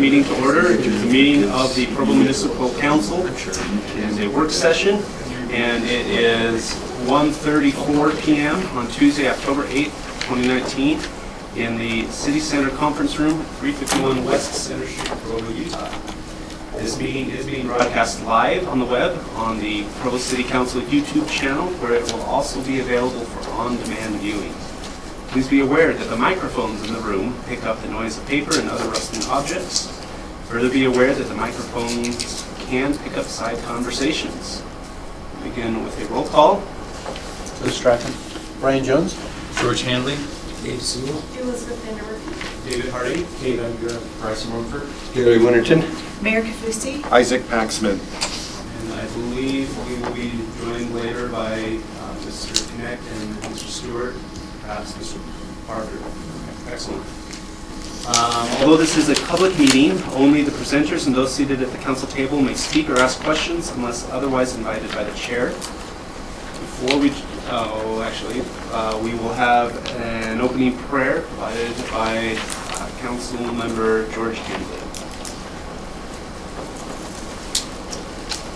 meeting to order. It is a meeting of the Provo Municipal Council. It is a work session, and it is 1:34 p.m. on Tuesday, October 8th, 2019, in the City Center Conference Room, 351 West Center Street, Provo, Utah. This meeting is being broadcast live on the web on the Provo City Council YouTube channel, where it will also be available for on-demand viewing. Please be aware that the microphones in the room pick up the noise of paper and other rustling objects. Further be aware that the microphones can pick up side conversations. We'll begin with a roll call. Liz Strachan. Brian Jones. George Handley. Dave Sewell. Elizabeth Vanderwerf. David Hardy. Kate Unger. Bryson Rumford. Gary Winterton. Mayor Kafusi. Isaac Paxman. And I believe we will be joined later by Mr. Connect and Mr. Stewart, perhaps Mr. Parker. Excellent. Although this is a public meeting, only the presenters and those seated at the council table may speak or ask questions unless otherwise invited by the chair. Before we, we will have an opening prayer provided by Council Member George Handley.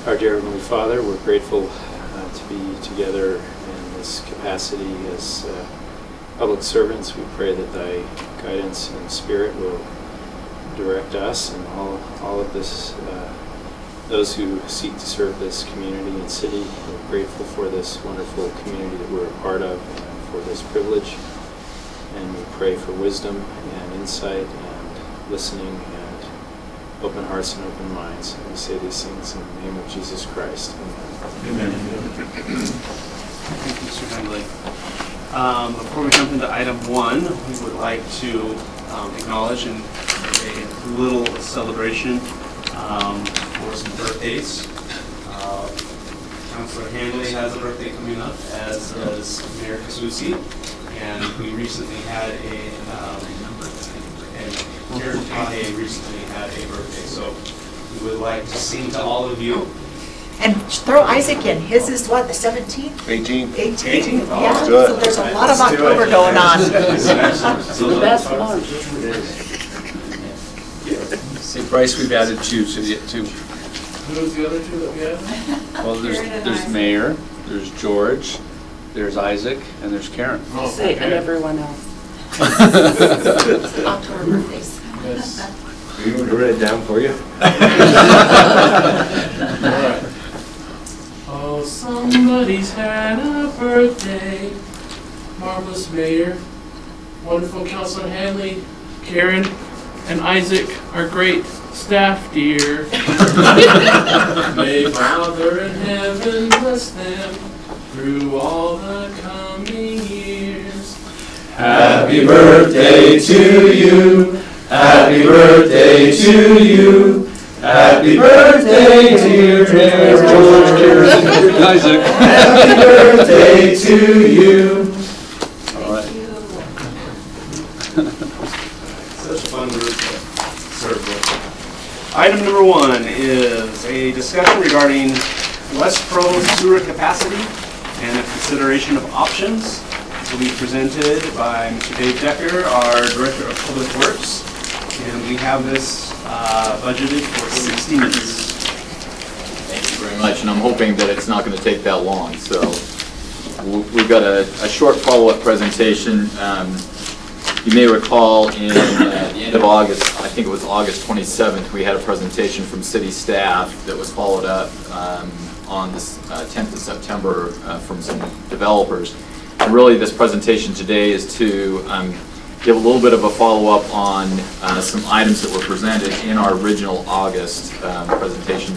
Our dear Heavenly Father, we're grateful to be together in this capacity as public servants. We pray that Thy guidance and Spirit will direct us and all of this, those who seek to serve this community and city. We're grateful for this wonderful community that we're a part of and for this privilege. And we pray for wisdom and insight and listening and open hearts and open minds. And we say these things in the name of Jesus Christ. Amen. Thank you, Mr. Handley. Before we jump into item 1, we would like to acknowledge and a little celebration for some birthdays. Councilor Handley has a birthday coming up, as does Mayor Kafusi, and we recently had Karen Tahe recently had a birthday, so we would like to sing to all of you. And throw Isaac in. His is what, the 17th? 18. 18? Oh, Yeah, let's do it. so there's a lot of Let's do October it. going on. The best month. See, Bryce, we've added two to Who's the other two that we have? well, there's Mayor, there's George, there's Isaac, and there's Karen. Oh, Say, okay. and everyone else. October birthdays. Yes. You want to write it down for you? All right. Oh, somebody's had a birthday. Marvelous Mayor, wonderful Councilor Handley, Karen, and Isaac, our great staff dear. May Father in heaven bless them through all the coming years. Happy birthday to you. Happy birthday to you. Happy birthday, dear George, Karen, Isaac. Happy birthday to you. All right. Such a fun group to serve with. Item number 1 is a discussion regarding West Provo sewer capacity and a consideration of options. This will be presented by Mr. Dave Decker, our Director of Public Works, and we have this budgeted for 60 minutes. Thank you very much, and I'm hoping that it's not going to take that long. So we've got a short follow-up presentation. You may recall in the end of August, I think it was August 27th, we had a presentation from city staff that was followed up on this 10th of September from some developers. And really this presentation today is to give a little bit of a follow-up on some items that were presented in our original August presentation.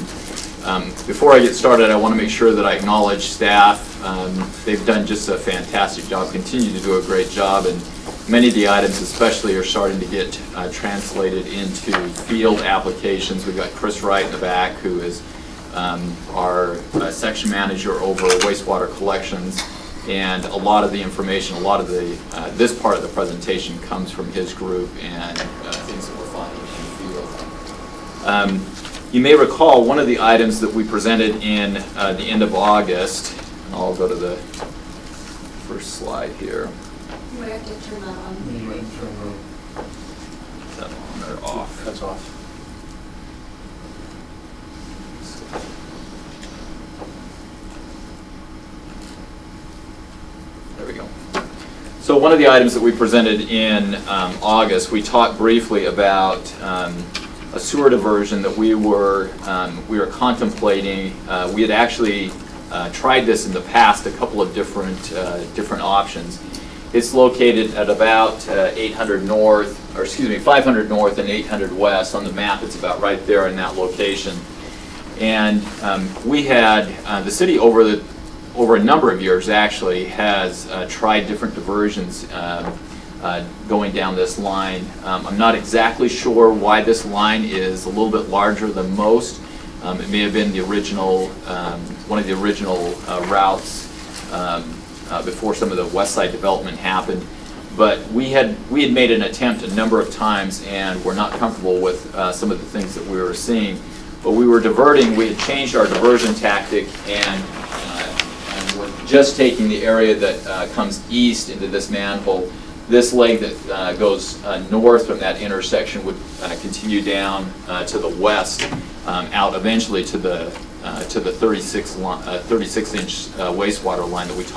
Before I get started, I want to make sure that I acknowledge staff. They've done just a fantastic job, continue to do a great job, and many of the items especially are starting to get translated into field applications. We've got Chris Wright in the back, who is our section manager over wastewater collections, and a lot of the information, a lot of the this part of the presentation comes from his group and things that we're finding in the field. You may recall one of the items that we presented in the end of August, and I'll go to the first slide here. You might have to turn that on. Is that on or off? That's off. So one of the items that we presented in August, we talked briefly about a sewer diversion that we were contemplating. We had actually tried this in the past, a couple of different options. It's located at about 500 north and 800 west. On the map, it's about right there in that location. And we had, the city over a number of years actually has tried different diversions going down this line. I'm not exactly sure why this line is a little bit larger than most. It may have been the original, one of the original routes before some of the west side development happened. But we had made an attempt a number of times and were not comfortable with some of the things that we were seeing. But we were diverting, we had changed our diversion tactic, and we're just taking the area that comes east into this manhole. This leg that goes north from that intersection would continue down to the west, out eventually to the 36-inch wastewater line that we've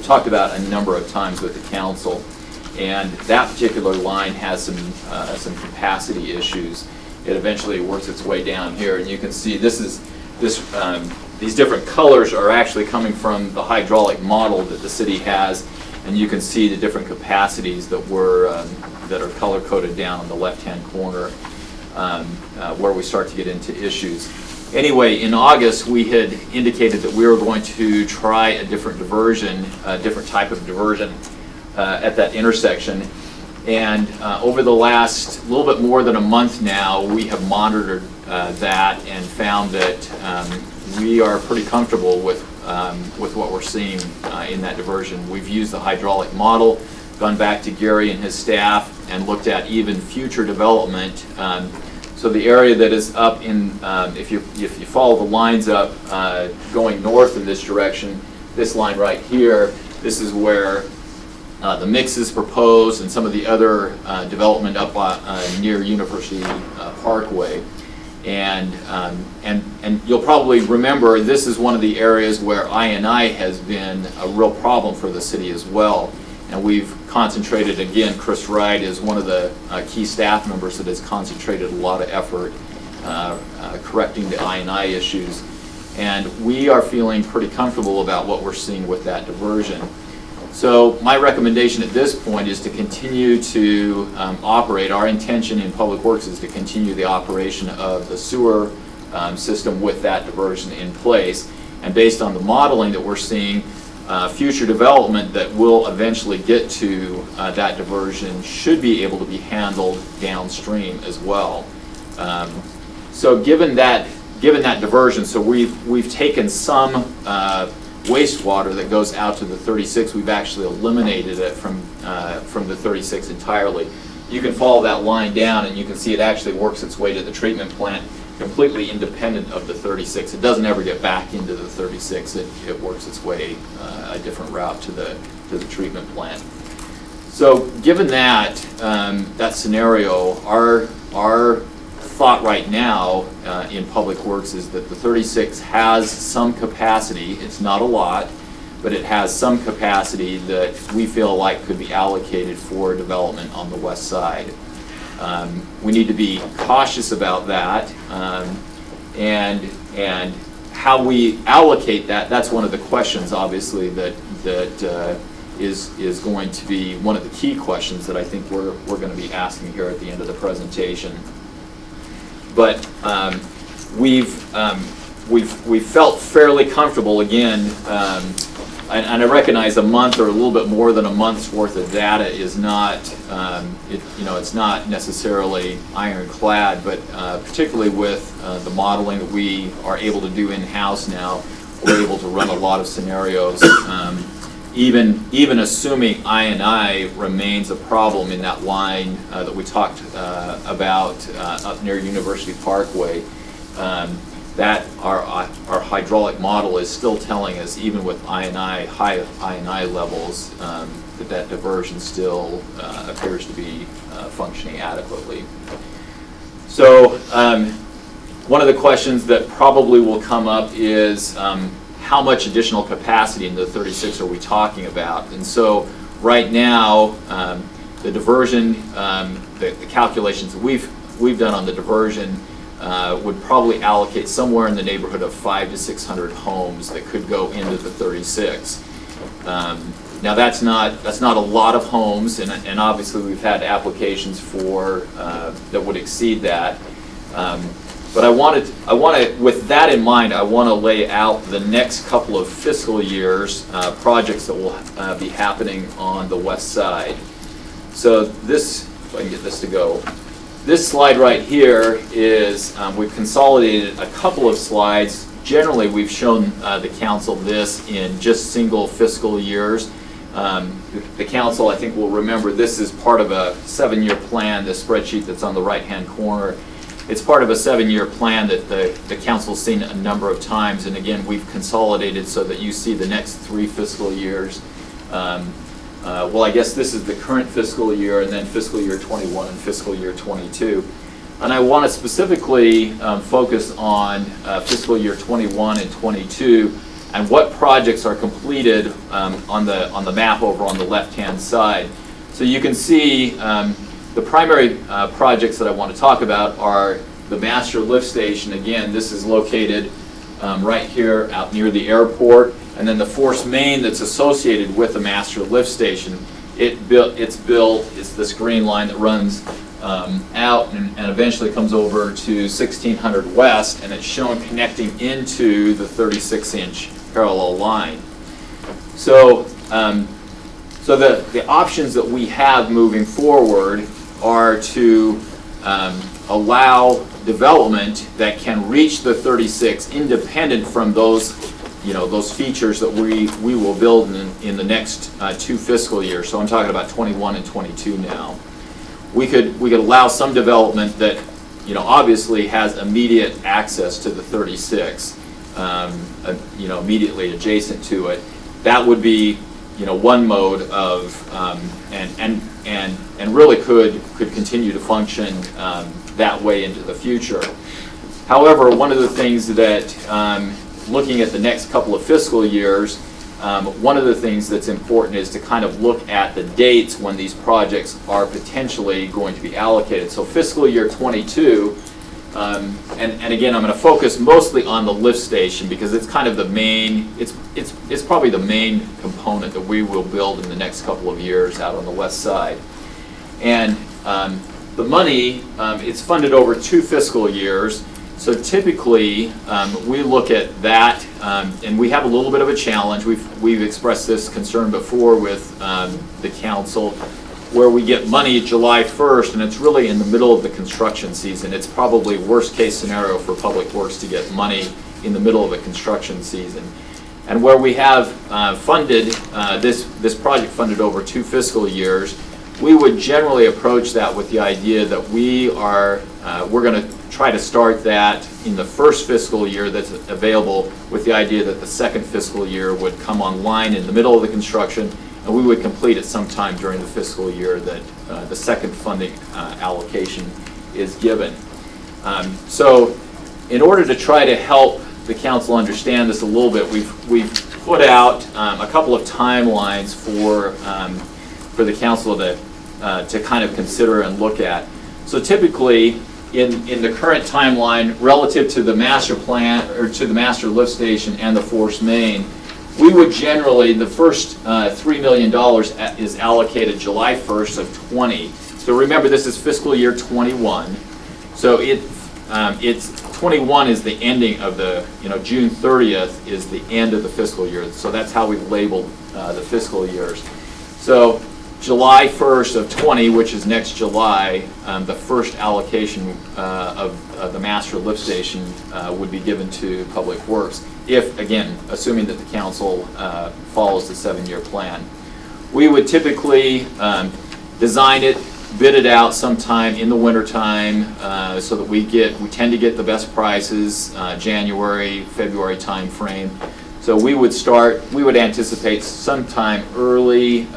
talked about a number of times with the council. And that particular line has some capacity issues. It eventually works its way down here, and you can see these different colors are actually coming from the hydraulic model that the city has, and you can see the different capacities that are color coded down on the left-hand corner where we start to get into issues. Anyway, in August we had indicated that we were going to try a different diversion, a different type of diversion at that intersection. And over the last little bit more than a month now, we have monitored that and found that we are pretty comfortable with what we're seeing in that diversion. We've used the hydraulic model, gone back to Gary and his staff, and looked at even future development. So the area that is up in, if you follow the lines up going north in this direction, this line right here, this is where the mix is proposed, and some of the other development up near University Parkway. And you'll probably remember this is one of the areas where I&I has been a real problem for the city as well. And we've concentrated, again, Chris Wright is one of the key staff members that has concentrated a lot of effort correcting the I&I issues. And we are feeling pretty comfortable about what we're seeing with that diversion. So my recommendation at this point is to continue to operate. Our intention in Public Works is to continue the operation of the sewer system with that diversion in place. And based on the modeling that we're seeing, future development that will eventually get to that diversion should be able to be handled downstream as well. So given that diversion, so we've taken some wastewater that goes out to the 36. We've actually eliminated it from the 36 entirely. You can follow that line down and you can see it actually works its way to the treatment plant completely independent of the 36. It doesn't ever get back into the 36. It works its way a different route to the treatment plant. So given that that scenario, our thought right now in Public Works is that the 36 has some capacity. It's not a lot, but it has some capacity that we feel like could be allocated for development on the west side. We need to be cautious about that, and how we allocate that. That's one of the questions, obviously, that is going to be one of the key questions that I think we're going to be asking here at the end of the presentation. But we've felt fairly comfortable again, and I recognize a month or a little bit more than a month's worth of data is not, it's not necessarily ironclad, but particularly with the modeling that we are able to do in-house now, we're able to run a lot of scenarios. Even assuming I&I remains a problem in that line that we talked about up near University Parkway, that our hydraulic model is still telling us, even with I&I, high I&I levels, that diversion still appears to be functioning adequately. So one of the questions that probably will come up is how much additional capacity in the 36 are we talking about? And so right now, the diversion, the calculations that we've done on the diversion would probably allocate somewhere in the neighborhood of 500 to 600 homes that could go into the 36. Now that's not a lot of homes, and obviously we've had applications for that would exceed that. But I want to, with that in mind, I want to lay out the next couple of fiscal years projects that will be happening on the west side. So this, if I can get this to go. This slide right here is, we've consolidated a couple of slides. Generally, we've shown the council this in just single fiscal years. The council, I think, will remember this is part of a 7-year plan, the spreadsheet that's on the right-hand corner. It's part of a 7-year plan that the council's seen a number of times, and again, we've consolidated so that you see the next 3 fiscal years. Well, I guess this is the current fiscal year, and then fiscal year 21 and fiscal year 22. And I want to specifically focus on fiscal year 21 and 22 and what projects are completed on the map over on the left-hand side. So you can see the primary projects that I want to talk about are the master lift station. Again, this is located right here out near the airport, and then the force main that's associated with the master lift station. It's this green line that runs out and eventually comes over to 1600 West, and it's shown connecting into the 36-inch parallel line. So, the options that we have moving forward are to allow development that can reach the 36 independent from those features that we will build in the next 2 fiscal years. So I'm talking about 21 and 22 now. We could allow some development that obviously has immediate access to the 36, immediately adjacent to it. That would be one mode of and really could continue to function that way into the future. However, one of the things that looking at the next couple of fiscal years, one of the things that's important is to kind of look at the dates when these projects are potentially going to be allocated. So fiscal year 22, and again, I'm going to focus mostly on the lift station because it's kind of the main, it's probably the main component that we will build in the next couple of years out on the west side. And the money, it's funded over 2 fiscal years. So typically, we look at that, and we have a little bit of a challenge. We've expressed this concern before with the council, where we get money July 1st, and it's really in the middle of the construction season. It's probably worst case scenario for Public Works to get money in the middle of a construction season. And where we have funded, this project funded over 2 fiscal years, we would generally approach that with the idea that we're going to try to start that in the first fiscal year that's available, with the idea that the second fiscal year would come online in the middle of the construction, and we would complete it sometime during the fiscal year that the second funding allocation is given. So in order to try to help the council understand this a little bit, we've put out a couple of timelines for the council to kind of consider and look at. So typically, in the current timeline, relative to the master plan, or to the master lift station and the force main, we would generally, the first $3 million is allocated July 1st of 20. So remember, this is fiscal year 21. So it's 21 is the ending of the, June 30th is the end of the fiscal year. So that's how we've labeled the fiscal years. So July 1st of 20, which is next July, the first allocation of the master lift station would be given to Public Works, if, again, assuming that the council follows the 7-year plan. We would typically design it, bid it out sometime in the wintertime so that we tend to get the best prices, January, February time frame. So we would anticipate sometime early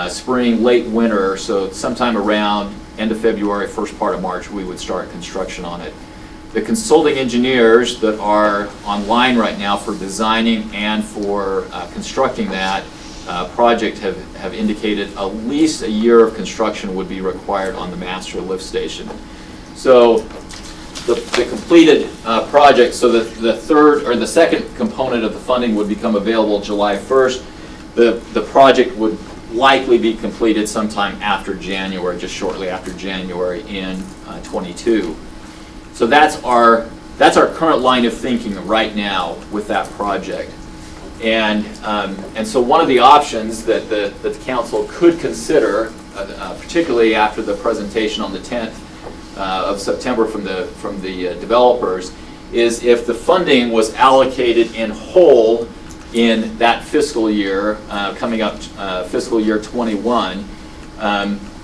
spring, late winter, so sometime around end of February, first part of March, we would start construction on it. The consulting engineers that are online right now for designing and for constructing that project have indicated at least a year of construction would be required on the master lift station. So the completed project, so the second component of the funding would become available July 1st. The project would likely be completed sometime after January, just shortly after January in 22. So that's our current line of thinking right now with that project. And so one of the options that the council could consider, particularly after the presentation on the 10th of September from the developers, is if the funding was allocated in whole in that fiscal year, coming up fiscal year 21,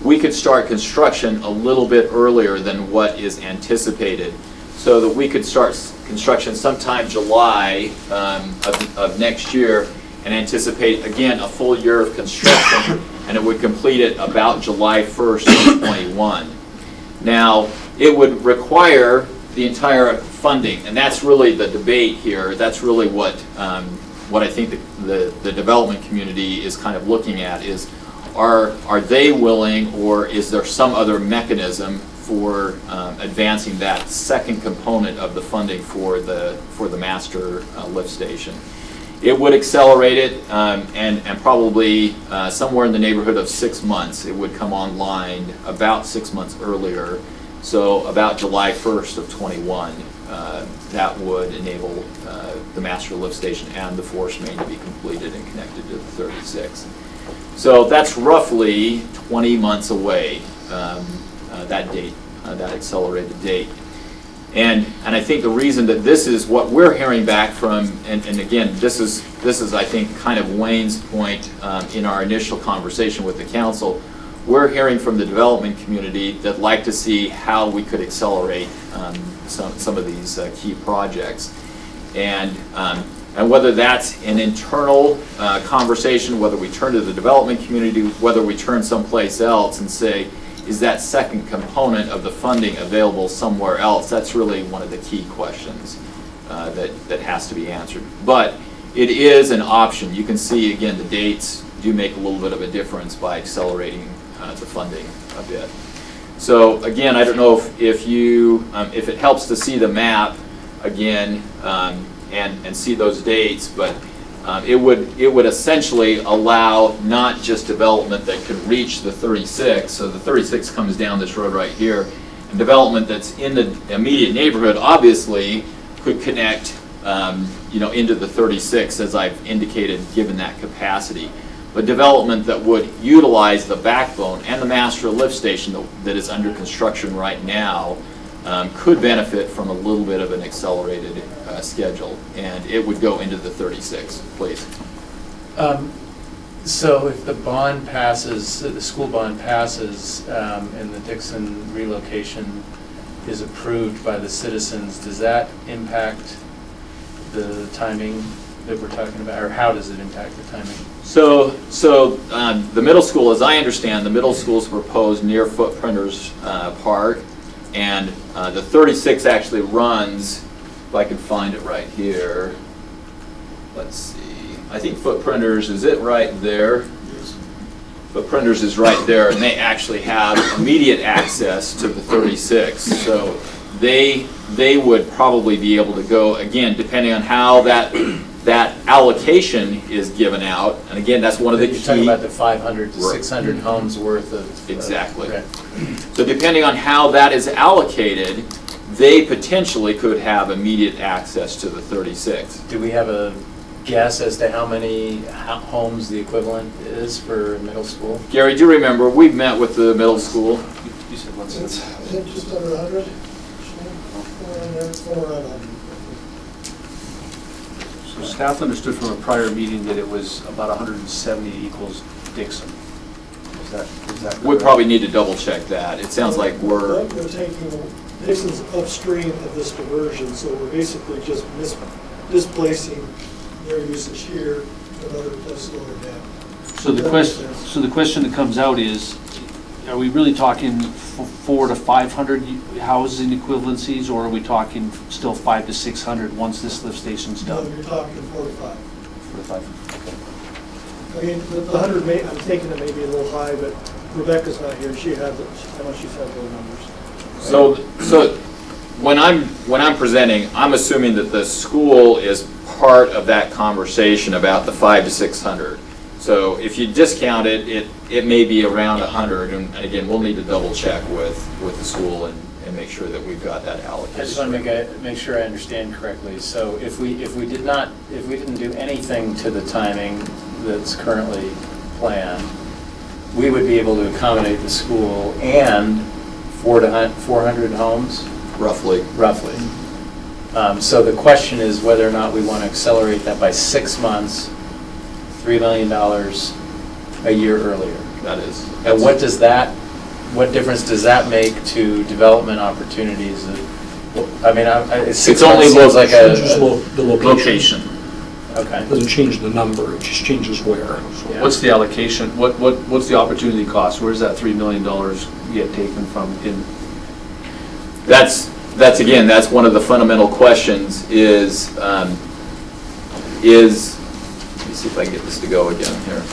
we could start construction a little bit earlier than what is anticipated, so that we could start construction sometime July of next year and anticipate, again, a full year of construction, and it would complete it about July 1st of 21. Now, it would require the entire funding, and that's really the debate here. That's really what I think the development community is kind of looking at is, are they willing, or is there some other mechanism for advancing that second component of the funding for the master lift station? It would accelerate it, and probably somewhere in the neighborhood of 6 months. It would come online about 6 months earlier, so about July 1st of 21. That would enable the master lift station and the force main to be completed and connected to the 36. So that's roughly 20 months away, that date, that accelerated date. And I think the reason that this is what we're hearing back from, and again, this is I think kind of Wayne's point in our initial conversation with the council. We're hearing from the development community that like to see how we could accelerate some of these key projects, and whether that's an internal conversation, whether we turn to the development community, whether we turn someplace else and say, is that second component of the funding available somewhere else? That's really one of the key questions that has to be answered. But it is an option. You can see, again, the dates do make a little bit of a difference by accelerating the funding a bit. So again, I don't know if it helps to see the map again and see those dates, but it would essentially allow not just development that could reach the 36, so the 36 comes down this road right here, and development that's in the immediate neighborhood obviously could connect into the 36, as I've indicated, given that capacity. But development that would utilize the backbone and the master lift station that is under construction right now could benefit from a little bit of an accelerated schedule, and it would go into the 36, please. So if the bond passes, the school bond passes, and the Dixon relocation is approved by the citizens, does that impact the timing that we're talking about, or how does it impact the timing? So the middle school, as I understand, the middle school is proposed near Footprinters Park, and the 36 actually runs, if I can find it right here, let's see, I think Footprinters, is it right there? Yes. Footprinters is right there, and they actually have immediate access to the 36. So they would probably be able to go, again, depending on how that allocation is given out, and again, that's one of the key. You're talking about the 500 to 600 homes worth of. Exactly. So depending on how that is allocated, they potentially could have immediate access to the 36. Do we have a guess as to how many homes the equivalent is for middle school? Gary, do you remember, we've met with the middle school. You said what's I think just under 100. 400. So staff understood from a prior meeting that it was about 170 equals Dixon. Is that We correct? probably need to double check that. It sounds like we're taking, Dixon's upstream of this diversion, so we're basically just displacing their usage here to another place lower down. So the question that comes out is, are we really talking 400 to 500 housing equivalencies, or are we talking still 500 to 600 once this lift station's No, done? you're talking 4 to 5. 4 to 5. Okay. I mean, the 100 may, I'm thinking it may be a little high, but Rebecca's not here, she has it, I know she's had those numbers. So when I'm presenting, I'm assuming that the school is part of that conversation about the 500 to 600. So if you discount it, it may be around 100, and again, we'll need to double check with the school and make sure that we've got that allocated. I just want to make sure I understand correctly. So if we didn't do anything to the timing that's currently planned, we would be able to accommodate the school and 400 homes? Roughly. Roughly. So the question is whether or not we want to accelerate that by 6 months, $3 million a year earlier. That is. And what difference does that make to development opportunities? I mean, It's only seems like Changes a, the location. okay. Doesn't change the number, it just changes where. Yeah. What's the allocation, what's the opportunity cost? Where's that $3 million get taken from in? That's again, that's one of the fundamental questions is, let me see if I can get this to go again here.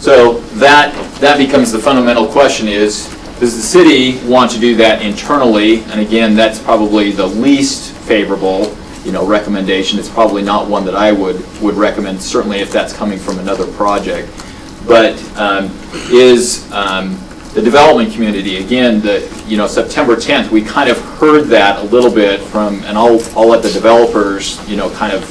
So that becomes the fundamental question is, does the city want to do that internally? And again, that's probably the least favorable, recommendation. It's probably not one that I would recommend, certainly if that's coming from another project. But the development community, again, September 10th, we kind of heard that a little bit from, and I'll let the developers, kind of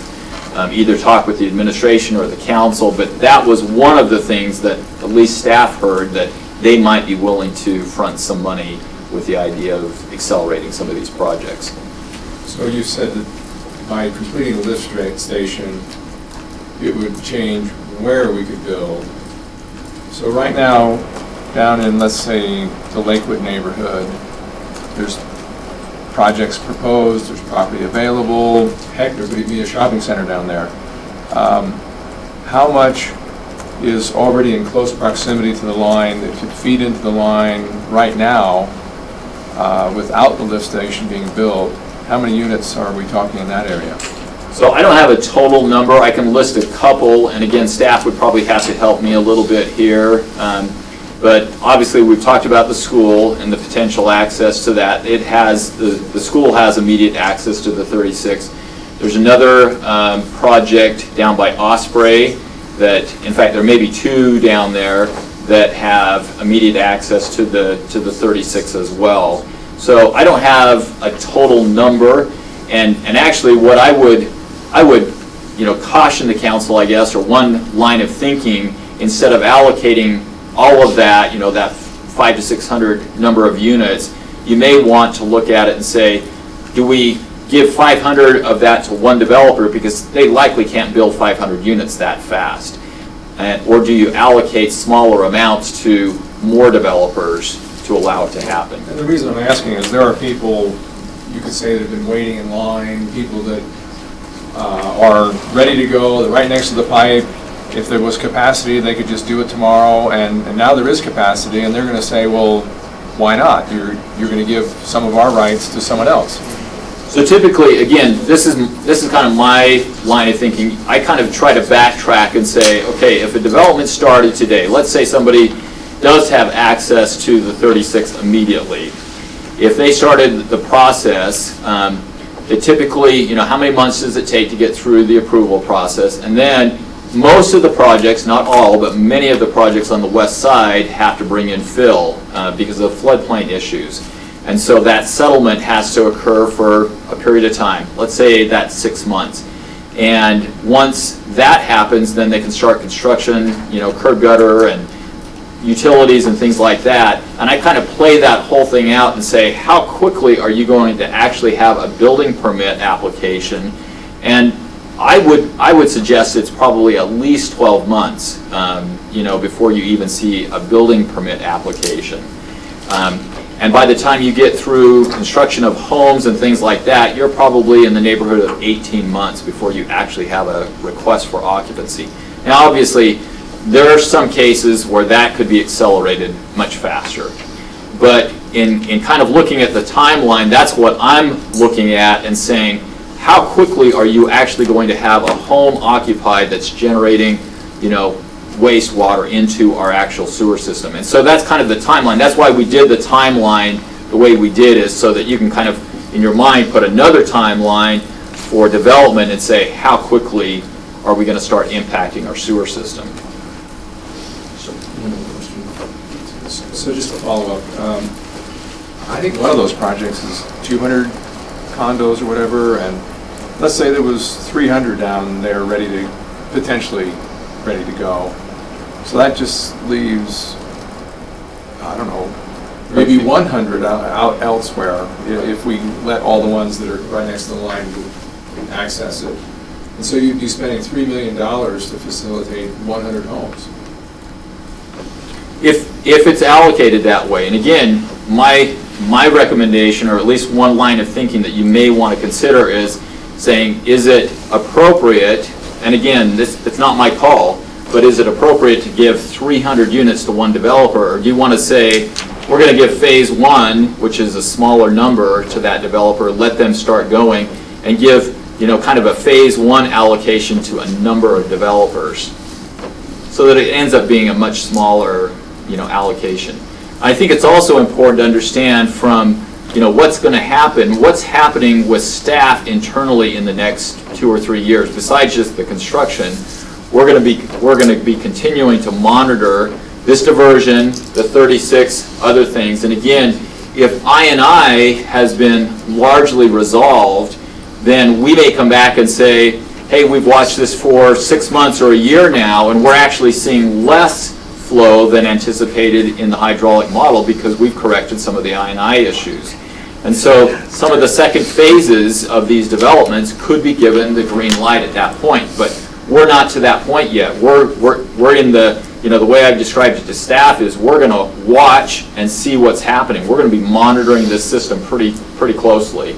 either talk with the administration or the council, but that was one of the things that at least staff heard, that they might be willing to front some money with the idea of accelerating some of these projects. So you said that by completing the lift station, it would change where we could build. So right now, down in, let's say, the Lakewood neighborhood, there's projects proposed, there's property available, heck, there could be a shopping center down there. How much is already in close proximity to the line that could feed into the line right now without the lift station being built? How many units are we talking in that area? So I don't have a total number. I can list a couple, and again, staff would probably have to help me a little bit here. But obviously, we've talked about the school and the potential access to that. It has, the school has immediate access to the 36. There's another project down by Osprey that, in fact, there may be two down there that have immediate access to the 36 as well. So I don't have a total number, and actually what I would caution the council, I guess, or one line of thinking, instead of allocating all of that, that 500 to 600 number of units, you may want to look at it and say, do we give 500 of that to one developer because they likely can't build 500 units that fast? Or do you allocate smaller amounts to more developers to allow it to happen? And the reason I'm asking is there are people, you could say, that have been waiting in line, people that are ready to go, they're right next to the pipe. If there was capacity, they could just do it tomorrow, and now there is capacity, and they're going to say, well, why not? You're going to give some of our rights to someone else. So typically, again, this is kind of my line of thinking. I kind of try to backtrack and say, okay, if a development started today, let's say somebody does have access to the 36 immediately. If they started the process, it typically, how many months does it take to get through the approval process? And then most of the projects, not all, but many of the projects on the west side have to bring in fill because of floodplain issues. And so that settlement has to occur for a period of time. Let's say that's 6 months. And once that happens, then they can start construction, curb gutter and utilities and things like that. And I kind of play that whole thing out and say, how quickly are you going to actually have a building permit application? And I would suggest it's probably at least 12 months, before you even see a building permit application. And by the time you get through construction of homes and things like that, you're probably in the neighborhood of 18 months before you actually have a request for occupancy. Now, obviously, there are some cases where that could be accelerated much faster. But in kind of looking at the timeline, that's what I'm looking at and saying, how quickly are you actually going to have a home occupied that's generating, wastewater into our actual sewer system? And so that's kind of the timeline. That's why we did the timeline the way we did, is so that you can kind of, in your mind, put another timeline for development and say, how quickly are we going to start impacting our sewer system? So just to follow up, I think one of those projects is 200 condos or whatever, and let's say there was 300 down there potentially ready to go. So that just leaves, I don't know, maybe 100 out elsewhere if we let all the ones that are right next to the line access it. And so you'd be spending $3 million to facilitate 100 homes. If it's allocated that way, and again, my recommendation, or at least one line of thinking that you may want to consider, is saying, is it appropriate, and again, it's not my call, but is it appropriate to give 300 units to one developer, or do you want to say, we're going to give phase one, which is a smaller number, to that developer, let them start going, and give, kind of a phase one allocation to a number of developers, so that it ends up being a much smaller, allocation. I think it's also important to understand from, what's going to happen, what's happening with staff internally in the next 2 or 3 years. Besides just the construction, we're going to be continuing to monitor this diversion, the 36 other things. And again, if I&I has been largely resolved, then we may come back and say, hey, we've watched this for 6 months or a year now, and we're actually seeing less flow than anticipated in the hydraulic model because we've corrected some of the I&I issues. And so some of the second phases of these developments could be given the green light at that point, but we're not to that point yet. We're in the, the way I've described it to staff is we're going to watch and see what's happening. We're going to be monitoring this system pretty closely.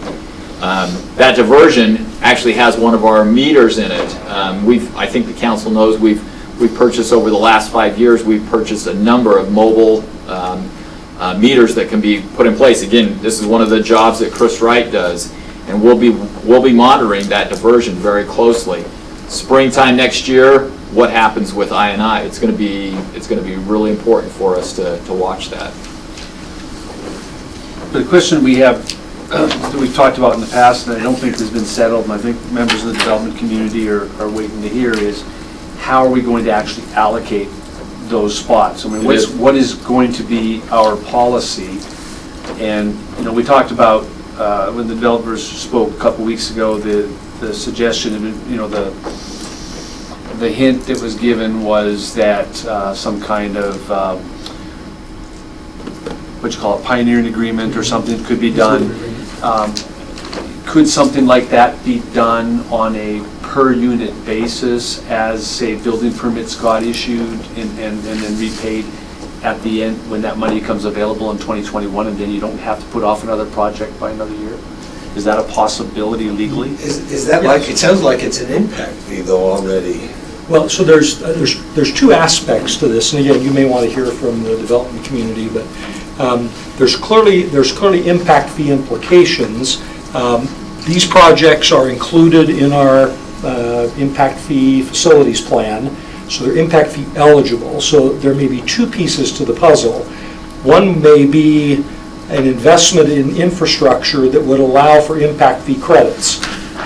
That diversion actually has one of our meters in it. I think the council knows we've purchased over the last 5 years, we've purchased a number of mobile meters that can be put in place. Again, this is one of the jobs that Chris Wright does, and we'll be monitoring that diversion very closely. Springtime next year, what happens with I&I? It's going to be really important for us to watch that. The question we have that we've talked about in the past, and I don't think has been settled, and I think members of the development community are waiting to hear, is how are we going to actually allocate those spots? I mean, what is going to be our policy? And we talked about when the developers spoke a couple weeks ago, the suggestion, the hint that was given was that some kind of pioneering agreement or something could be done. Could something like that be done on a per unit basis as, say, building permits got issued and then repaid at the end when that money comes available in 2021, and then you don't have to put off another project by another year? Is that a possibility legally? Is that like, it sounds like it's an impact fee though already. Well, so there's two aspects to this, and again, you may want to hear from the development community, but there's clearly impact fee implications. These projects are included in our impact fee facilities plan, so they're impact fee eligible. So there may be two pieces to the puzzle. One may be an investment in infrastructure that would allow for impact fee credits.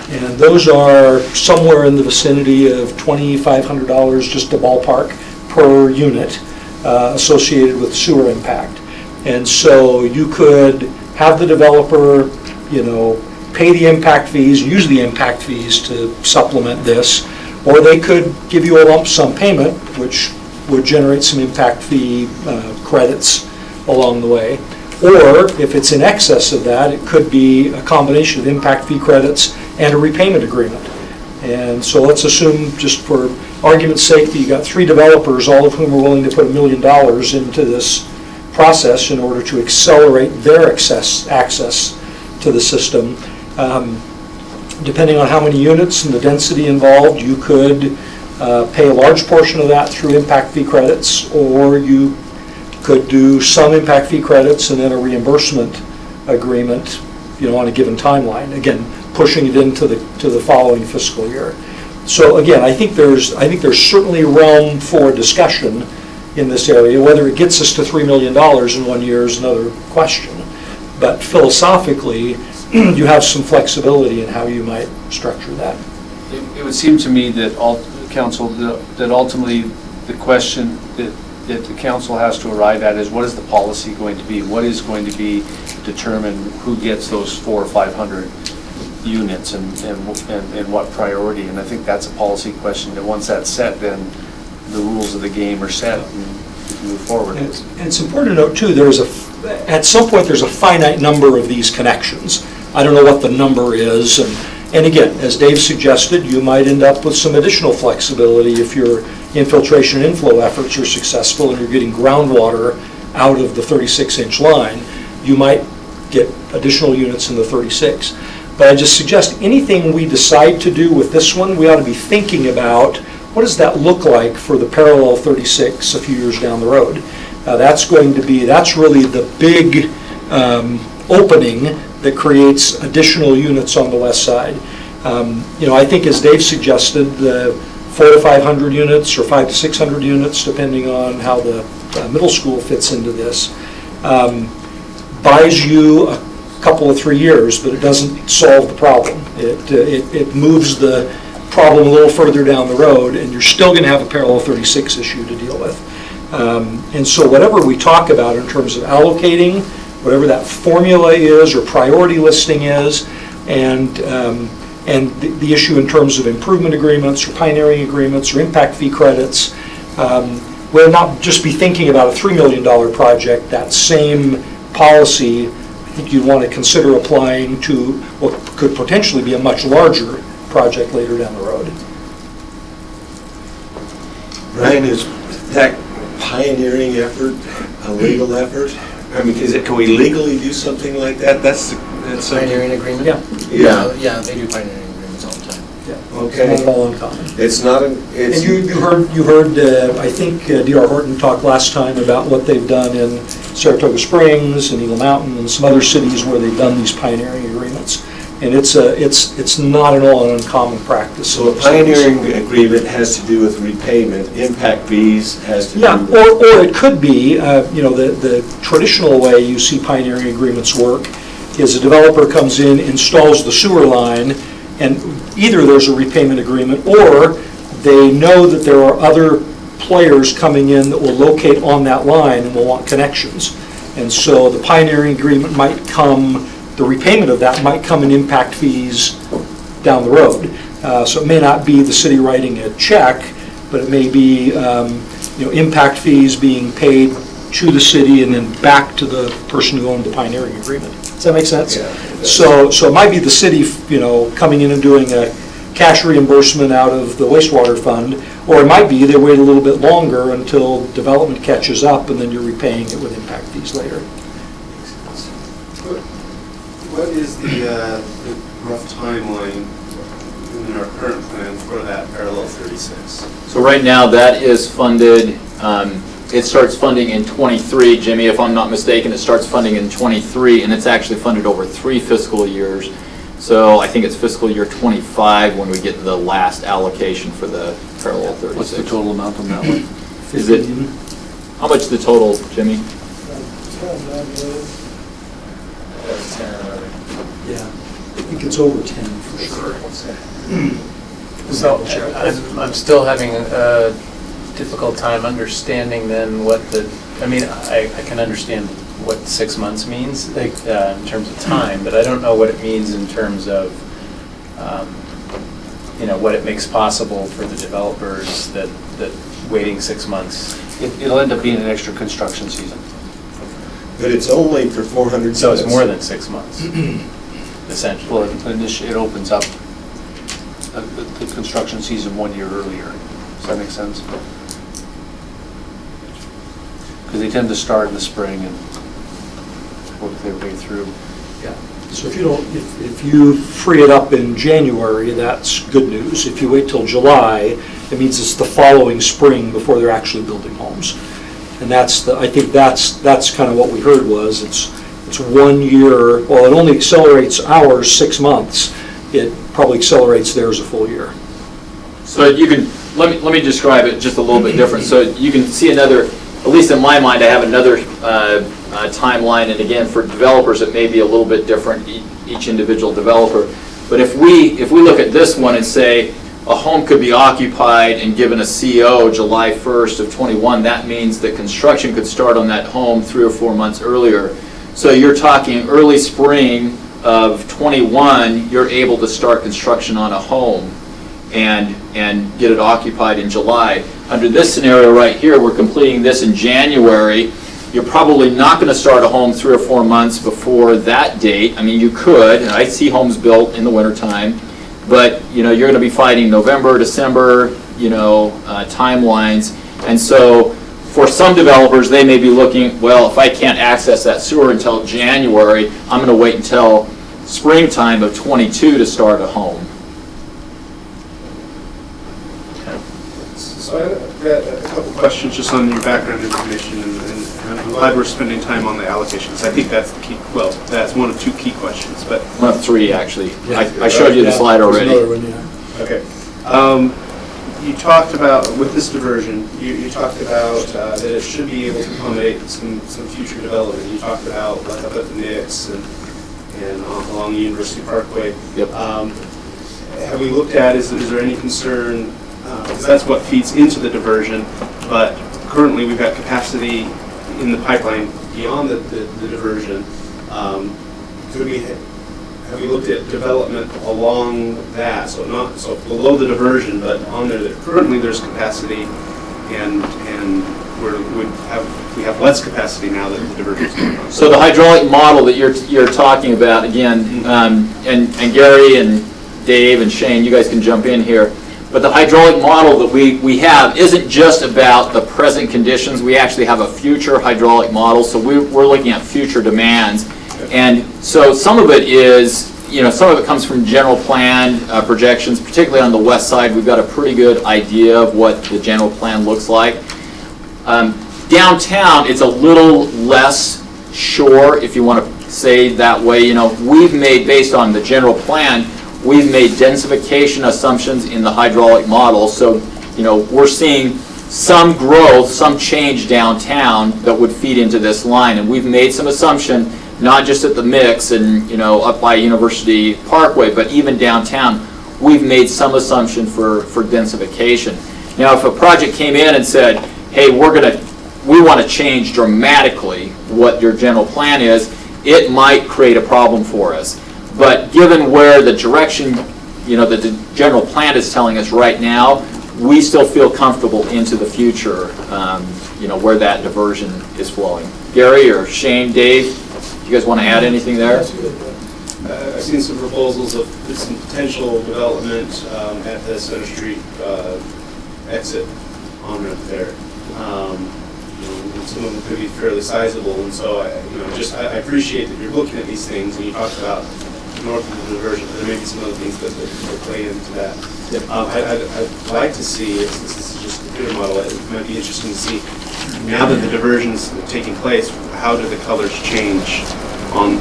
And those are somewhere in the vicinity of $2,500, just a ballpark, per unit associated with sewer impact. And so you could have the developer, pay the impact fees, use the impact fees to supplement this, or they could give you a lump sum payment, which would generate some impact fee credits along the way. Or if it's in excess of that, it could be a combination of impact fee credits and a repayment agreement. And so let's assume, just for argument's sake, that you got 3 developers, all of whom are willing to put $1 million into this process in order to accelerate their access to the system. Depending on how many units and the density involved, you could pay a large portion of that through impact fee credits, or you could do some impact fee credits and then a reimbursement agreement, on a given timeline. Again, pushing it into the following fiscal year. So again, I think there's certainly realm for discussion in this area. Whether it gets us to $3 million in 1 year is another question. But philosophically, you have some flexibility in how you might structure that. It would seem to me that, Council, that ultimately the question that the council has to arrive at is, what is the policy going to be? What is going to be determine who gets those 400 or 500 units and what priority? And I think that's a policy question, that once that's set, then the rules of the game are set and we can move forward. And it's important to note too, at some point there's a finite number of these connections. I don't know what the number is, and again, as Dave suggested, you might end up with some additional flexibility if your infiltration and inflow efforts are successful and you're getting groundwater out of the 36-inch line. You might get additional units in the 36. But I just suggest anything we decide to do with this one, we ought to be thinking about, what does that look like for the parallel 36 a few years down the road? That's really the big opening that creates additional units on the west side. I think, as Dave suggested, the 400 to 500 units or 500 to 600 units, depending on how the middle school fits into this, buys you a couple of 3 years, but it doesn't solve the problem. It moves the problem a little further down the road, and you're still going to have a parallel 36 issue to deal with. And so whatever we talk about in terms of allocating, whatever that formula is or priority listing is, and the issue in terms of improvement agreements or pioneering agreements or impact fee credits, we'll not just be thinking about a $3 million project. That same policy, I think you'd want to consider applying to what could potentially be a much larger project later down the road. Ryan, is that pioneering effort a legal effort? I mean, can we legally do something like that? That's Pioneering agreement? Yeah. Yeah, they do pioneering agreements all the time. Yeah. Okay. It's not at all uncommon. It's not And you heard I think D.R. Horton talked last time about what they've done in Saratoga Springs and Eagle Mountain and some other cities where they've done these pioneering agreements. And it's not at all an uncommon practice. So a pioneering agreement has to do with repayment, impact fees has to do with... Yeah, or it could be, the traditional way you see pioneering agreements work is a developer comes in, installs the sewer line, and either there's a repayment agreement or they know that there are other players coming in that will locate on that line and will want connections. And so the pioneering agreement might come, the repayment of that might come in impact fees down the road. So it may not be the city writing a check, but it may be impact fees being paid to the city and then back to the person who owned the pioneering agreement. Does that make sense? Yeah. So it might be the city, coming in and doing a cash reimbursement out of the wastewater fund, or it might be they wait a little bit longer until development catches up and then you're repaying it with impact fees later. What is the rough timeline in our current plan for that parallel 36? So right now, that is funded, it starts funding in '23, Jimmy, if I'm not mistaken, it starts funding in '23, and it's actually funded over 3 fiscal years. So I think it's fiscal year '25 when we get the last allocation for the parallel 36. What's the total amount on that one? Is it, how much the total, Jimmy? Yeah, I think it's over 10 for sure. So I'm still having a difficult time understanding then what I can understand what 6 months means in terms of time, but I don't know what it means in terms of what it makes possible for the developers that waiting 6 months. It'll end up being an extra construction season. But it's only for 400 So it's units. more than 6 months, essentially. Well, it opens up the construction season 1 year earlier. Does that make sense? Because they tend to start in the spring and work their way through. Yeah. So if you free it up in January, that's good news. If you wait till July, it means it's the following spring before they're actually building homes. And I think that's kind of what we heard was it's it's 1 year, well, it only accelerates ours 6 months, it probably accelerates theirs a full year. So you can, let me describe it just a little bit different. So you can see another, at least in my mind, I have another timeline, and again, for developers, it may be a little bit different, each individual developer. But if we look at this one and say a home could be occupied and given a CO July 1st of 21, that means that construction could start on that home 3 or 4 months earlier. So you're talking early spring of 21, you're able to start construction on a home and get it occupied in July. Under this scenario right here, we're completing this in January. You're probably not going to start a home 3 or 4 months before that date. I mean, you could. I see homes built in the wintertime, but you're going to be fighting November, December, timelines. And so for some developers, they may be looking, well, if I can't access that sewer until January, I'm going to wait until springtime of 22 to start a home. So I've got a couple questions just on your background information, and I'm glad we're spending time on the allocations. I think that's the key, well, that's one of 2 key questions, but. One of 3, actually. I showed you the slide already. Okay. You talked about, with this diversion, you talked about that it should be able to accommodate some future development. You talked about like up at the Knicks and along the University Parkway. Yep. Have we looked at, is there any concern, because that's what feeds into the diversion, but currently we've got capacity in the pipeline beyond the diversion. Have we looked at development along that, so below the diversion, but on there, currently there's capacity, and we have less capacity now that the diversion is going on. So the hydraulic model that you're talking about, again, and Gary and Dave and Shane, you guys can jump in here, but the hydraulic model that we have isn't just about the present conditions. We actually have a future hydraulic model, so we're looking at future demands. And so some of it is, some of it comes from general plan projections, particularly on the west side. We've got a pretty good idea of what the general plan looks like. Downtown, it's a little less sure, if you want to say that way. We've made, based on the general plan, we've made densification assumptions in the hydraulic model. So, we're seeing some growth, some change downtown that would feed into this line. And we've made some assumption, not just at the mix and, up by University Parkway, but even downtown, we've made some assumption for densification. Now, if a project came in and said, hey, we want to change dramatically what your general plan is, it might create a problem for us. But given where the direction, that the general plan is telling us right now, we still feel comfortable into the future, where that diversion is flowing. Gary or Shane, Dave, do you guys want to add anything there? I've seen some proposals of some potential development at the Center Street exit on-ramp there. Some of them could be fairly sizable, and so I appreciate that you're looking at these things, and you talked about north of the diversion, but there may be some other things that play into that. Yep. I'd like to see, this is just a computer model, it might be interesting to see, now that the diversion's taking place, how do the colors change on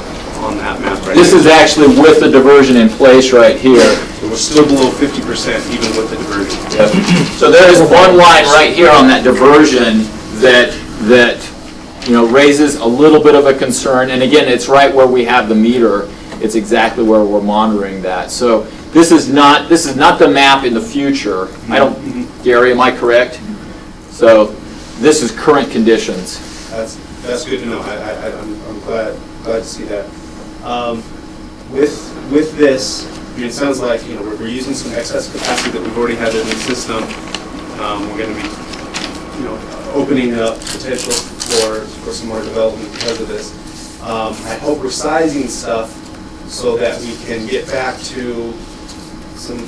that map right This now? is actually with the diversion in place right here. So we're still below 50% even with the diversion. Yep. So there is one line right here on that diversion that raises a little bit of a concern. And again, it's right where we have the meter. It's exactly where we're monitoring that. So this is not the map in the future. Gary, am I correct? So this is current conditions. That's good to know. I'm glad to see that. With this, it sounds like we're using some excess capacity that we've already had in the system. We're going to be opening up potential for some more development because of this. I hope we're sizing stuff so that we can get back to some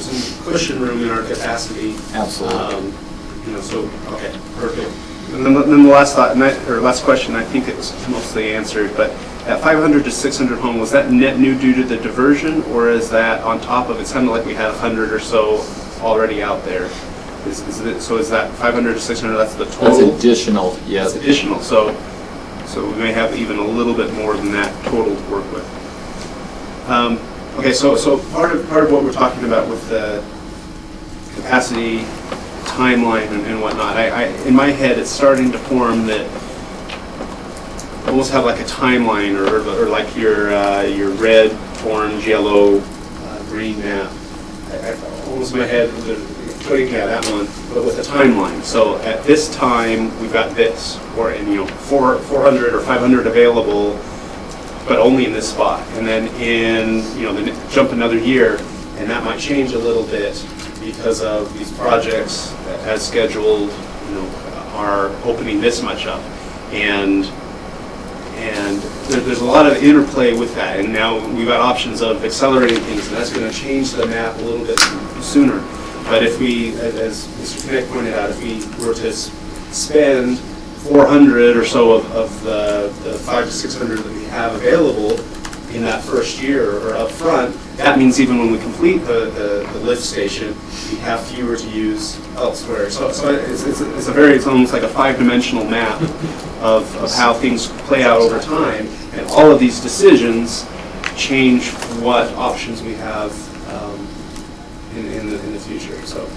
cushion room in our capacity. Absolutely. Okay, perfect. And then the last question, I think it's mostly answered, but at 500 to 600 home, was that net new due to the diversion, or is that on top of it? It sounded like we had 100 or so already out there. So is that 500 to 600, that's the total? That's additional, yes. That's additional, so So we may have even a little bit more than that total to work with. Okay, so part of what we're talking about with the capacity timeline and whatnot, I in my head it's starting to form that almost have like a timeline or like your red, orange, yellow, green map. Almost in my head putting that one, but with a timeline. So at this time we've got this, or 400 or 500 available, but only in this spot. And then jump another year, and that might change a little bit because of these projects as scheduled, are opening this much up. And there's a lot of interplay with that. And now we've got options of accelerating things, and that's going to change the map a little bit sooner. But if we, as Mr. Kinnick pointed out, if we were to spend 400 or so of the 500 to 600 that we have available in that first year or up front, that means even when we complete the lift station, we have fewer to use elsewhere. So it's almost like a 5-dimensional map of how things play out over time, and all of these decisions change what options we have in the future. So.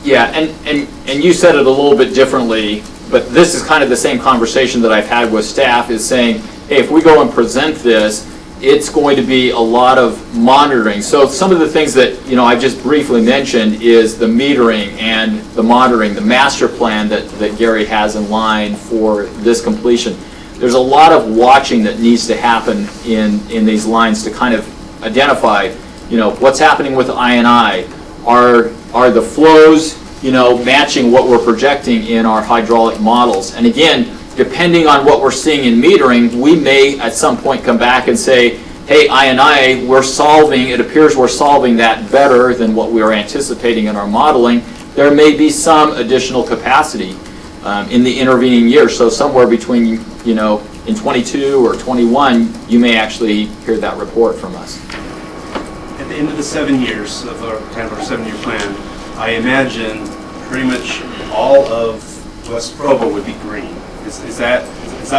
And you said it a little bit differently, but this is kind of the same conversation that I've had with staff, is saying, hey, if we go and present this, it's going to be a lot of monitoring. So some of the things that I just briefly mentioned is the metering and the monitoring, the master plan that Gary has in line for this completion. There's a lot of watching that needs to happen in these lines to kind of identify, what's happening with I&I. Are the flows, matching what we're projecting in our hydraulic models? And again, depending on what we're seeing in metering, we may at some point come back and say, hey, I&I, it appears we're solving that better than what we were anticipating in our modeling. There may be some additional capacity in the intervening years. So somewhere between, in 22 or 21, you may actually hear that report from us. At the end of the 7 years of our 7-year plan, I imagine pretty much all of West Provo would be green. Is that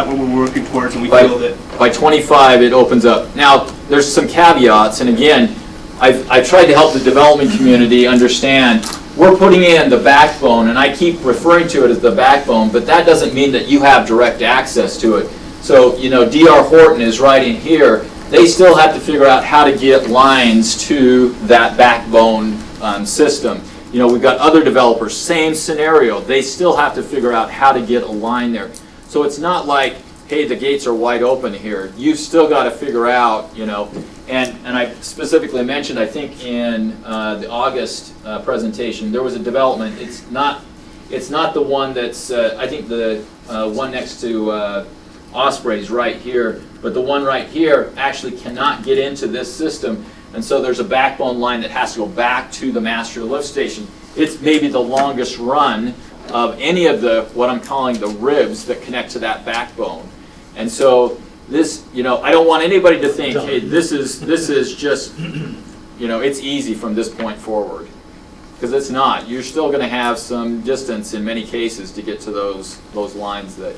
what we're working towards? And we feel that by 25 it opens up. Now there's some caveats, and again, I've tried to help the development community understand we're putting in the backbone, and I keep referring to it as the backbone, but that doesn't mean that you have direct access to it. So DR Horton is right in here. They still have to figure out how to get lines to that backbone system. We've got other developers, same scenario. They still have to figure out how to get a line there. So it's not like, hey, the gates are wide open here. You've still got to figure out, and I specifically mentioned, I think in the August presentation, there was a development. It's not the one that's, I think the one next to Osprey's right here, but the one right here actually cannot get into this system. And so there's a backbone line that has to go back to the master lift station. It's maybe the longest run of any of the, what I'm calling the ribs that connect to that backbone. And so this, I don't want anybody to think, hey, this is just, it's easy from this point forward. Because it's not. You're still going to have some distance in many cases to get to those lines that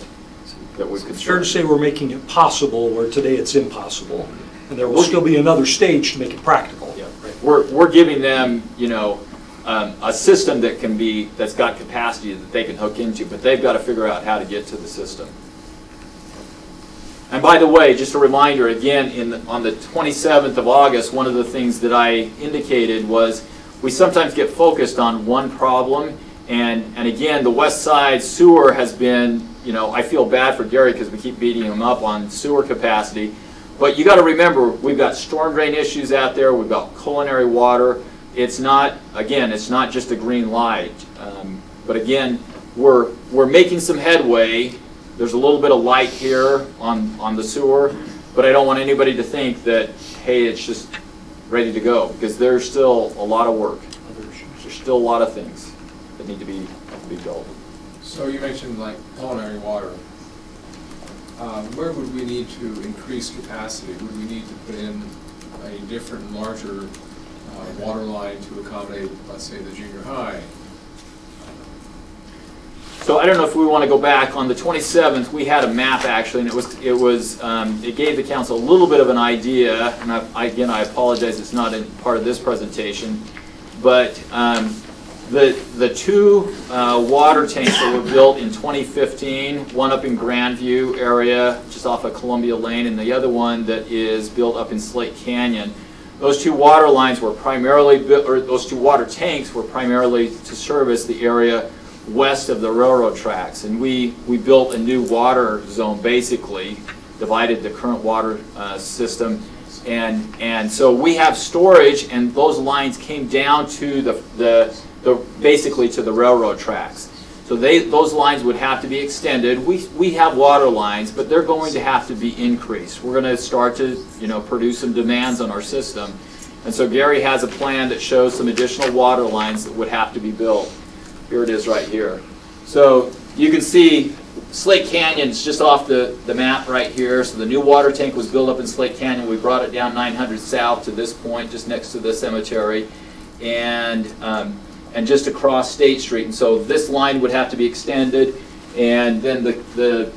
would concern. It's fair to say we're making it possible where today it's impossible. And there will still be another stage to make it practical. Yeah, right. We're giving them, a system that's got capacity that they can hook into, but they've got to figure out how to get to the system. And by the way, just a reminder, again, on the 27th of August, one of the things that I indicated was we sometimes get focused on one problem, and again, the West Side sewer has been, I feel bad for Gary because we keep beating him up on sewer capacity. But you got to remember, we've got storm drain issues out there. We've got culinary water. It's not just a green light. But again, we're making some headway. There's a little bit of light here on the sewer, but I don't want anybody to think that, hey, it's just ready to go, because there's still a lot of work. There's still a lot of things that need to be built. So you mentioned like culinary water. Where would we need to increase capacity? Would we need to put in a different, larger water line to accommodate, let's say, the junior high? So I don't know if we want to go back. On the 27th, we had a map actually, and it gave the council a little bit of an idea. And again, I apologize, it's not part of this presentation, but the two water tanks that were built in 2015, one up in Grandview area, just off of Columbia Lane, and the other one that is built up in Slate Canyon. Those two water lines were primarily built, or those two water tanks were primarily to service the area west of the railroad tracks. And we built a new water zone, basically, divided the current water system. And so we have storage, and those lines came down to basically to the railroad tracks. So those lines would have to be extended. We have water lines, but they're going to have to be increased. We're going to start to produce some demands on our system. And so Gary has a plan that shows some additional water lines that would have to be built. Here it is right here. So you can see Slate Canyon is just off the map right here. So the new water tank was built up in Slate Canyon. We brought it down 900 south to this point, just next to the cemetery, and just across State Street. And so this line would have to be extended. And then the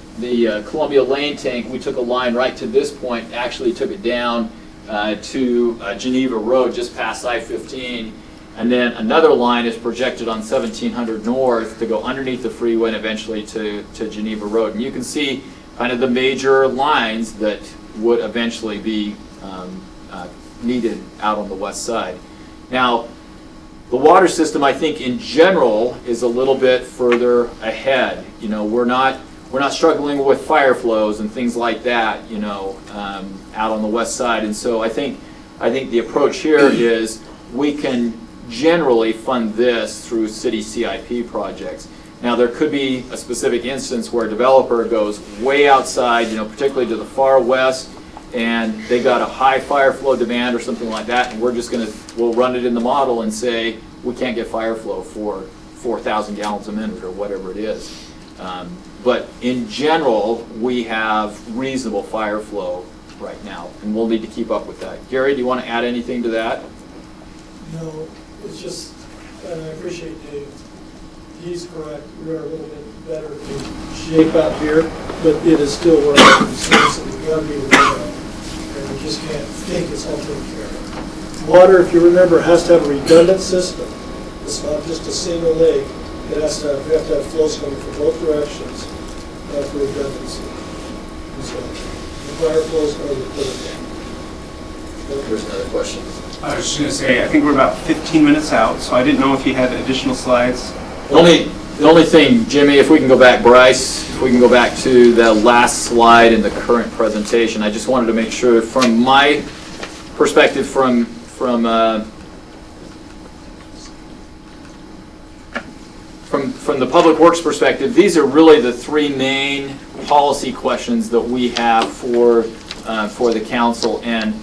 Columbia Lane tank, we took a line right to this point, actually took it down to Geneva Road, just past I-15. And then another line is projected on 1700 North to go underneath the freeway and eventually to Geneva Road. And you can see kind of the major lines that would eventually be needed out on the west side. Now, the water system, I think, in general, is a little bit further ahead. We're not struggling with fire flows and things like that, out on the west side. And so I think the approach here is we can generally fund this through city CIP projects. Now, there could be a specific instance where a developer goes way outside, particularly to the far west, and they got a high fire flow demand or something like that, and we'll run it in the model and say we can't get fire flow for 4,000 gallons a minute or whatever it is. But in general, we have reasonable fire flow right now, and we'll need to keep up with that. Gary, do you want to add anything to that? No, it's just, and I appreciate Dave. He's correct. We are a little bit better in shape out here, but it is still one of the concerns that we've got to be aware of. And we just can't think it's all taken care of. Water, if you remember, has to have a redundant system. It's not just a single leg. We have to have flows coming from both directions for redundancy. And so the fire flows are the critical. There's another question. I was just going to say, I think we're about 15 minutes out, so I didn't know if you had additional slides. The only thing, Jimmy, if we can go back, Bryce, if we can go back to the last slide in the current presentation, I just wanted to make sure from my perspective, from the Public Works perspective, these are really the three main policy questions that we have for the council and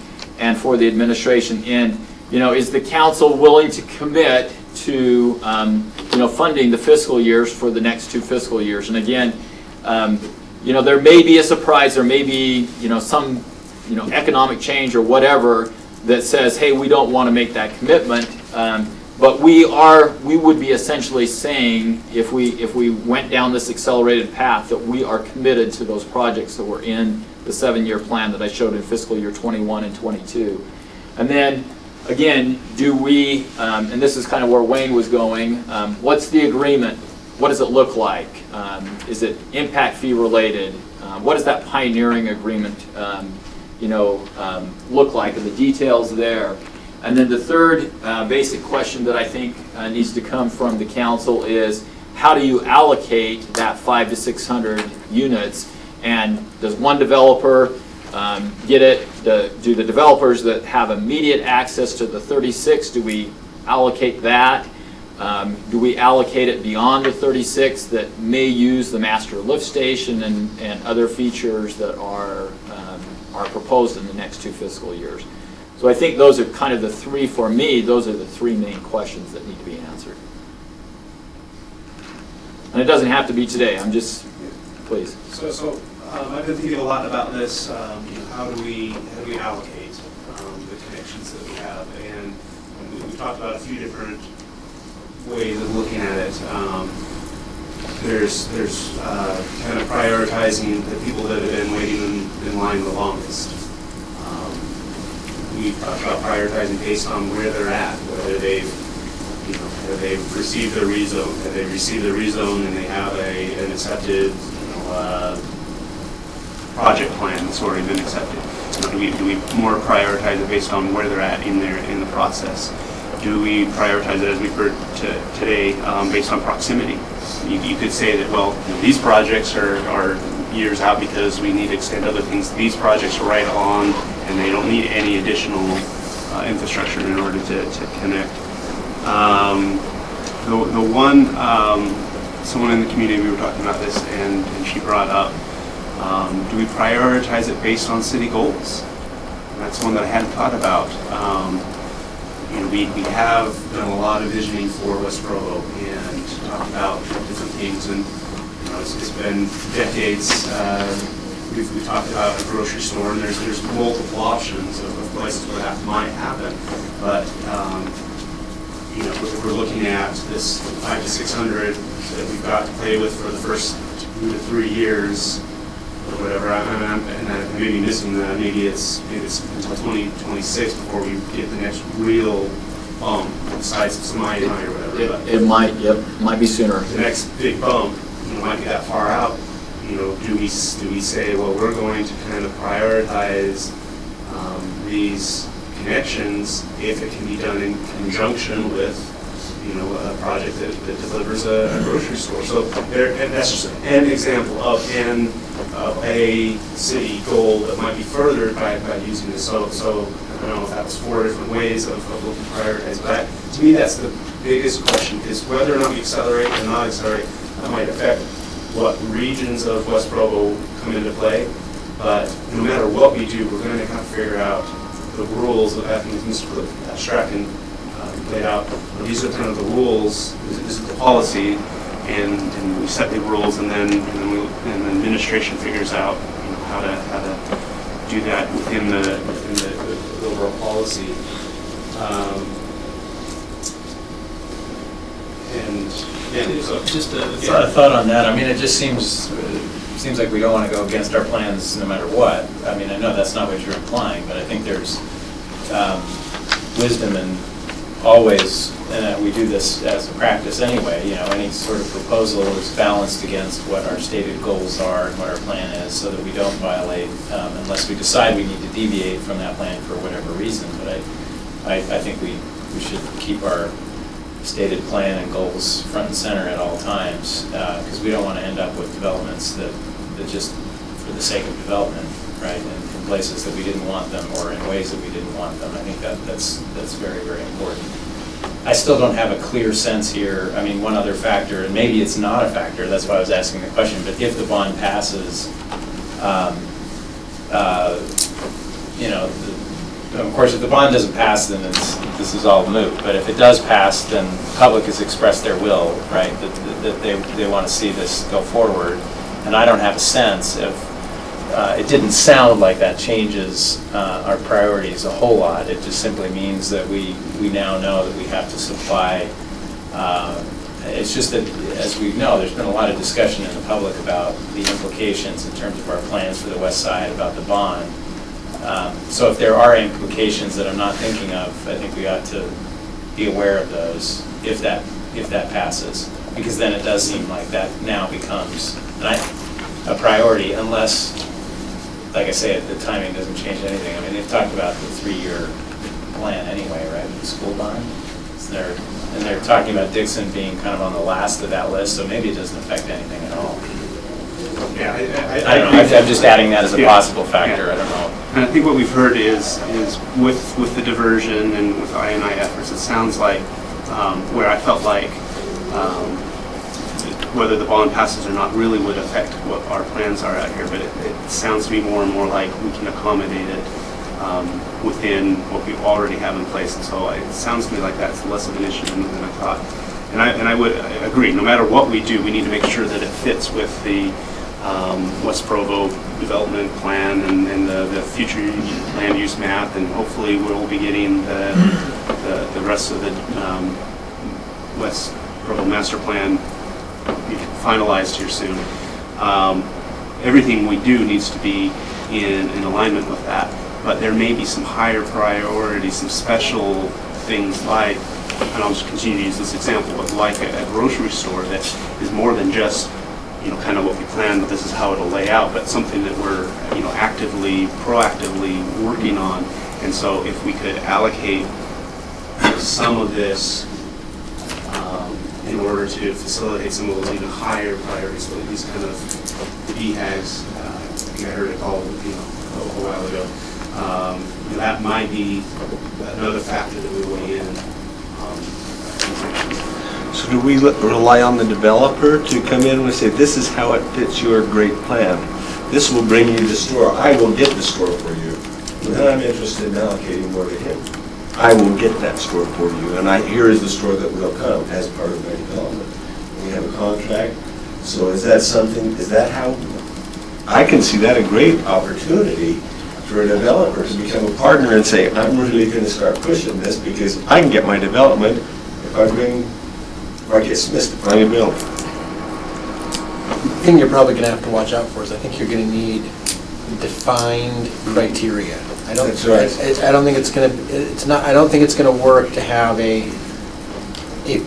for the administration. And is the council willing to commit to funding the fiscal years for the next 2 fiscal years? And again, there may be a surprise, there may be some economic change or whatever that says, hey, we don't want to make that commitment. But we would be essentially saying, if we went down this accelerated path, that we are committed to those projects that were in the 7-year plan that I showed in fiscal year 21 and 22. And then, again, do we, and this is kind of where Wayne was going, what's the agreement? What does it look like? Is it impact fee related? What does that pioneering agreement look like, and the details there? And then the third basic question that I think needs to come from the council is, how do you allocate that 500 to 600 units? And does one developer get it? Do the developers that have immediate access to the 36, do we allocate that? Do we allocate it beyond the 36 that may use the master lift station and other features that are proposed in the next 2 fiscal years? So I think those are kind of the three, for me, those are the three main questions that need to be answered. And it doesn't have to be today, I'm just, please. So I've been thinking a lot about this. How do we allocate the connections that we have? And we've talked about a few different ways of looking at it. there's kind of prioritizing the people that have been waiting in line the longest. We talked about prioritizing based on where they're at, whether they've received their rezone, have they received their rezone and they have an accepted project plan that's already been accepted. So do we more prioritize it based on where they're at in the process? Do we prioritize it, as we've heard today, based on proximity? You could say that, well, these projects are years out because we need to extend other things. These projects are right on, and they don't need any additional infrastructure in order to connect. The one, someone in the community, we were talking about this, and she brought up, do we prioritize it based on city goals? And that's one that I hadn't thought about. We have done a lot of visioning for West Provo and talked about different things, and it's been decades. We've talked about a grocery store, and there's multiple options of places where that might happen. But if we're looking at this 500 to 600 that we've got to play with for the first 2 to 3 years, or whatever, and I may be missing that. Maybe it's until 2026 before we get the next real bump, besides some I or whatever. It might be sooner. The next big bump might be that far out. Do we say, well, we're going to kind of prioritize these connections if it can be done in conjunction with a project that delivers a grocery store. So and that's just an example of a city goal that might be furthered by using this. So I don't know if that was 4 different ways of looking to prioritize, but to me that's the biggest question, is whether or not we accelerate or not accelerate. That might affect what regions of West Provo come into play, but no matter what we do, we're going to have to figure out the rules of that. Mr. Strachan laid out. These are kind of the rules. This is the policy, and we set the rules, and then the administration figures out how to do that within the overall policy. Just a thought on that. I mean, it just seems like we don't want to go against our plans no matter what. I mean, I know that's not what you're implying, but I think there's wisdom in always, and we do this as a practice anyway, any sort of proposal is balanced against what our stated goals are and what our plan is, so that we don't violate, unless we decide we need to deviate from that plan for whatever reason. But I think we should keep our stated plan and goals front and center at all times, because we don't want to end up with developments that just for the sake of development, right, in places that we didn't want them or in ways that we didn't want them. I think that's very, very important. I still don't have a clear sense here. I mean, one other factor, and maybe it's not a factor, that's why I was asking the question, but if the bond passes, of course, if the bond doesn't pass, then this is all moot. But if it does pass, then the public has expressed their will, right, that they want to see this go forward. And I don't have a sense if it didn't sound like that changes our priorities a whole lot. It just simply means that we now know that we have to supply. It's just that, as we know, there's been a lot of discussion in the public about the implications in terms of our plans for the west side about the bond. So if there are implications that I'm not thinking of, I think we ought to be aware of those if that passes, because then it does seem like that now becomes a priority, unless, like I say, the timing doesn't change anything. I mean, they've talked about the 3-year plan anyway, right, the school bond. And they're talking about Dixon being kind of on the last of that list, so maybe it doesn't affect anything at all. Yeah, I don't know. I'm just adding that as a possible factor. I don't know. And I think what we've heard is with the diversion and with I&I efforts, it sounds like where I felt like whether the bond passes or not really would affect what our plans are out here, but it sounds to me more and more like we can accommodate it within what we already have in place. And so it sounds to me like that's less of an issue than I thought. And I would agree, no matter what we do, we need to make sure that it fits with the West Provo development plan and the future land use map, and hopefully we'll be getting the rest of the West Provo master plan be finalized here soon. Everything we do needs to be in alignment with that, but there may be some higher priorities, some special things like, and I'll just continue to use this example, but like a grocery store that is more than just, kind of what we planned, this is how it'll lay out, but something that we're, actively, proactively working on. And so if we could allocate some of this in order to facilitate some of those even higher priorities, so these kind of BHAGs, I think I heard it called, a while ago. That might be another factor that we weigh in. So do we rely on the developer to come in and say, this is how it fits your great plan? This will bring you the store. I will get the store for you. And then I'm interested in allocating more to him. I will get that store for you. And here is the store that will come as part of my development. We have a contract. So is that how? I can see that a great opportunity for a developer to become a partner and say, I'm really going to start pushing this because I can get my development if I get dismissed if I build. The thing you're probably going to have to watch out for is I think you're going to need defined criteria. That's right. I don't think it's going to. I don't think it's going to work to have a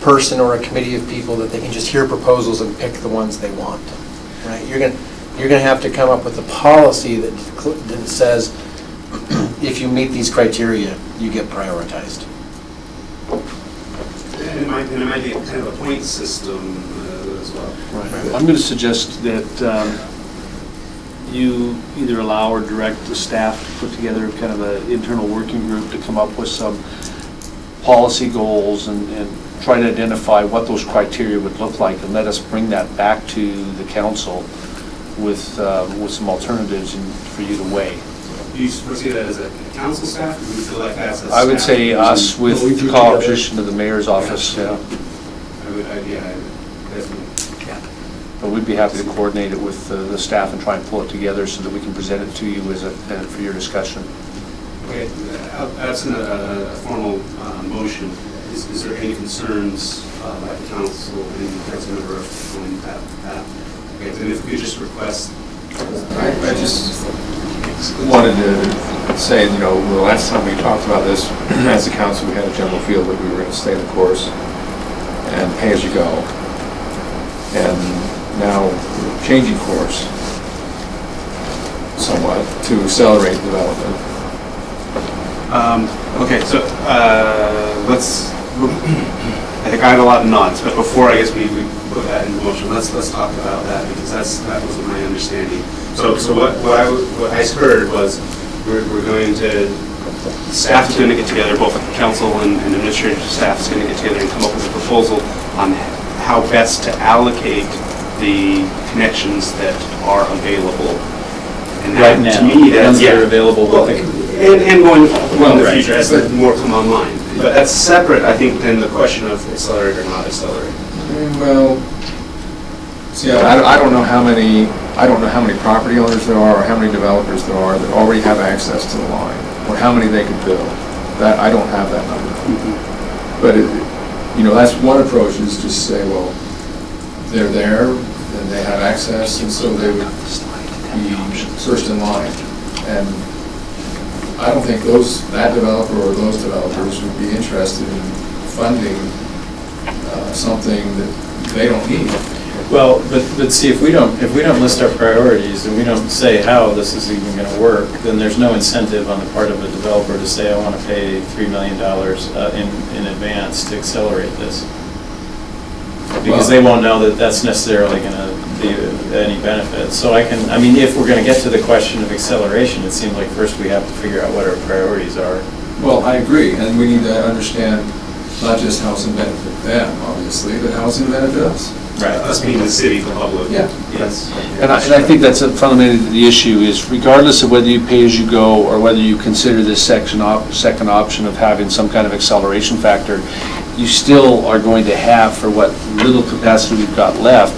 person or a committee of people that they can just hear proposals and pick the ones they want. Right? You're going to have to come up with a policy that says if you meet these criteria, you get prioritized. And it might be kind of a point system as well. Right. I'm going to suggest that you either allow or direct the staff to put together kind of an internal working group to come up with some policy goals and try to identify what those criteria would look like, and let us bring that back to the council with some alternatives for you to weigh. Do you foresee that as a council staff, or do you feel like that's a staff? I would say us with co-opposition to the mayor's office. Yeah. Definitely. But we'd be happy to coordinate it with the staff and try and pull it together so that we can present it to you for your discussion. Okay, absent a formal motion, is there any concerns by the council and council member of going that path? Okay, then if we could just request. I just wanted to say, the last time we talked about this as a council, we had a general feel that we were going to stay the course and pay as you go. And now we're changing course somewhat to accelerate development. Okay, so I think I had a lot of nods, but before I guess we put that in motion, let's talk about that, because that wasn't my understanding. So what I heard was we're going to, staff is going to get together, both the council and administrative staff is going to get together and come up with a proposal on how best to allocate the connections that are available. And that, Right now, to me, that's that are available. and going well in the future as more come online. But that's separate, I think, than the question of accelerate or not accelerate. Well, see, I don't know how many property owners there are, or how many developers there are that already have access to the line, or how many they could build. That I don't have that number. Mm-hmm. But that's one approach, is just say, well, they're there and they have access, and so they would be first in line. And I don't think that developer or those developers would be interested in funding something that they don't need. Well, but see, if we don't list our priorities and we don't say how this is even going to work, then there's no incentive on the part of a developer to say, I want to pay $3 million in advance to accelerate this. Because they won't know that that's necessarily going to be any benefit. So if we're going to get to the question of acceleration, it seems like first we have to figure out what our priorities are. Well, I agree, and we need to understand not just how it's going to benefit them, obviously, but how it's going to benefit us. Right, us being the city, the public. Yeah. Yes. And I think that's fundamentally the issue, is regardless of whether you pay as you go or whether you consider this second option of having some kind of acceleration factor, you still are going to have, for what little capacity we've got left,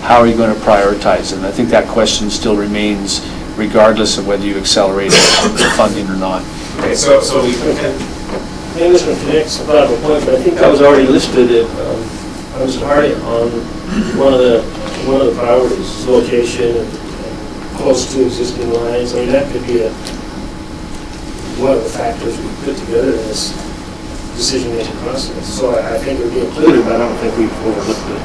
how are you going to prioritize it? And I think that question still remains regardless of whether you accelerate the funding or not. Okay, so we And this one connects about a point, but I think that was already listed Mr. Hardy, on one of the priorities, location and close to existing lines. I mean, that could be one of the factors we put together in this decision-making process. So I think it would be included, but I don't think we've overlooked it.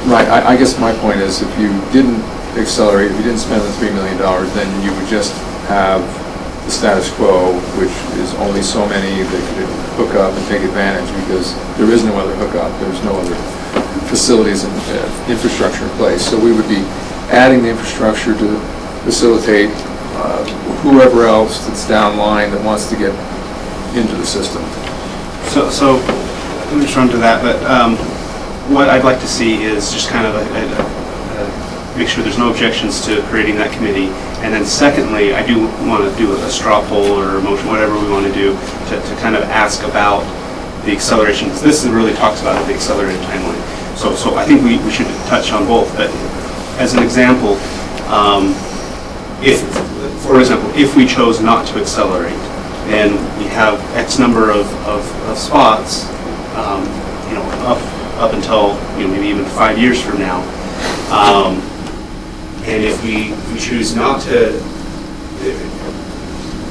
Right, I guess my point is, if you didn't accelerate, if you didn't spend the $3 million, then you would just have the status quo, which is only so many that could hook up and take advantage, because there is no other hookup, there's no other facilities and infrastructure in place. So we would be adding the infrastructure to facilitate whoever else that's downline that wants to get into the system. So let me just run to that, but what I'd like to see is just kind of make sure there's no objections to creating that committee. And then secondly, I do want to do a straw poll or a motion, whatever we want to do, to kind of ask about the acceleration, because this really talks about the accelerated timeline. So I think we should touch on both. But as an example, for example, if we chose not to accelerate, then we have X number of spots, up until maybe even 5 years from now. And if we choose not to,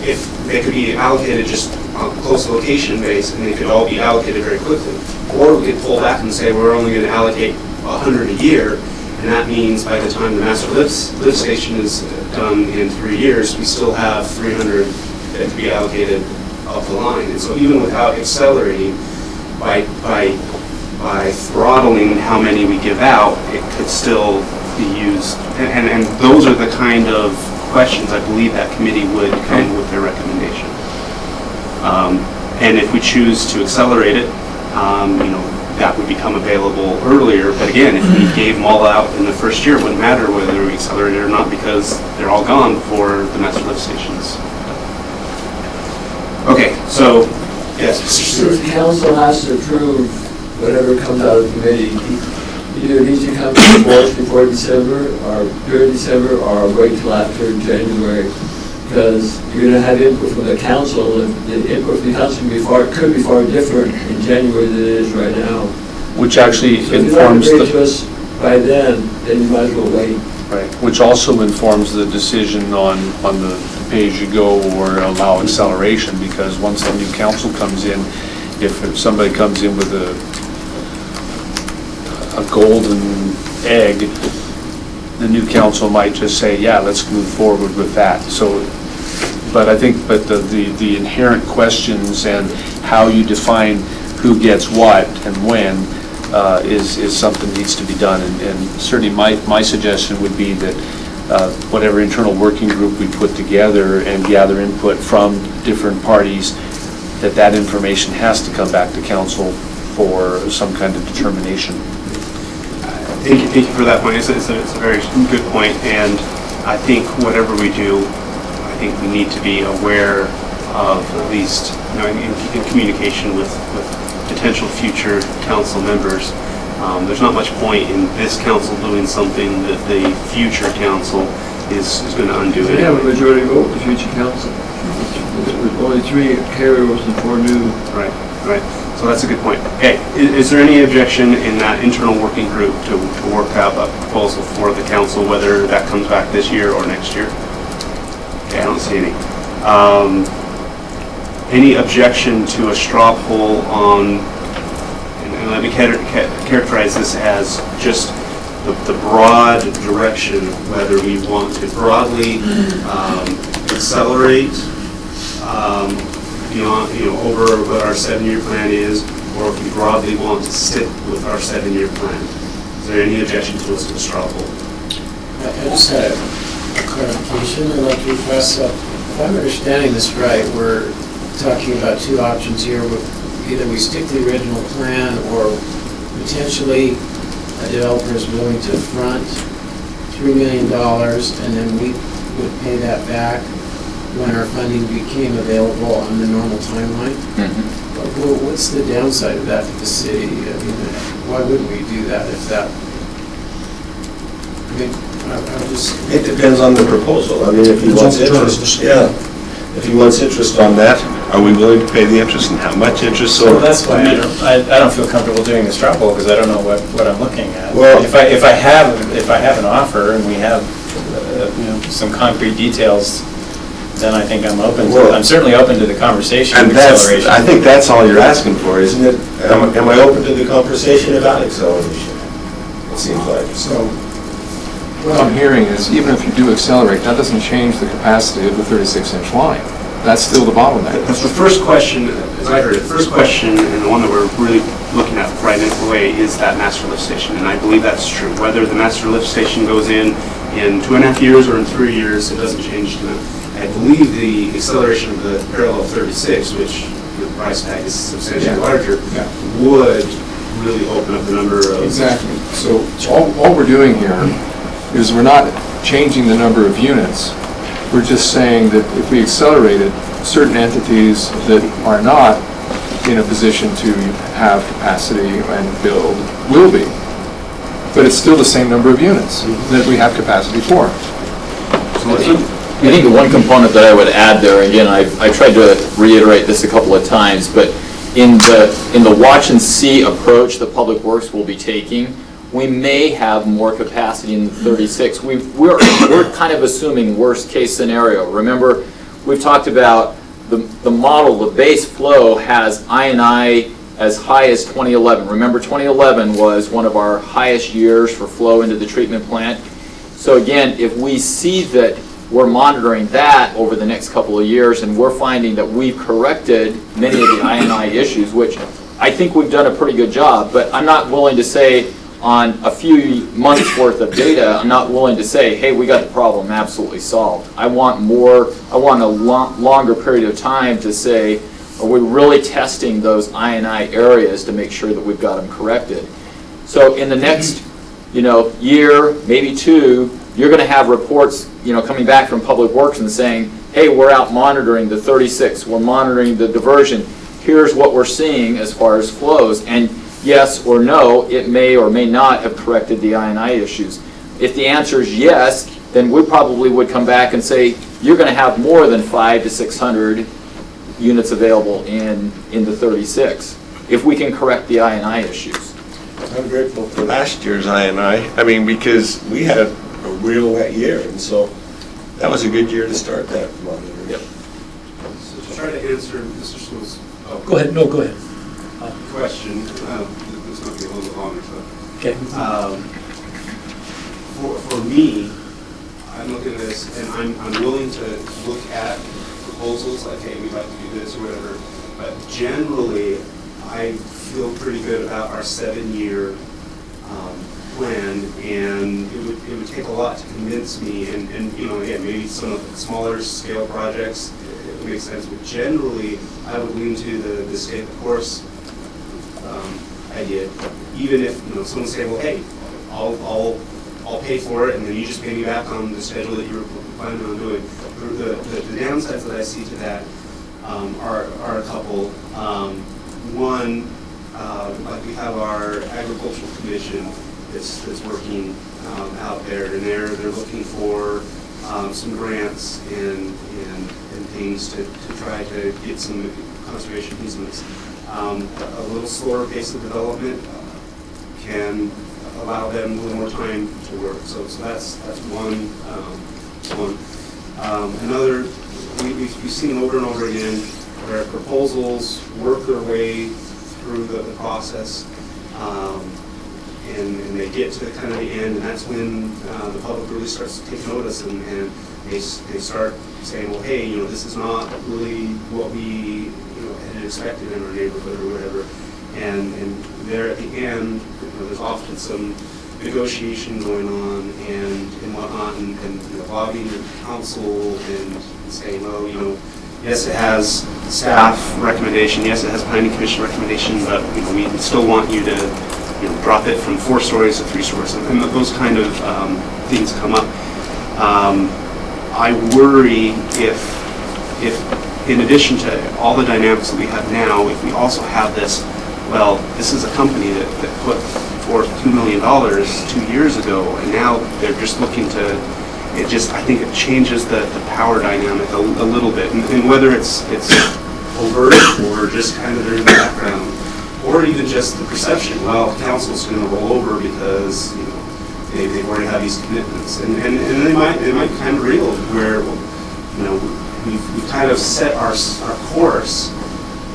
if they could be allocated just on close location base, and they could all be allocated very quickly. Or we could pull back and say we're only going to allocate 100 a year, and that means by the time the master lift station is done in 3 years, we still have 300 that could be allocated up the line. And so even without accelerating, by throttling how many we give out, it could still be used. And those are the kind of questions I believe that committee would come with their recommendation. And if we choose to accelerate it, that would become available earlier. But again, if we gave them all out in the first year, it wouldn't matter whether we accelerated or not, because they're all gone before the master lift stations. Okay, so, yes, Mr. Stewart. The council has to approve whatever comes out of the committee. Either it needs to come before December, or during December, or wait till after January. Because you're going to have input from the council, and the input from the council could be far different in January than it is right now. Which actually So informs if you're not to us by then you might as well wait. Right, which also informs the decision on the pay-as-you-go or allow acceleration, because once the new council comes in, if somebody comes in with a golden egg, the new council might just say, yeah, let's move forward with that. So, but I think, the inherent questions and how you define who gets what and when is something that needs to be done. And certainly my suggestion would be that whatever internal working group we put together and gather input from different parties, that information has to come back to council for some kind of determination. Thank you for that point. It's a very good point, and I think whatever we do, I think we need to be aware of, at least in communication with potential future council members. There's not much point in this council doing something that the future council is going to undo. We have a majority vote in the future council. With only 3 carryovers and 4 new. Right. So that's a good point. Okay, is there any objection in that internal working group to work out a proposal for the council, whether that comes back this year or next year? Okay, I don't see any. Any objection to a straw poll on, and let me characterize this as just the broad direction, whether we want to broadly accelerate over what our 7-year plan is, or if we broadly want to stick with our 7-year plan. Is there any objection to us to a straw poll? I just had a clarification I'd like to request. If I'm understanding this right, we're talking about 2 options here. Either we stick to the original plan, or potentially a developer is willing to front $3 million, and then we would pay that back when our funding became available on the normal timeline. Mm-hmm. What's the downside of that to the city? I mean, why wouldn't we do that if that? I mean, I just. It depends on the proposal. I mean, if he wants interest, yeah. If he wants interest on that, are we willing to pay the interest and how much interest? So that's why I don't feel comfortable doing the straw poll, because I don't know what I'm looking at. Well- If I have an offer and we have some concrete details, then I think I'm open to it. I'm certainly open to the conversation of And that's, acceleration. I think that's all you're asking for, isn't it? Am I open to the conversation about acceleration? It seems like. So what I'm hearing is, even if you do accelerate, that doesn't change the capacity of the 36-inch line. That's still the bottleneck. That's the first question, as I heard it, the first question, and the one that we're really looking at right away, is that master lift station. And I believe that's true. Whether the master lift station goes in 2.5 years or in 3 years, it doesn't change to them. I believe the acceleration of the parallel 36, which the price tag is substantially larger, would really open up the number of... Exactly. So all we're doing here is we're not changing the number of units. We're just saying that if we accelerated, certain entities that are not in a position to have capacity and build will be. But it's still the same number of units that we have capacity for. I think the one component that I would add there, again, I tried to reiterate this a couple of times, but in the watch and see approach that Public Works will be taking, we may have more capacity in the 36. We're kind of assuming worst case scenario. Remember, we've talked about the model, the base flow has I&I as high as 2011. Remember, 2011 was one of our highest years for flow into the treatment plant. So again, if we see that we're monitoring that over the next couple of years, and we're finding that we've corrected many of the I&I issues, which I think we've done a pretty good job, but I'm not willing to say on a few months worth of data, I'm not willing to say, hey, we got the problem absolutely solved. I want a longer period of time to say, are we really testing those I&I areas to make sure that we've got them corrected? So in the next year, maybe two, you're going to have reports coming back from Public Works and saying, hey, we're out monitoring the 36, we're monitoring the diversion, here's what we're seeing as far as flows, and yes or no, it may or may not have corrected the I&I issues. If the answer is yes, then we probably would come back and say, you're going to have more than 500 to 600 units available in the 36, if we can correct the I&I issues. I'm grateful for last year's I&I. I mean, because we had a real wet year, and so that was a good year to start that monitoring. Yep. So to try to answer Mr. Sewell's Go ahead, no, go ahead. question, this might be a little bit longer, so. Okay. For me, I'm looking at this, and I'm willing to look at proposals like, hey, we'd like to do this or whatever, but generally, I feel pretty good about our 7-year plan, and it would take a lot to convince me, and again, maybe some of the smaller scale projects, it would make sense, but generally, I would lean to the stay the course idea, even if someone's saying, well, hey, I'll pay for it, and then you just pay me back on the schedule that you were planning on doing. The downsides that I see to that are a couple. One, like we have our agricultural commission that's working out there, and they're looking for some grants and things to try to get some conservation easements. A little slower pace of development can allow them a little more time to work. So that's one. Another, we've seen over and over again where proposals work their way through the process, and they get to kind of the end, and that's when the public really starts to take notice, and they start saying, well, hey, this is not really what we had expected in our neighborhood or whatever. And there at the end, there's often some negotiation going on and whatnot, and lobbying the council and saying, well, yes, it has staff recommendation, yes, it has planning commission recommendation, but we still want you to drop it from 4 stories to 3 stories, and those kind of things come up. I worry if in addition to all the dynamics that we have now, if we also have this, well, this is a company that put forth $2 million 2 years ago, and now they're just looking to it just, I think it changes the power dynamic a little bit. And whether it's overt or just kind of there in the background, or even just the perception, well, council's going to roll over because, you know, they've already had these commitments. And they might kind of reel where, you know, we've kind of set our course,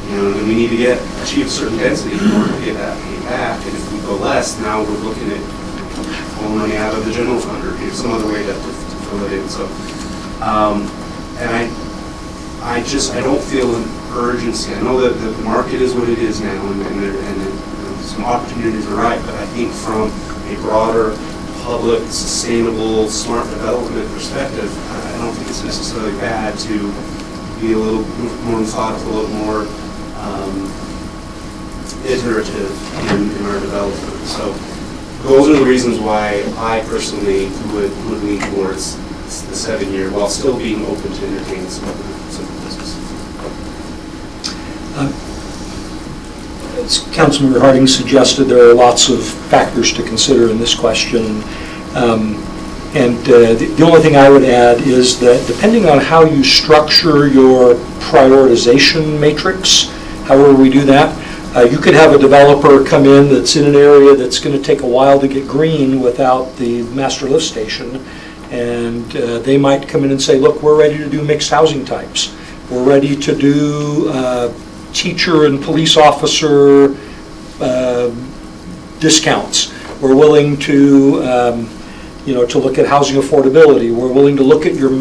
you know, and we need to achieve certain density in order to get that paid back. And if we go less, now we're looking at pulling money out of the general fund or some other way to fill it in. So, and I don't feel an urgency. I know that the market is what it is now, and some opportunities are right, but I think from a broader public, sustainable, smart development perspective, I don't think it's necessarily bad to be a little more methodical, a little more iterative in our development. So those are the reasons why I personally would lean towards the 7-year while still being open to entertaining some business. As Councilmember Harding suggested, there are lots of factors to consider in this question. The only thing I would add is that depending on how you structure your prioritization matrix, however we do that, you could have a developer come in that's in an area that's going to take a while to get green without the master lift station, and they might come in and say, look, we're ready to do mixed housing types. We're ready to do teacher and police officer discounts. We're willing to to look at housing affordability. We're willing to look at your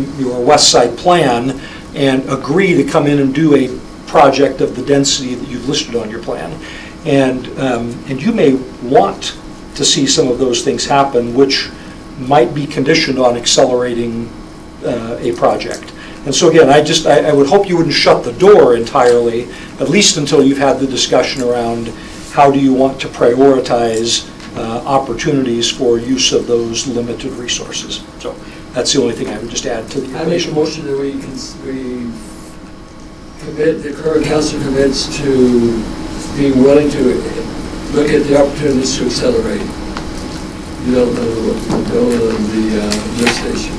West Side plan and agree to come in and do a project of the density that you've listed on your plan. And you may want to see some of those things happen, which might be conditioned on accelerating a project. And so again, I would hope you wouldn't shut the door entirely, at least until you've had the discussion around how do you want to prioritize opportunities for use of those limited resources. So that's the only thing I would just add to the I make a equation. motion that we commit, the current council commits to being willing to look at the opportunities to accelerate development of the lift station.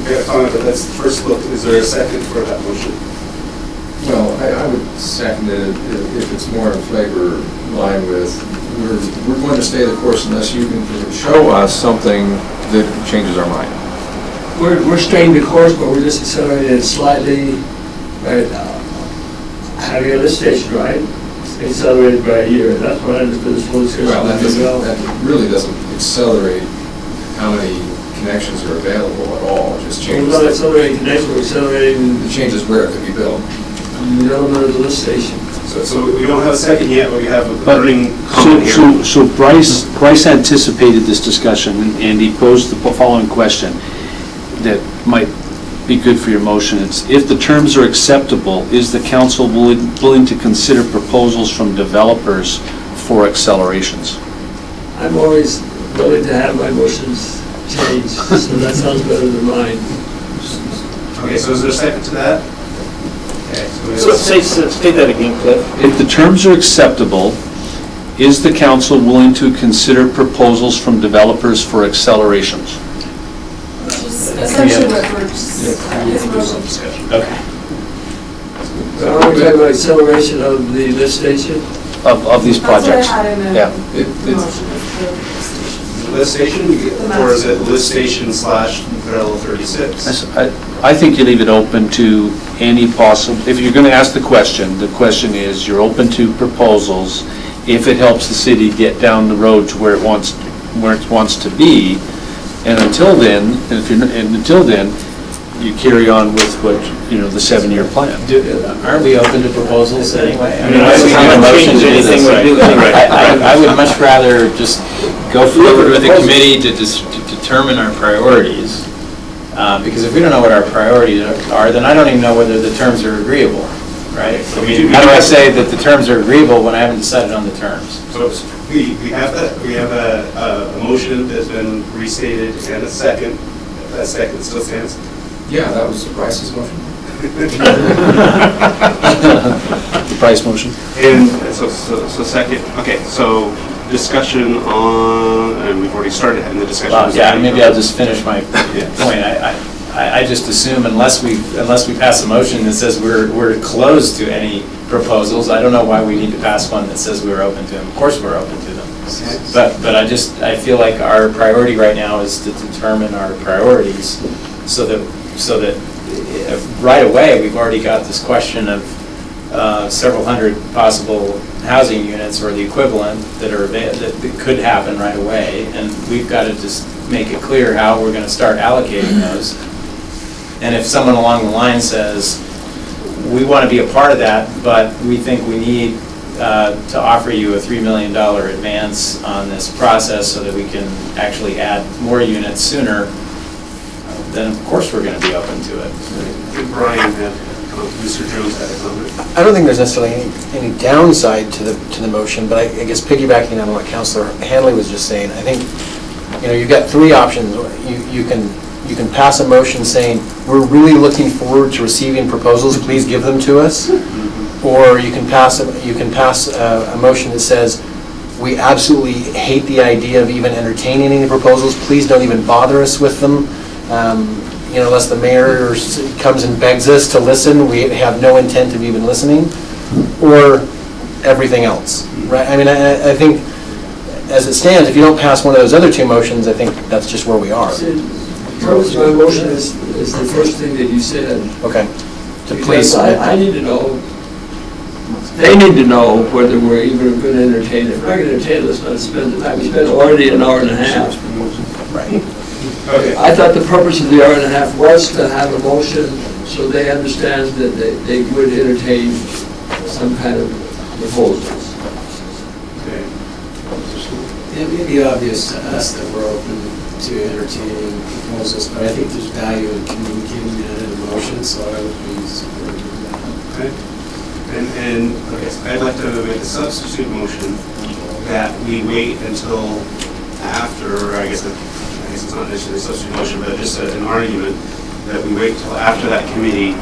Okay, fine, but that's the first look. Is there a second for that motion? Well, I would second it if it's more in flavor line with, we're going to stay the course unless you can show us something that changes our mind. We're staying the course, but we're just accelerating it slightly. Right now, having a lift station, right? It's accelerated by a year. That's what I understood this whole discussion. Well, that really doesn't accelerate how many connections are available at all. It just changes. We're not accelerating connections, we're accelerating. It changes where it could be built. The development of the lift station. So we don't have a second yet, but we have a burning comment here. So Bryce anticipated this discussion, and he posed the following question that might be good for your motion. It's, if the terms are acceptable, is the council willing to consider proposals from developers for accelerations? I'm always willing to have my motions changed, so that sounds better than mine. Okay, so is there a second to that? Okay. Say that again, Cliff. If the terms are acceptable, is the council willing to consider proposals from developers for accelerations? Essentially what we're just, Okay. So are we talking about acceleration of the lift station? Of these projects? That's what I had in the Yeah. motion, is the station. Lift station, or is it lift station / parallel 36? I think you leave it open to any possible, if you're going to ask the question is you're open to proposals if it helps the city get down the road to where it wants to be. And until then, you carry on with what, the 7-year plan. Aren't we open to proposals anyway? I mean, I it's not a motion to do this. I would much rather just go forward with the committee to determine our priorities. Because if we don't know what our priorities are, then I don't even know whether the terms are agreeable, right? I mean, how do I say that the terms are agreeable when I haven't decided on the terms? So we have a motion that's been restated and a second. That second still stands. Yeah, that was Bryce's motion. The Price motion? And so second, okay, so discussion on, and we've already started having the discussion. Well, yeah, maybe I'll just finish my point. I just assume unless we pass a motion that says we're closed to any proposals, I don't know why we need to pass one that says we're open to them. Of course we're open to them. But I feel like our priority right now is to determine our priorities so that right away, we've already got this question of several hundred possible housing units or the equivalent that could happen right away, and we've got to just make it clear how we're going to start allocating those. And if someone along the line says, we want to be a part of that, but we think we need to offer you a $3 million advance on this process so that we can actually add more units sooner, then of course we're going to be open to it. Brian had, Mr. Jones had a comment. I don't think there's necessarily any downside to the motion, but I guess piggybacking on what Councilor Hanley was just saying, I think, you've got three options. You can pass a motion saying, we're really looking forward to receiving proposals, please give them to us. Or you can pass a motion that says, we absolutely hate the idea of even entertaining any proposals, please don't even bother us with them. Unless the mayor comes and begs us to listen, we have no intent of even listening, or everything else, right? I mean, I think, as it stands, if you don't pass one of those other two motions, I think that's just where we are. The purpose of my motion is the first thing that you said. Okay. Because I need to know, they need to know whether we're even going to entertain it. If we're going to entertain it, let's not spend the time. We spent already an hour and a half. Right. Okay. I thought the purpose of the hour and a half was to have a motion so they understand that they would entertain some kind of proposals. Okay. It may be obvious to us that we're open to entertaining proposals, but I think there's value in communicating that in a motion, so I would be supportive of that. Okay. And okay, so I'd like to make a substitute motion that we wait until after, I guess it's not necessarily a substitute motion, but just an argument that we wait until after that committee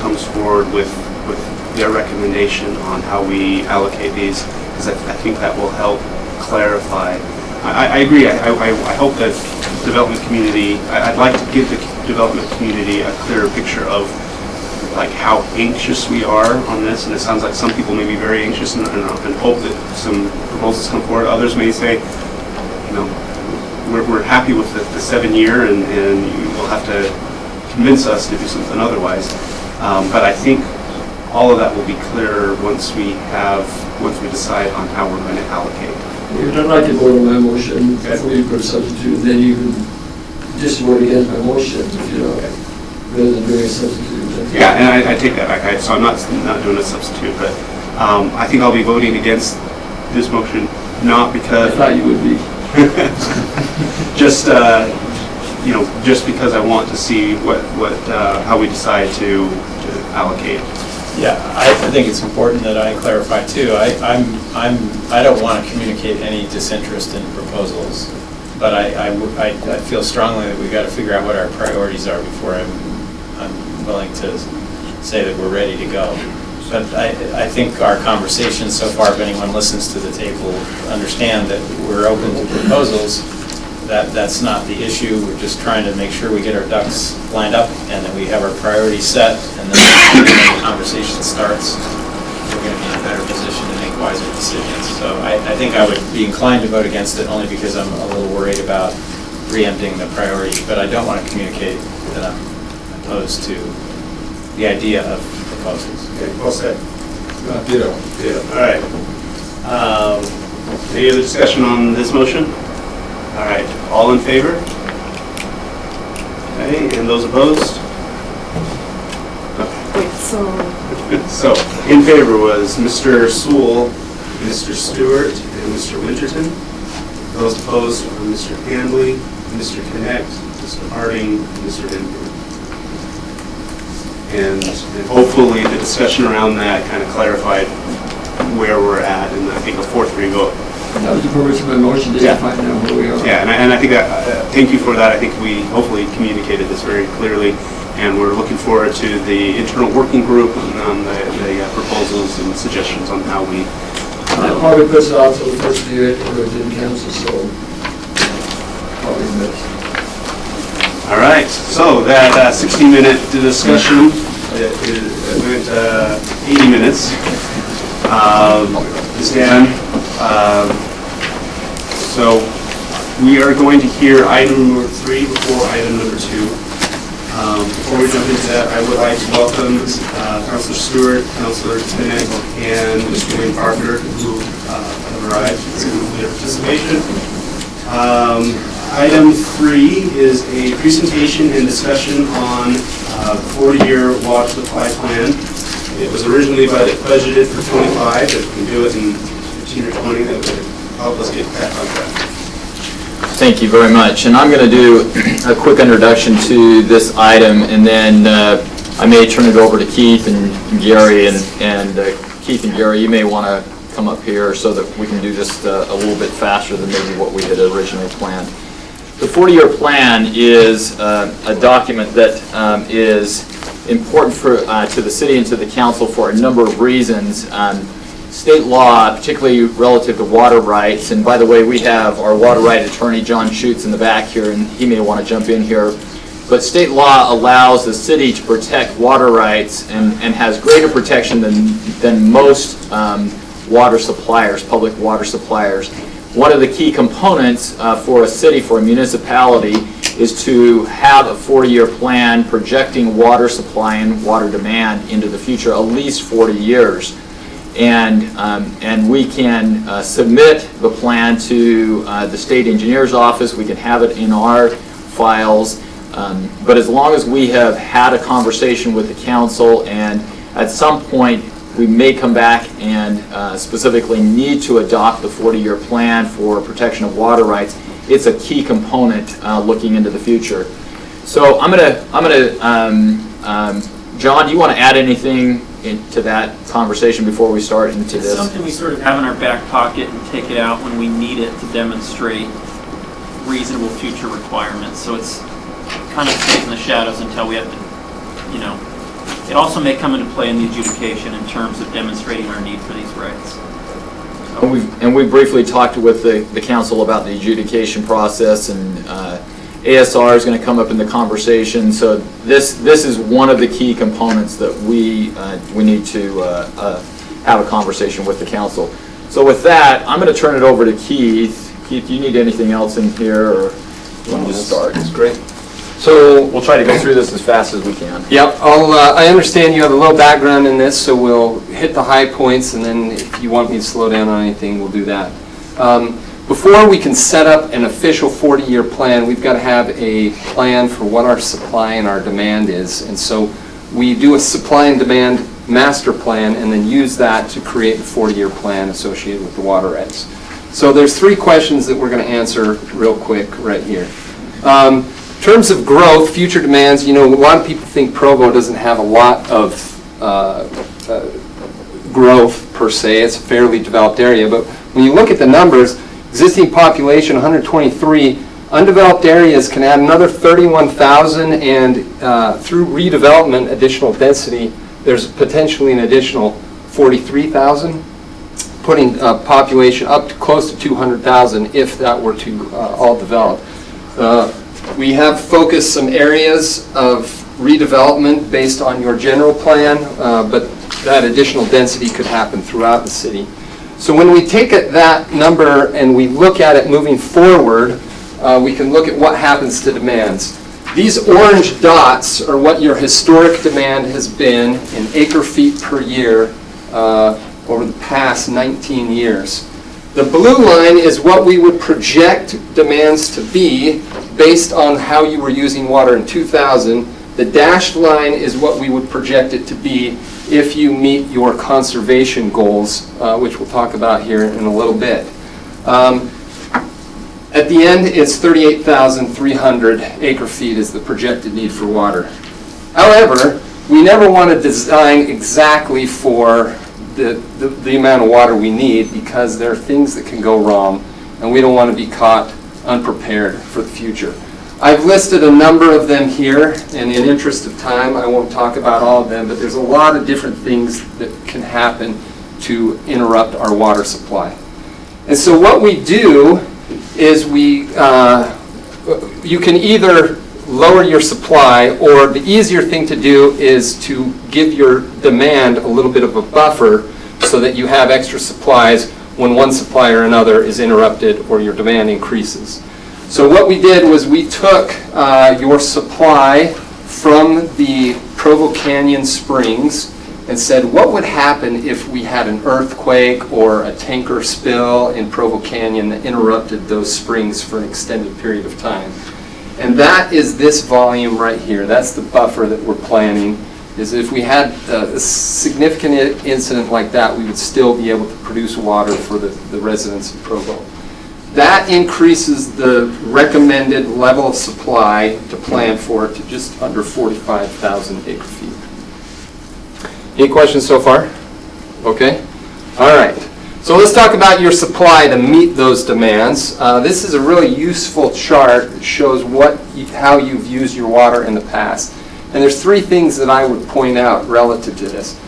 comes forward with their recommendation on how we allocate these, because I think that will help clarify. I agree. I hope that the development community, I'd like to give the development community a clearer picture of like how anxious we are on this, and it sounds like some people may be very anxious and hope that some proposals come forward. Others may say, we're happy with the 7-year, and you will have to convince us to do something otherwise. But I think all of that will be clearer once we decide on how we're going to allocate. If I'd like to vote on my motion before you put a substitute, then you can just vote against my motion, rather than doing a substitute. Yeah, and I take that back. So I'm not doing a substitute, but I think I'll be voting against this motion, not because... I thought you would be. just because I want to see how we decide to allocate. Yeah, I think it's important that I clarify too. I don't want to communicate any disinterest in proposals, but I feel strongly that we've got to figure out what our priorities are before I'm willing to say that we're ready to go. But I think our conversations so far, if anyone listens to the tape, will understand that we're open to proposals. That's not the issue. We're just trying to make sure we get our ducks lined up and that we have our priorities set, and then when the conversation starts, we're going to be in a better position to make wiser decisions. So I think I would be inclined to vote against it only because I'm a little worried about preempting the priority, but I don't want to communicate that I'm opposed to the idea of proposals. Okay, well said. Ditto. All right. Any other discussion on this motion? All right. All in favor? Okay. And those opposed? Okay. Wait, So, in favor was Mr. Sewell, Mr. Stewart, and Mr. Winterton. Those opposed were Mr. Handley, Mr. Connect, Mr. Harding, and Mr. Denver. And hopefully the discussion around that kind of clarified where we're at, and I think a 4-3 vote. That was the purpose of my motion, to find out where we are. Yeah, and I think that, thank you for that. I think we hopefully communicated this very clearly, and we're looking forward to the internal working group on the proposals and suggestions on how we That probably puts it off till the first of the year, to go to the council, so probably best. All right, so that 60-minute discussion went 80 minutes. Is done. So we are going to hear item number 3 before item number 2. Before we jump into that, I would like to welcome Councilor Stewart, Councilor Tennant, and Mr. Wayne Parker, who have arrived to their participation. Item 3 is a presentation and discussion on the 40-year water supply plan. It was originally budgeted for 25, if we can do it in 15 or 20, that would help us get back on track. Thank you very much. And I'm going to do a quick introduction to this item, and then I may turn it over to Keith and Gary. And Keith and Gary, you may want to come up here so that we can do this a little bit faster than maybe what we had originally planned. The 40-year plan is a document that is important to the city and to the council for a number of reasons. State law, particularly relative to water rights, and by the way, we have our water right attorney, John Schutz, in the back here, and he may want to jump in here. But state law allows the city to protect water rights and has greater protection than most water suppliers, public water suppliers. One of the key components for a city, for a municipality, is to have a 40-year plan projecting water supply and water demand into the future, at least 40 years. And we can submit the plan to the state engineer's office. We can have it in our files. But as long as we have had a conversation with the council, and at some point we may come back and specifically need to adopt the 40-year plan for protection of water rights, it's a key component looking into the future. So John, do you want to add anything into that conversation before we start into this? It's something we sort of have in our back pocket and take it out when we need it to demonstrate reasonable future requirements. So it's kind of stays in the shadows until we have to, you know. It also may come into play in the adjudication in terms of demonstrating our need for these rights. So. And we briefly talked with the council about the adjudication process, and ASR is going to come up in the conversation. So this is one of the key components that we need to have a conversation with the council. So with that, I'm going to turn it over to Keith. Keith, do you need anything else in here, or you want to just start? It's great. So we'll try to go through this as fast as we can. Yep. I understand you have a little background in this, so we'll hit the high points, and then if you want me to slow down on anything, we'll do that. Before we can set up an official 40-year plan, we've got to have a plan for what our supply and our demand is. And so we do a supply and demand master plan and then use that to create the 40-year plan associated with the water rights. So there's 3 questions that we're going to answer real quick right here. In terms of growth, future demands, you know, a lot of people think Provo doesn't have a lot of growth per se. It's a fairly developed area, but when you look at the numbers, existing population 123, undeveloped areas can add another 31,000, and through redevelopment, additional density, there's potentially an additional 43,000, putting population up to close to 200,000 if that were to all develop. We have focused some areas of redevelopment based on your general plan, but that additional density could happen throughout the city. So when we take that number and we look at it moving forward, we can look at what happens to demands. These orange dots are what your historic demand has been in acre feet per year over the past 19 years. The blue line is what we would project demands to be based on how you were using water in 2000. The dashed line is what we would project it to be if you meet your conservation goals, which we'll talk about here in a little bit. At the end, it's 38,300 acre feet is the projected need for water. However, we never want to design exactly for the amount of water we need, because there are things that can go wrong, and we don't want to be caught unprepared for the future. I've listed a number of them here, and in interest of time, I won't talk about all of them, but there's a lot of different things that can happen to interrupt our water supply. And so what we do is you can either lower your supply, or the easier thing to do is to give your demand a little bit of a buffer so that you have extra supplies when one supply or another is interrupted or your demand increases. So what we did was we took your supply from the Provo Canyon Springs and said, what would happen if we had an earthquake or a tanker spill in Provo Canyon that interrupted those springs for an extended period of time? And that is this volume right here. That's the buffer that we're planning, is if we had a significant incident like that, we would still be able to produce water for the residents of Provo. That increases the recommended level of supply to plan for to just under 45,000 acre feet. Any questions so far? Okay. All right. So let's talk about your supply to meet those demands. This is a really useful chart that shows how you've used your water in the past. And there's three things that I would point out relative to this.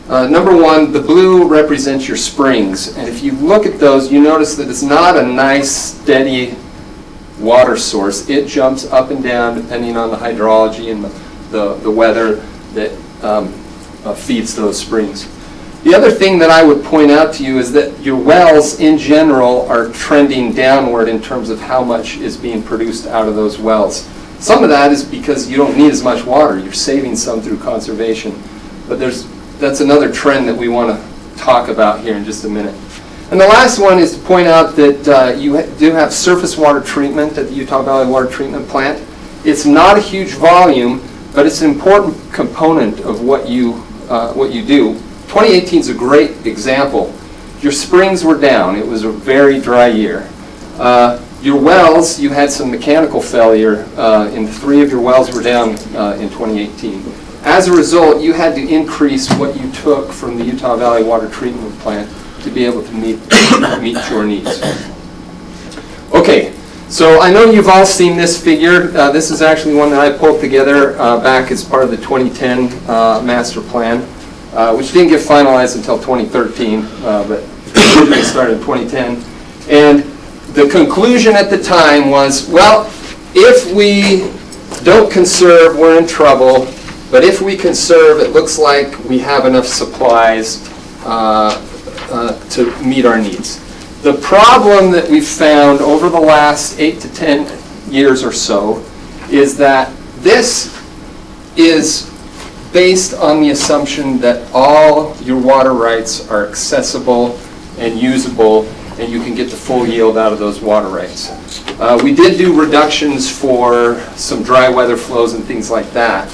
Number one, the blue represents your springs. And if you look at those, you notice that it's not a nice, steady water source. It jumps up and down depending on the hydrology and the weather that feeds those springs. The other thing that I would point out to you is that your wells in general are trending downward in terms of how much is being produced out of those wells. Some of that is because you don't need as much water. You're saving some through conservation. But that's another trend that we want to talk about here in just a minute. And the last one is to point out that you do have surface water treatment at the Utah Valley Water Treatment Plant. It's not a huge volume, but it's an important component of what you do. 2018 is a great example. Your springs were down. It was a very dry year. Your wells, you had some mechanical failure, and 3 of your wells were down in 2018. As a result, you had to increase what you took from the Utah Valley Water Treatment Plant to be able to meet your needs. Okay, so I know you've all seen this figure. This is actually one that I pulled together back as part of the 2010 master plan, which didn't get finalized until 2013, but it started in 2010. And the conclusion at the time was, well, if we don't conserve, we're in trouble. But if we conserve, it looks like we have enough supplies to meet our needs. The problem that we've found over the last 8 to 10 years or so is that this is based on the assumption that all your water rights are accessible and usable, and you can get the full yield out of those water rights. We did do reductions for some dry weather flows and things like that.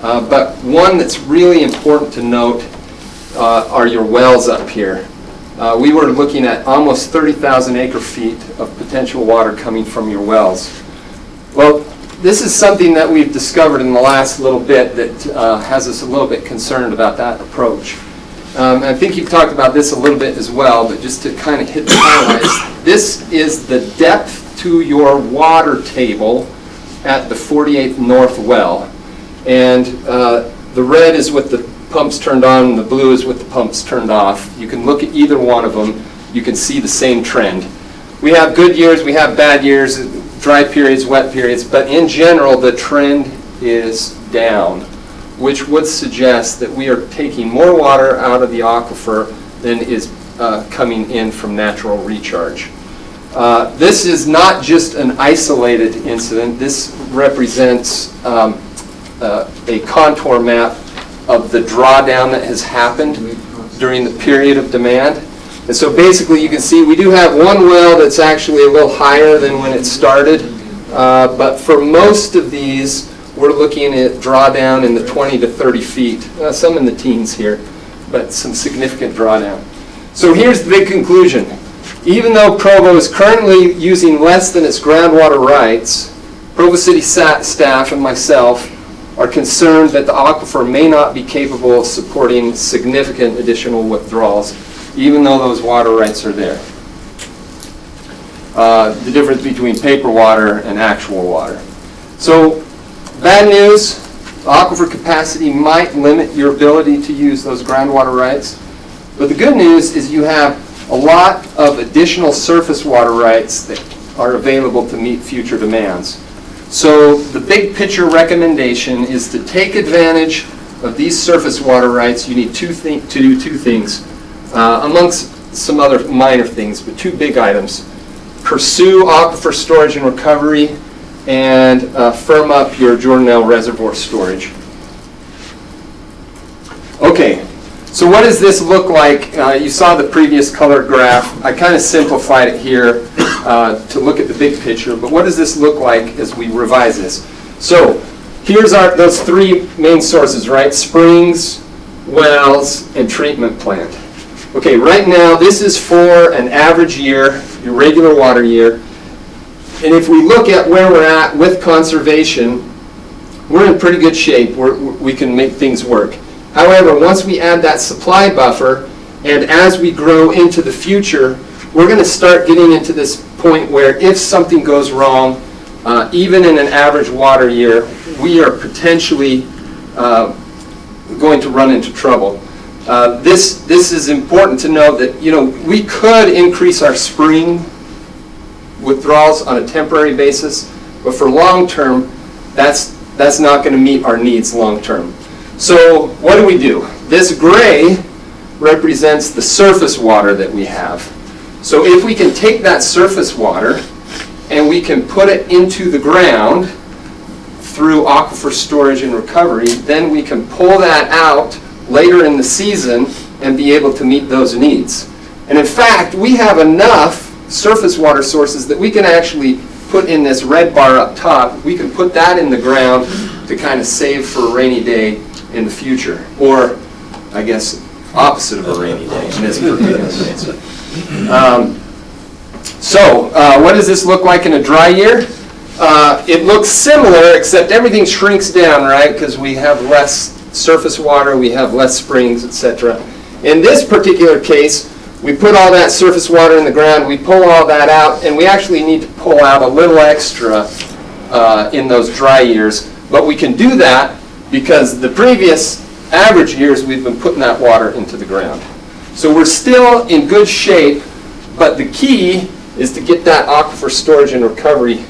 But one that's really important to note are your wells up here. We were looking at almost 30,000 acre feet of potential water coming from your wells. Well, this is something that we've discovered in the last little bit that has us a little bit concerned about that approach. I think you've talked about this a little bit as well, but just to kind of hit the highlights, this is the depth to your water table at the 48th North well. And the red is with the pumps turned on, and the blue is with the pumps turned off. You can look at either one of them. You can see the same trend. We have good years, we have bad years, dry periods, wet periods, but in general, the trend is down, which would suggest that we are taking more water out of the aquifer than is coming in from natural recharge. This is not just an isolated incident. This represents a contour map of the drawdown that has happened during the period of demand. And so basically you can see we do have one well that's actually a little higher than when it started, but for most of these we're looking at drawdown in the 20 to 30 feet, some in the teens here, but some significant drawdown. So here's the big conclusion. Even though Provo is currently using less than its groundwater rights, Provo City staff and myself are concerned that the aquifer may not be capable of supporting significant additional withdrawals, even though those water rights are there. The difference between paper water and actual water. So, bad news, aquifer capacity might limit your ability to use those groundwater rights. But the good news is you have a lot of additional surface water rights that are available to meet future demands. So the big picture recommendation is to take advantage of these surface water rights. You need to do two things, amongst some other minor things, but two big items. Pursue aquifer storage and recovery, and firm up your Jordanelle Reservoir storage. Okay, so what does this look like? You saw the previous color graph. I kind of simplified it here to look at the big picture, but what does this look like as we revise this? So here's those three main sources, right? Springs, wells, and treatment plant. Okay, right now this is for an average year, your regular water year. And if we look at where we're at with conservation, we're in pretty good shape. We can make things work. However, once we add that supply buffer, and as we grow into the future, we're going to start getting into this point where if something goes wrong, even in an average water year, we are potentially going to run into trouble. This is important to know that, you know, we could increase our spring withdrawals on a temporary basis, but for long term, that's not going to meet our needs long term. So what do? This gray represents the surface water that we have. So if we can take that surface water and we can put it into the ground through aquifer storage and recovery, then we can pull that out later in the season and be able to meet those needs. And in fact, we have enough surface water sources that we can actually put in this red bar up top. We can put that in the ground to kind of save for a rainy day in the future, or I guess opposite of a rainy day in this particular case. What does this look like in a dry year? It looks similar, except everything shrinks down, right? Because we have less surface water, we have less springs, etc. In this particular case, we put all that surface water in the ground, we pull all that out, and we actually need to pull out a little extra in those dry years. But we can do that because the previous average years we've been putting that water into the ground. So we're still in good shape, but the key is to get that aquifer storage and recovery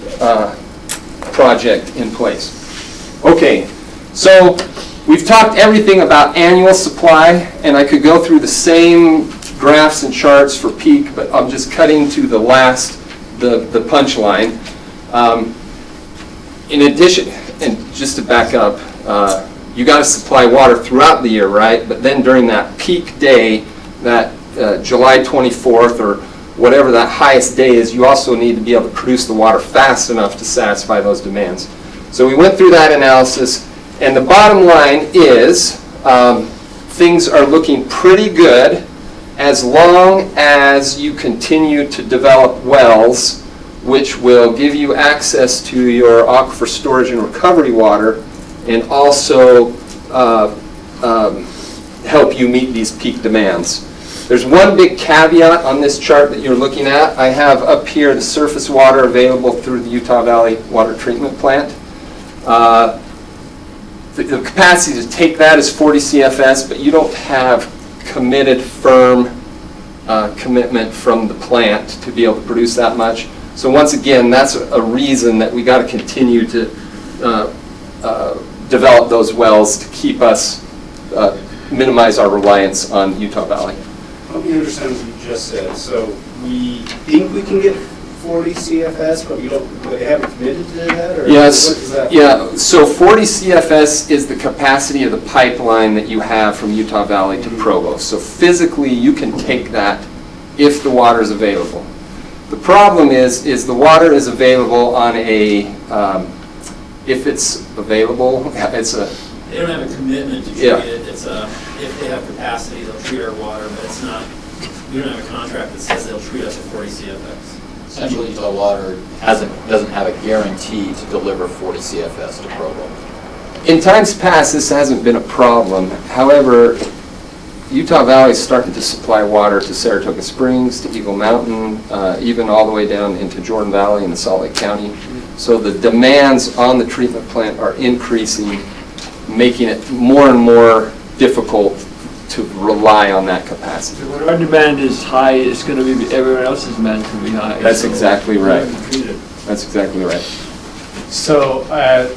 project in place. Okay, so we've talked everything about annual supply, and I could go through the same graphs and charts for peak, but I'm just cutting to the last, the punchline. In addition, and just to back up, you got to supply water throughout the year, right? But then during that peak day, that July 24th or whatever that highest day is, you also need to be able to produce the water fast enough to satisfy those demands. So we went through that analysis, and the bottom line is things are looking pretty good as long as you continue to develop wells, which will give you access to your aquifer storage and recovery water, and also help you meet these peak demands. There's one big caveat on this chart that you're looking at. I have up here the surface water available through the Utah Valley Water Treatment Plant. The capacity to take that is 40 CFS, but you don't have committed, firm commitment from the plant to be able to produce that much. So once again, that's a reason that we got to continue to develop those wells to keep us, minimize our reliance on Utah Valley. Help me understand what you just said. So we think we can get 40 CFS, but we haven't committed to that? Or yes. What does that mean? So 40 CFS is the capacity of the pipeline that you have from Utah Valley to Provo. So physically, you can take that if the water is available. The problem is the water is available on a, if it's available, it's a... They don't have a commitment to treat it. It's if they have capacity, they'll treat our water, but it's not, we don't have a contract that says they'll treat us at 40 CFS. Central Utah Water doesn't have a guarantee to deliver 40 CFS to Provo. In times past, this hasn't been a problem. However, Utah Valley is starting to supply water to Saratoga Springs, to Eagle Mountain, even all the way down into Jordan Valley and Salt Lake County. So the demands on the treatment plant are increasing, making it more and more difficult to rely on that capacity. When our demand is high, it's going to be, everyone else's demand can be high. That's so exactly we right. have to treat it. That's exactly right. So I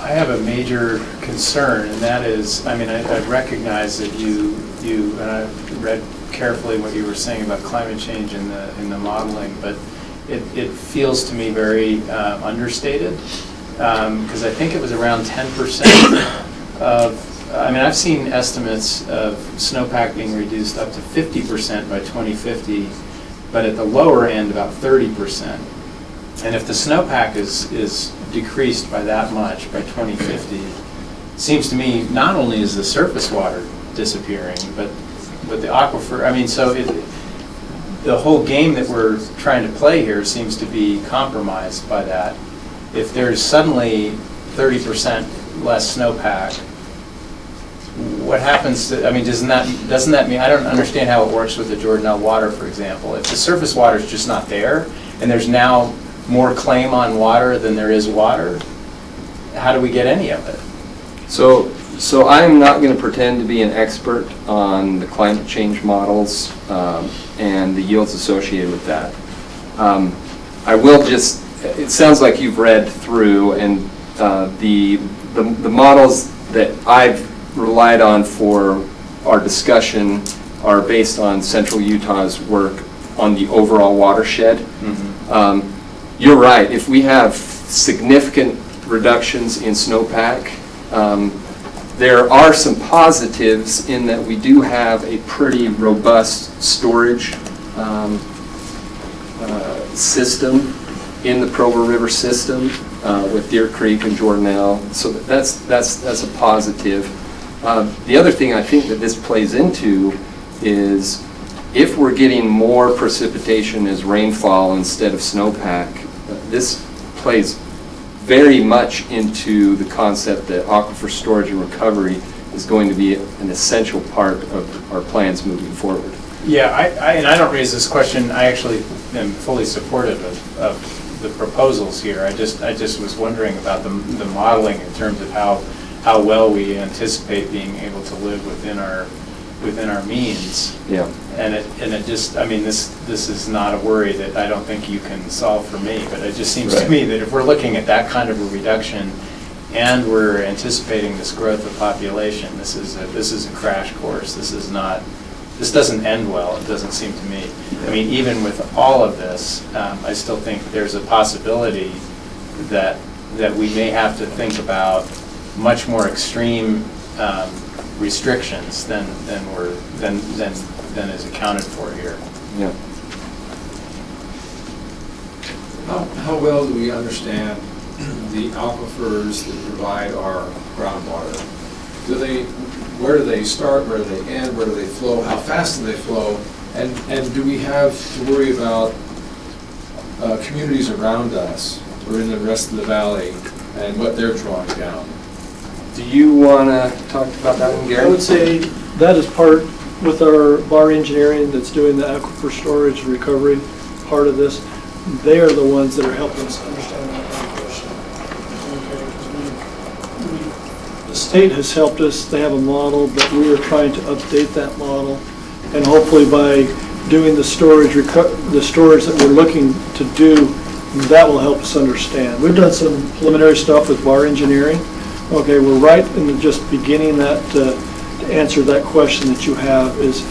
have a major concern, and that is, I mean, I recognize that you, and I read carefully what you were saying about climate change in the modeling, but it feels to me very understated, because I think it was around 10% of, I mean, I've seen estimates of snowpack being reduced up to 50% by 2050, but at the lower end, about 30%. And if the snowpack is decreased by that much by 2050, it seems to me not only is the surface water disappearing, but the aquifer, I mean, so the whole game that we're trying to play here seems to be compromised by that. If there's suddenly 30% less snowpack, what happens to, I mean, doesn't that mean, I don't understand how it works with the Jordanelle water, for example. If the surface water is just not there, and there's now more claim on water than there is water, how do we get any of it? So I'm not going to pretend to be an expert on the climate change models and the yields associated with that. I will just, it sounds like you've read through, and the models that I've relied on for our discussion are based on Central Utah's work on the overall watershed. Mm-hmm. You're right, if we have significant reductions in snowpack, there are some positives in that we do have a pretty robust storage system in the Provo River system with Deer Creek and Jordanelle, so that's a positive. The other thing I think that this plays into is if we're getting more precipitation as rainfall instead of snowpack, this plays very much into the concept that aquifer storage and recovery is going to be an essential part of our plans moving forward. Yeah, and I don't raise this question, I actually am fully supportive of the proposals here. I just was wondering about the modeling in terms of how well we anticipate being able to live within our means. Yeah. And it just, I mean, this is not a worry that I don't think you can solve for me, but it just seems to me that if we're looking at that kind of a reduction and we're anticipating this growth of population, this is a crash course. This doesn't end well, it doesn't seem to me. I mean, even with all of this, I still think there's a possibility that we may have to think about much more extreme restrictions than is accounted for here. Yeah. How well do we understand the aquifers that provide our groundwater? Where do they start? Where do they end? Where do they flow? How fast do they flow? And do we have to worry about communities around us or in the rest of the valley and what they're drawing down? Do you want to talk about that one, Gary? I would say that is part with our bar engineering that's doing the aquifer storage recovery part of this. They are the ones that are helping us understand that question. Okay, the state has helped us. They have a model, but we are trying to update that model, and hopefully by doing the storage that we're looking to do, that will help us understand. We've done some preliminary stuff with bar engineering. Okay, we're right in the just beginning that to answer that question that you have is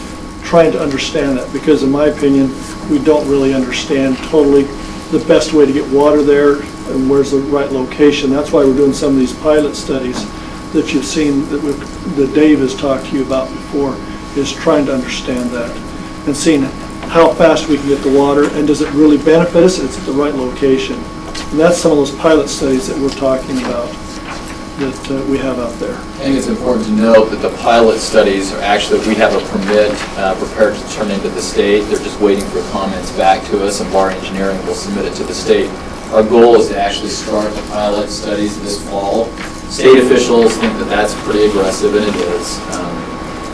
trying to understand that, because in my opinion, we don't really understand totally the best way to get water there and where's the right location. That's why we're doing some of these pilot studies that you've seen that Dave has talked to you about before, is trying to understand that and seeing how fast we can get the water and does it really benefit us? It's at the right location. And that's some of those pilot studies that we're talking about that we have out there. I think it's important to note that the pilot studies are actually, we have a permit prepared to turn into the state. They're just waiting for comments back to us, and Bar Engineering will submit it to the state. Our goal is to actually start the pilot studies this fall. State officials think that that's pretty aggressive, and it is.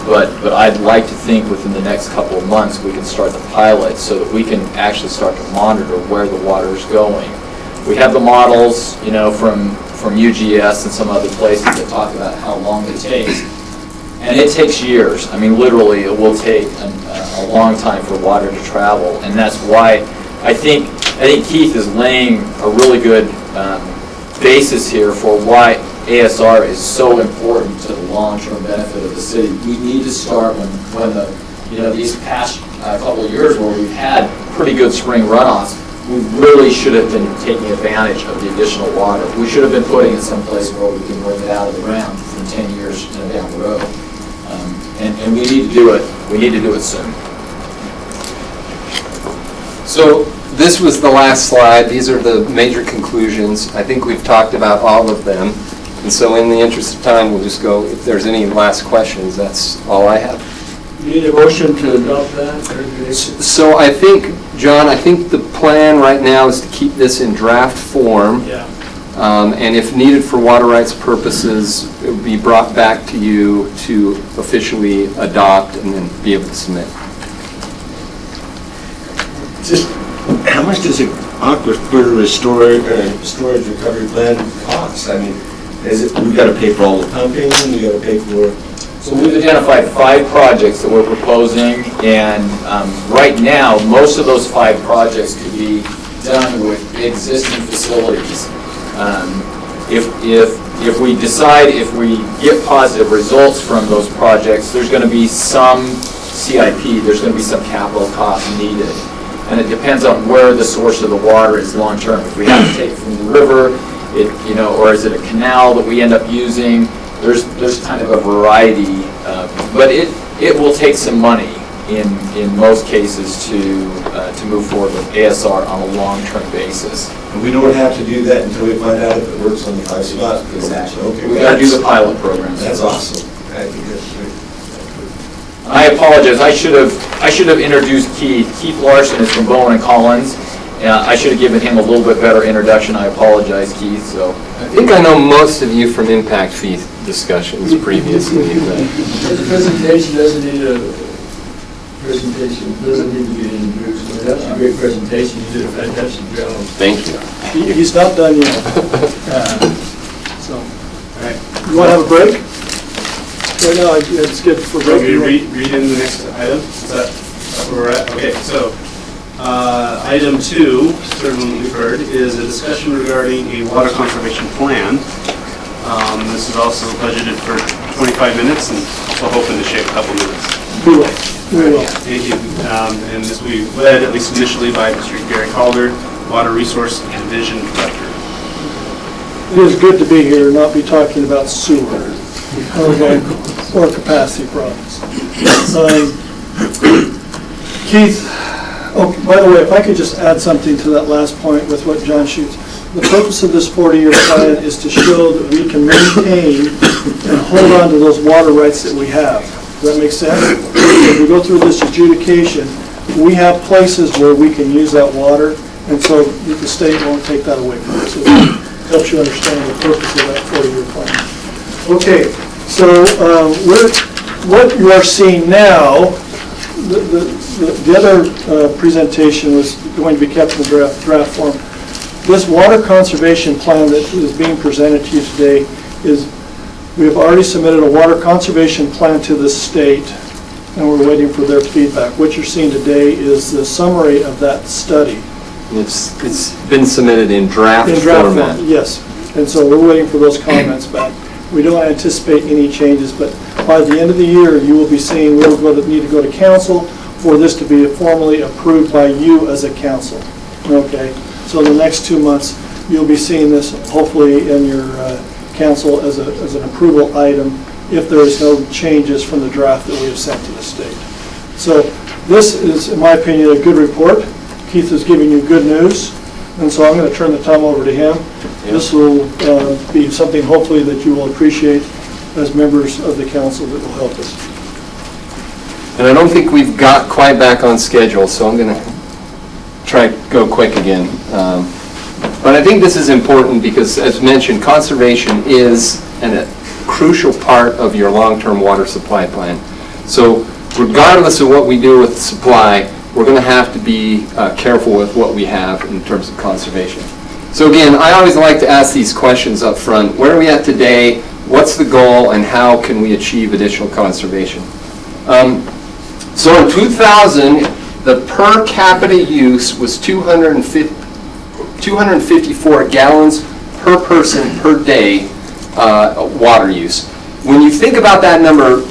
But I'd like to think within the next couple of months we can start the pilot so that we can actually start to monitor where the water is going. We have the models, you know, from UGS and some other places that talk about how long it takes. And it takes years. I mean, literally, it will take a long time for water to travel. And that's why I think Keith is laying a really good basis here for why ASR is so important to the long-term benefit of the city. We need to start when these past couple of years where we've had pretty good spring runoffs, we really should have been taking advantage of the additional water. We should have been putting it someplace where we can bring it out of the ground in 10 years down the road. And we need to do it. We need to do it soon. So this was the last slide. These are the major conclusions. I think we've talked about all of them. And so in the interest of time, we'll just go, if there's any last questions, that's all I have. You need a motion to adopt that? So I think, John, the plan right now is to keep this in draft form. Yeah. And if needed for water rights purposes, it would be brought back to you to officially adopt and then be able to submit. Just, how much does an aquifer storage recovery plan cost? I mean, we've got to pay for all the pumping, we got to pay for... So we've identified 5 projects that we're proposing, and right now, most of those 5 projects could be done with existing facilities. If we decide, if we get positive results from those projects, there's going to be some CIP, there's going to be some capital costs needed. And it depends on where the source of the water is long-term. If we have to take it from the river, or is it a canal that we end up using? There's kind of a variety, but it will take some money in most cases to move forward with ASR on a long-term basis. And we don't have to do that until we find out if it works on the 5 spots. Exactly. Okay. We got to do the pilot programs. That's awesome. I think that's great. I apologize. I should have introduced Keith. Keith Larson is from Bowen and Collins. I should have given him a little bit better introduction. I apologize, Keith. So I think I know most of you from impact fee discussions previously. This presentation doesn't need to be introduced. That was a great presentation. You did a fantastic job. Thank you. He's not done yet. So, All right. you want to have a break? Right now, it's good for break. Okay, read in the next item. Is that where we're at? Okay, so item 2, certainly we've heard, is a discussion regarding a water conservation plan. This is also budgeted for 25 minutes and also hoping to shave a couple minutes. We will. Thank you. And this will be led, at least initially, by Mr. Gary Calder, Water Resource Division Director. It is good to be here and not be talking about sewer or capacity problems. Keith, oh, by the way, if I could just add something to that last point with what John shoots. The purpose of this 40-year plan is to show that we can maintain and hold on to those water rights that we have. Does that make sense? If we go through this adjudication, we have places where we can use that water, and so the state won't take that away from us. It helps you understand the purpose of that 40-year plan. Okay, so what you are seeing now, the other presentation was going to be kept in draft form. This water conservation plan that is being presented to you today is, we have already submitted a water conservation plan to the state, and we're waiting for their feedback. What you're seeing today is the summary of that study. It's been submitted in draft format. Yes, and so we're waiting for those comments back. We don't anticipate any changes, but by the end of the year, you will be seeing, we'll need to go to council for this to be formally approved by you as a council. Okay, so in the next 2 months, you'll be seeing this hopefully in your council as an approval item if there is no changes from the draft that we have sent to the state. So this is, in my opinion, a good report. Keith is giving you good news, and so I'm going to turn the time over to him. This will be something hopefully that you will appreciate as members of the council that will help us. And I don't think we've got quite back on schedule, so I'm going to try to go quick again. But I think this is important because, as mentioned, conservation is a crucial part of your long-term water supply plan. So regardless of what we do with supply, we're going to have to be careful with what we have in terms of conservation. So again, I always like to ask these questions up front. Where are we at today? What's the goal and how can we achieve additional conservation? So in 2000, the per capita use was 254 gallons per person per day water use. When you think about that number,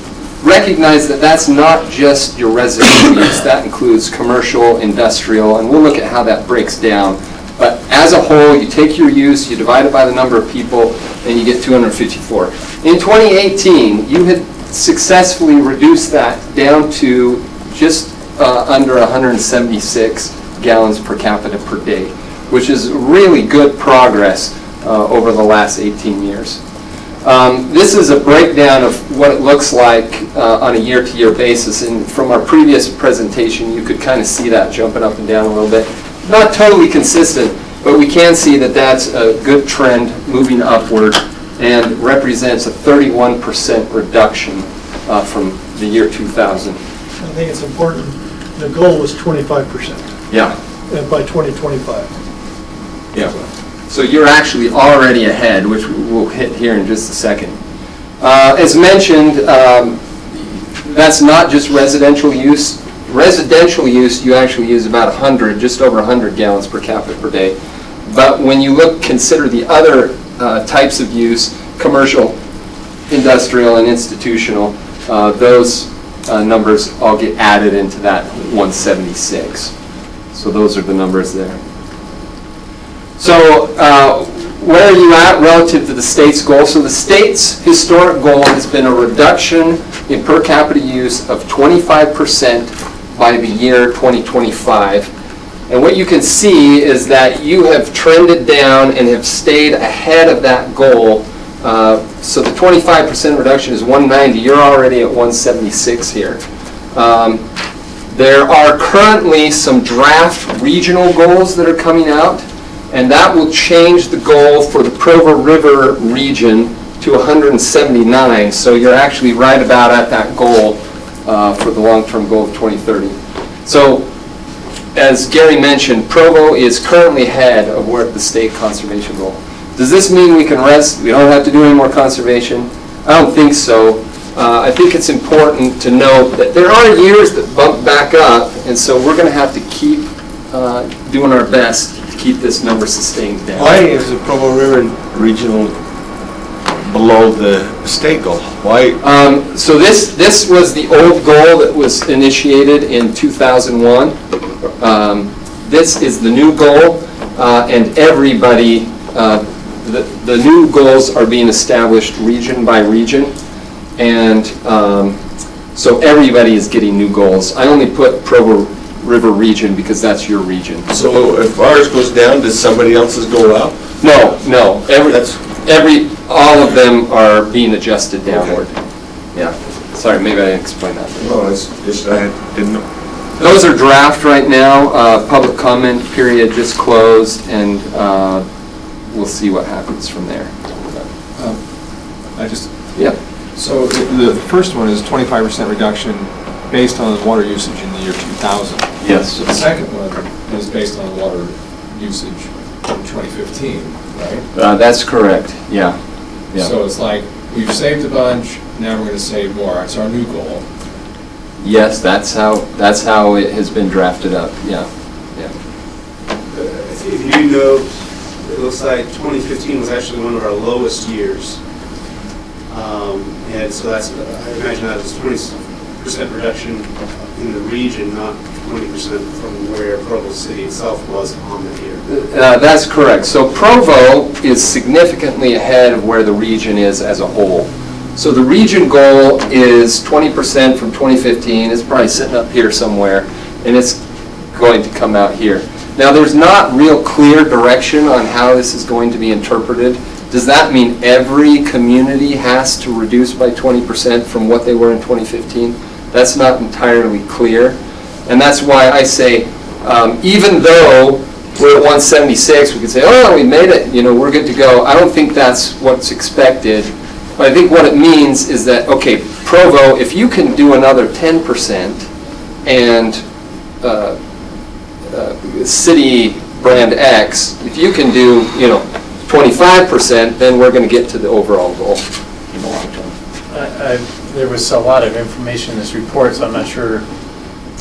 recognize that that's not just your residential use. That includes commercial, industrial, and we'll look at how that breaks down. But as a whole, you take your use, you divide it by the number of people, and you get 254. In 2018, you had successfully reduced that down to just under 176 gallons per capita per day, which is really good progress over the last 18 years. This is a breakdown of what it looks like on a year-to-year basis, and from our previous presentation, you could kind of see that jumping up and down a little bit. Not totally consistent, but we can see that that's a good trend moving upward and represents a 31% reduction from the year 2000. I think it's important, the goal was 25%. Yeah. And by 2025. Yeah. So you're actually already ahead, which we'll hit here in just a second. As mentioned, that's not just residential use. Residential use, you actually use about 100, just over 100 gallons per capita per day. But when you consider the other types of use, commercial, industrial, and institutional, those numbers all get added into that 176. So those are the numbers there. So where are you at relative to the state's goal? So the state's historic goal has been a reduction in per capita use of 25% by the year 2025. And what you can see is that you have trended down and have stayed ahead of that goal. So the 25% reduction is 190. You're already at 176 here. There are currently some draft regional goals that are coming out, and that will change the goal for the Provo River region to 179. So you're actually right about at that goal for the long-term goal of 2030. So as Gary mentioned, Provo is currently ahead of where the state conservation goal. Does this mean we can rest? We don't have to do any more conservation? I don't think so. I think it's important to note that there are years that bump back up, and so we're going to have to keep doing our best to keep this number sustained down. Why is the Provo River regional below the state goal? Why? So this was the old goal that was initiated in 2001. This is the new goal, and everybody, the new goals are being established region by region, and so everybody is getting new goals. I only put Provo River region because that's your region. So if ours goes down, does somebody else's go up? No. All of them are being adjusted downward. Okay. Yeah. Sorry, maybe I didn't explain that. No, it's just I didn't know. Those are draft right now. Public comment period just closed, and we'll see what happens from there. Yeah. So the first one is 25% reduction based on the water usage in the year 2000. Yes. So the second one is based on water usage in 2015, right? That's correct. Yeah. So it's like we've saved a bunch. Now we're going to save more. It's our new goal. Yes, that's how it has been drafted up. Yeah. If you note, it looks like 2015 was actually one of our lowest years. And so that's, I imagine that is 20% reduction in the region, not 20% from where Provo City itself was on the year. That's correct. So Provo is significantly ahead of where the region is as a whole. So the region goal is 20% from 2015. It's probably sitting up here somewhere, and it's going to come out here. Now, there's not real clear direction on how this is going to be interpreted. Does that mean every community has to reduce by 20% from what they were in 2015? That's not entirely clear. And that's why I say, even though we're at 176, we could say, oh, we made it, we're good to go. I don't think that's what's expected. But I think what it means is that, okay, Provo, if you can do another 10% and city brand X, if you can do, 25%, then we're going to get to the overall goal. in the long term. There was a lot of information in this report, so I'm not sure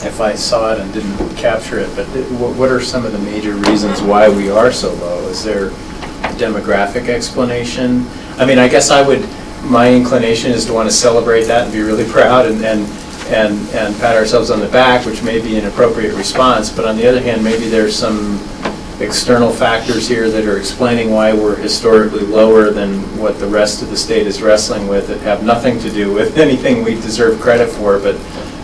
if I saw it and didn't capture it, but what are some of the major reasons why we are so low? Is there a demographic explanation? I mean, I guess my inclination is to want to celebrate that and be really proud and pat ourselves on the back, which may be an appropriate response, but on the other hand, maybe there's some external factors here that are explaining why we're historically lower than what the rest of the state is wrestling with that have nothing to do with anything we deserve credit for, but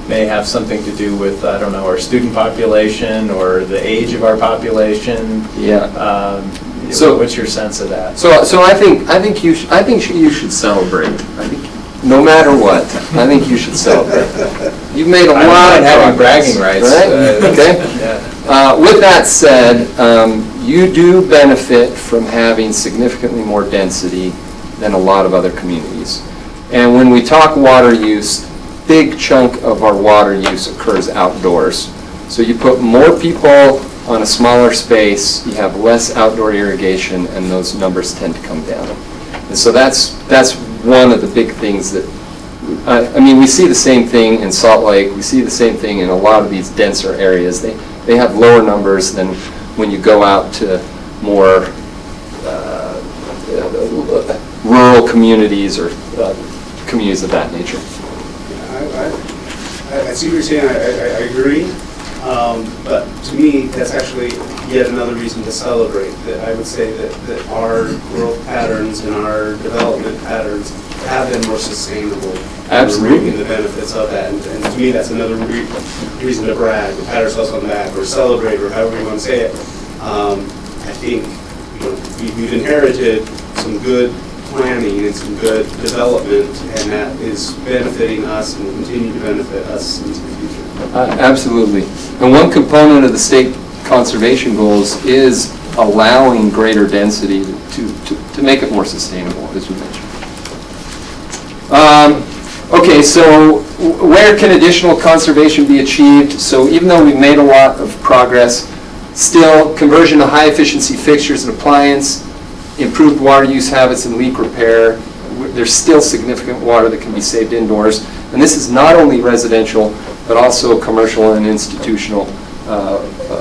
may have something to do with, I don't know, our student population or the age of our population. Yeah. So what's your sense of that? So I think you should celebrate. I think no matter what, I think you should celebrate. You've made a lot of having progress, bragging rights. right? Okay. Yeah. With that said, you do benefit from having significantly more density than a lot of other communities. And when we talk water use, big chunk of our water use occurs outdoors. So you put more people on a smaller space, you have less outdoor irrigation, and those numbers tend to come down. And so that's one of the big things that, I mean, we see the same thing in Salt Lake, we see the same thing in a lot of these denser areas. They have lower numbers than when you go out to more rural communities or communities of that nature. I see what you're saying, I agree, but to me, that's actually yet another reason to celebrate, that I would say that our growth patterns and our development patterns have been more sustainable. Absolutely. We're reaping the benefits of that, and to me, that's another reason to brag, or pat ourselves on the back, or celebrate, or however you want to say it. I think we've inherited some good planning and some good development, and that is benefiting us and will continue to benefit us into the future. Absolutely. And one component of the state conservation goals is allowing greater density to make it more sustainable, as we mentioned. Okay, so where can additional conservation be achieved? So even though we've made a lot of progress, still conversion to high efficiency fixtures and appliance, improved water use habits and leak repair. There's still significant water that can be saved indoors. And this is not only residential, but also commercial and institutional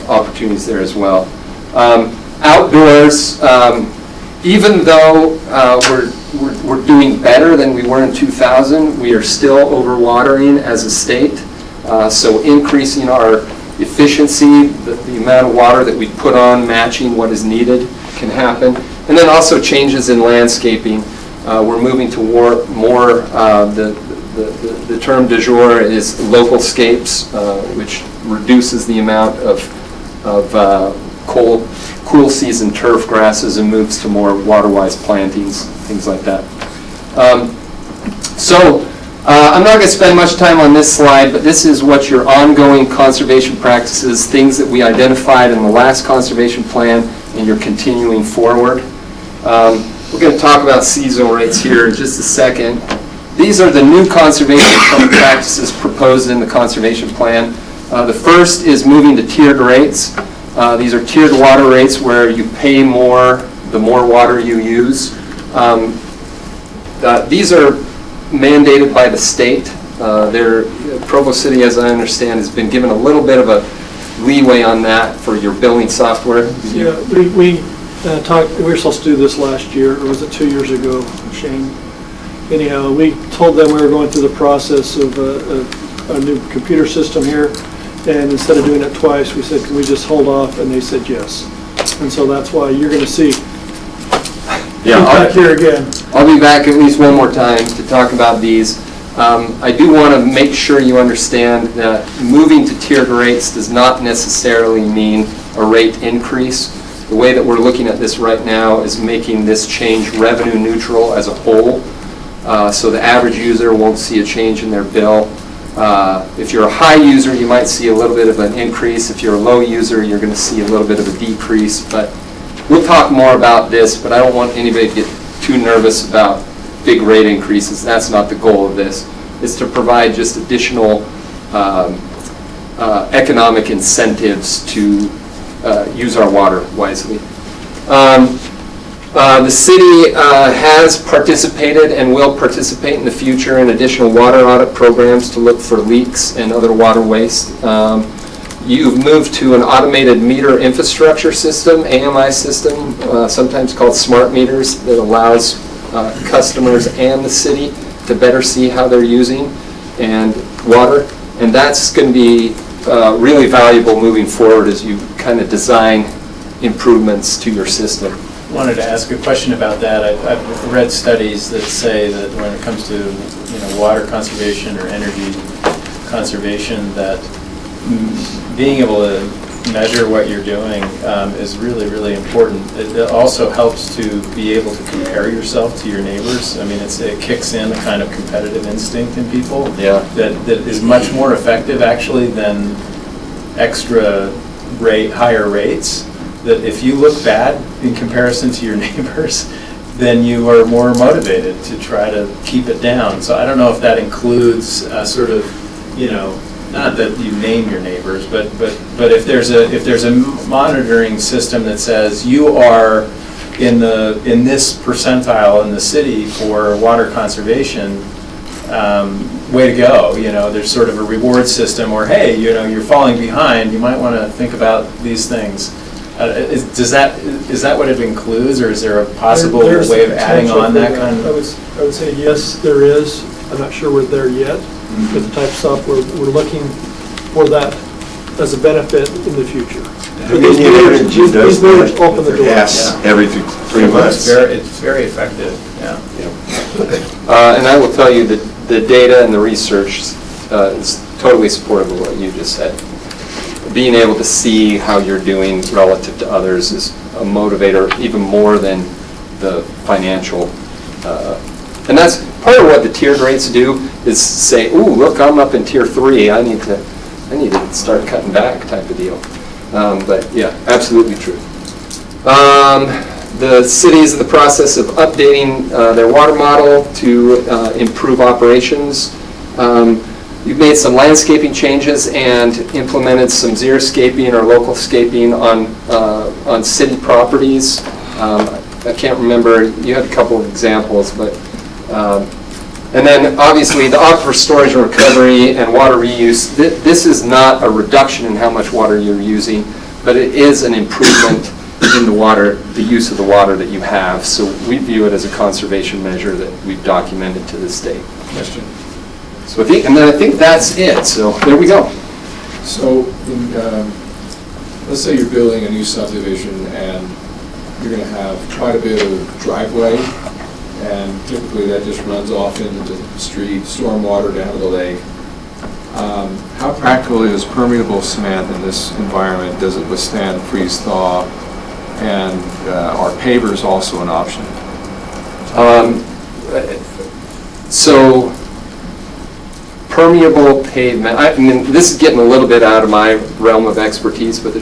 opportunities there as well. Outdoors, even though we're doing better than we were in 2000, we are still overwatering as a state. So increasing our efficiency, the amount of water that we put on matching what is needed can happen. And then also changes in landscaping. We're moving to more, the term du jour is local scapes, which reduces the amount of cool season turf grasses and moves to more water-wise plantings, things like that. I'm not going to spend much time on this slide, but this is what your ongoing conservation practices, things that we identified in the last conservation plan, and you're continuing forward. We're going to talk about seasonal rates here in just a second. These are the new conservation practices proposed in the conservation plan. The first is moving to tiered rates. These are tiered water rates where you pay more the more water you use. These are mandated by the state. Provo City, as I understand, has been given a little bit of a leeway on that for your billing software. Yeah, we talked, we were supposed to do this last year, or was it 2 years ago, Shane? Anyhow, we told them we were going through the process of a new computer system here, and instead of doing it twice, we said, can we just hold off? And they said yes. And so that's why you're going to see back here again. I'll be back at least one more time to talk about these. I do want to make sure you understand that moving to tiered rates does not necessarily mean a rate increase. The way that we're looking at this right now is making this change revenue neutral as a whole. So the average user won't see a change in their bill. If you're a high user, you might see a little bit of an increase. If you're a low user, you're going to see a little bit of a decrease. But we'll talk more about this, but I don't want anybody to get too nervous about big rate increases. That's not the goal of this. It's to provide just additional economic incentives to use our water wisely. The city has participated and will participate in the future in additional water audit programs to look for leaks and other water waste. You've moved to an automated meter infrastructure system, AMI system, sometimes called smart meters, that allows customers and the city to better see how they're using and water. And that's going to be really valuable moving forward as you kind of design improvements to your system. Wanted to ask a question about that. I've read studies that say that when it comes to water conservation or energy conservation, that being able to measure what you're doing is really, really important. It also helps to be able to compare yourself to your neighbors. I mean, it kicks in a kind of competitive instinct in people that is much more effective actually than extra higher rates. That if you look bad in comparison to your neighbors, then you are more motivated to try to keep it down. So I don't know if that includes sort of, not that you name your neighbors, but if there's a monitoring system that says you are in this percentile in the city for water conservation, way to go. There's sort of a reward system, or hey, you're falling behind, you might want to think about these things. Is that what it includes, or is there a possible There's way of adding on that potential kind of? I would say yes, there is. I'm not sure we're there yet with the type of stuff. We're looking for that as a benefit in the future. These meters open the door. Yes, every 3 months. It's very effective. Yeah. And I will tell you that the data and the research is totally supportive of what you just said. Being able to see how you're doing relative to others is a motivator even more than the financial. And that's part of what the tiered rates do, is say, ooh, look, I'm up in tier 3. I need to start cutting back type of deal. But yeah, absolutely true. The city is in the process of updating their water model to improve operations. You've made some landscaping changes and implemented some xeriscaping or local scaping on city properties. I can't remember, you had a couple of examples, but and then obviously the aquifer storage and recovery and water reuse. This is not a reduction in how much water you're using, but it is an improvement in the use of the water that you have. So we view it as a conservation measure that we've documented to this date. Question. So I think that's it. So there we go. So let's say you're building a new subdivision and you're going to have quite a bit of driveway, and typically that just runs off into the street, stormwater down to the lake. How practical is permeable cement in this environment? Does it withstand freeze-thaw? And are pavers also an option? So permeable pavement, I mean, this is getting a little bit out of my realm of expertise, but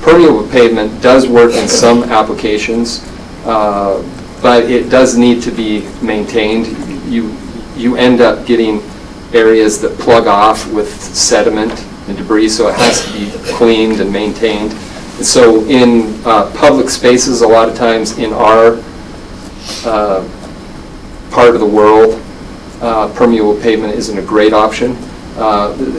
permeable pavement does work in some applications, but it does need to be maintained. You end up getting areas that plug off with sediment and debris, so it has to be cleaned and maintained. And so in public spaces, a lot of times in our part of the world, permeable pavement isn't a great option.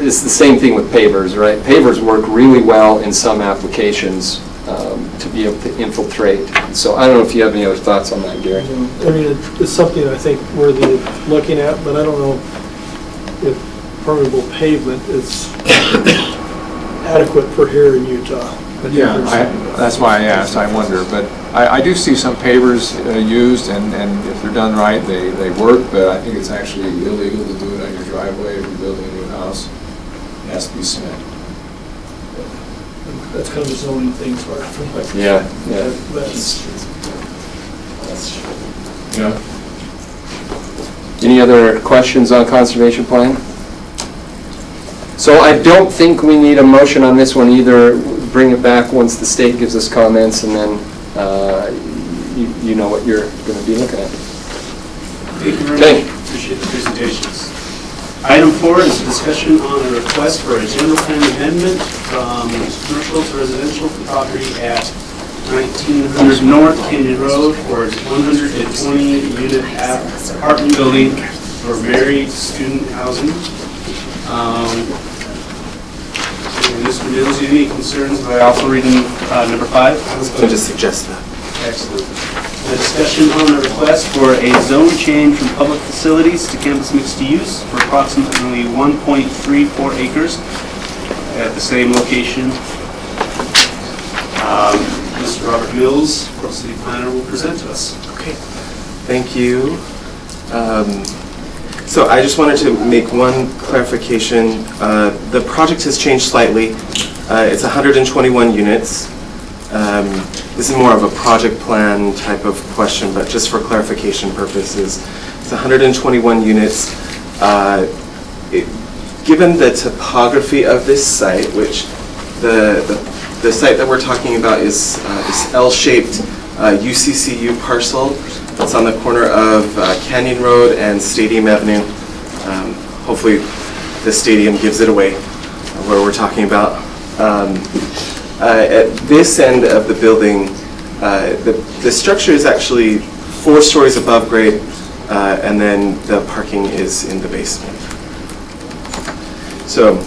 It's the same thing with pavers, right? Pavers work really well in some applications to be able to infiltrate. So I don't know if you have any other thoughts on that, Gary. I mean, it's something I think worthy of looking at, but I don't know if permeable pavement is adequate for here in Utah. Yeah, that's why I asked, I wonder. But I do see some pavers used, and if they're done right, they work, but I think it's actually illegal to do it on your driveway if you're building a new house. It has to be cement. That's kind of a zoning thing for like. Yeah. That's true. Yeah. Any other questions on conservation plan? So I don't think we need a motion on this one either. Bring it back once the state gives us comments, and then you know what you're going to be looking at. Thank you very much. Appreciate the presentations. Item 4 is a discussion on a request for a general plan amendment from commercial to residential for property at 1900 North Canyon Road for a 120-unit apartment building for married student housing. And Mr. Mills, do you have any concerns by also reading number 5? I was going to suggest that. Excellent. A discussion on the request for a zone change from public facilities to campus mixed use for approximately 1.34 acres at the same location. Mr. Robert Mills, Provo City Planner, will present to us. Okay, thank you. So I just wanted to make one clarification. The project has changed slightly. It's 121 units. This is more of a project plan type of question, but just for clarification purposes, it's 121 units. Given the topography of this site, which the site that we're talking about is this L-shaped UCCU parcel that's on the corner of Canyon Road and Stadium Avenue. Hopefully the stadium gives it away where we're talking about. At this end of the building, the structure is actually 4 stories above grade, and then the parking is in the basement. So,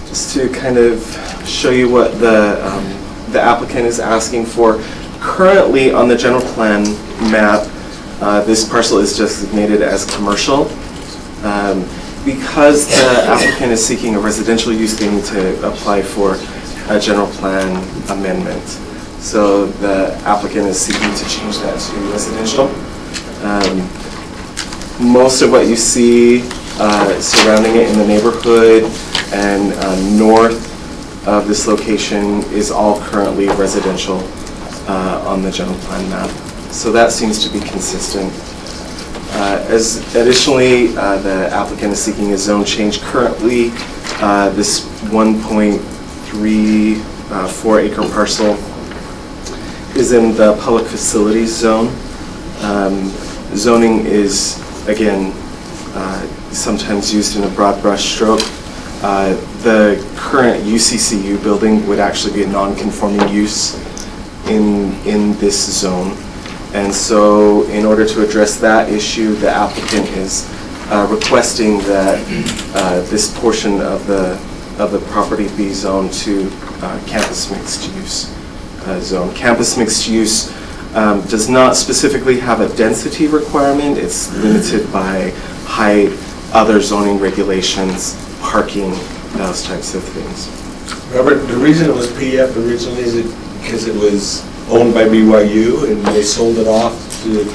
just to kind of show you what the applicant is asking for. Currently on the general plan map, this parcel is designated as commercial. Because the applicant is seeking a residential use, they need to apply for a general plan amendment. So the applicant is seeking to change that to residential. Most of what you see surrounding it in the neighborhood and north of this location is all currently residential on the general plan map. So that seems to be consistent. Additionally, the applicant is seeking a zone change. Currently, this 1.34 acre parcel is in the public facilities zone. Zoning is, again, sometimes used in a broad brush stroke. The current UCCU building would actually be a non-conforming use in this zone. And so in order to address that issue, the applicant is requesting that this portion of the property be zoned to campus mixed use zone. Campus mixed use does not specifically have a density requirement. It's limited by height, other zoning regulations, parking, those types of things. Robert, the reason it was PF originally is because it was owned by BYU and they sold it off to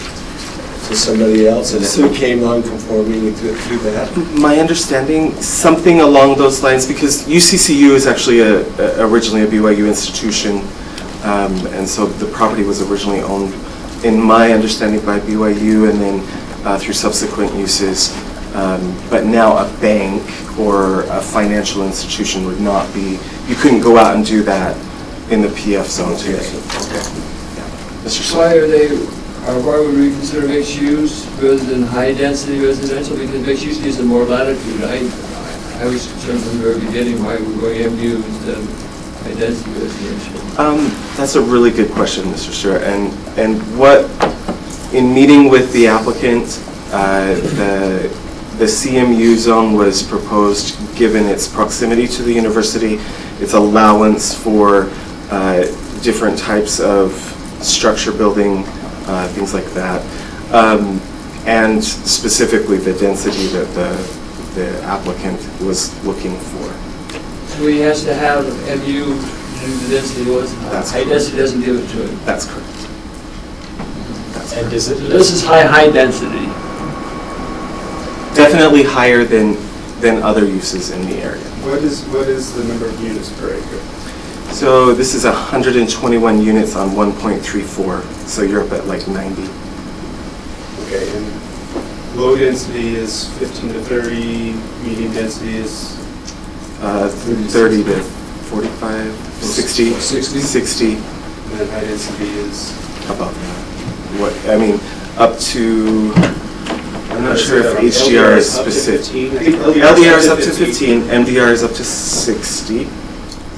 somebody else, and so it came non-conforming through that? My understanding, something along those lines, because UCCU is actually originally a BYU institution, and so the property was originally owned, in my understanding, by BYU, and then through subsequent uses. But now a bank or a financial institution would not be, you couldn't go out and do that in the PF zone today. Okay. Yeah. Mr. Sawyer. Why would we consider mixed use rather than high density residential? Because mixed use needs more latitude. I was concerned from the very beginning why we're going MU instead of high density residential. That's a really good question, Mr. Stewart. And what, in meeting with the applicant, the CMU zone was proposed given its proximity to the university, its allowance for different types of structure building, things like that, and specifically the density that the applicant was looking for. So he has to have MU to do the density. High density doesn't give it to him. That's correct. And this is high density. Definitely higher than other uses in the area. What is the number of units per acre? So this is 121 units on 1.34, so you're up at like 90. Okay, and low density is 15 to 30, medium density is 30 to 45, 60, 60, and then high density is above that. What I mean, up to, I'm not sure if HDR is specific. LDR is up to 15, MDR is up to 60,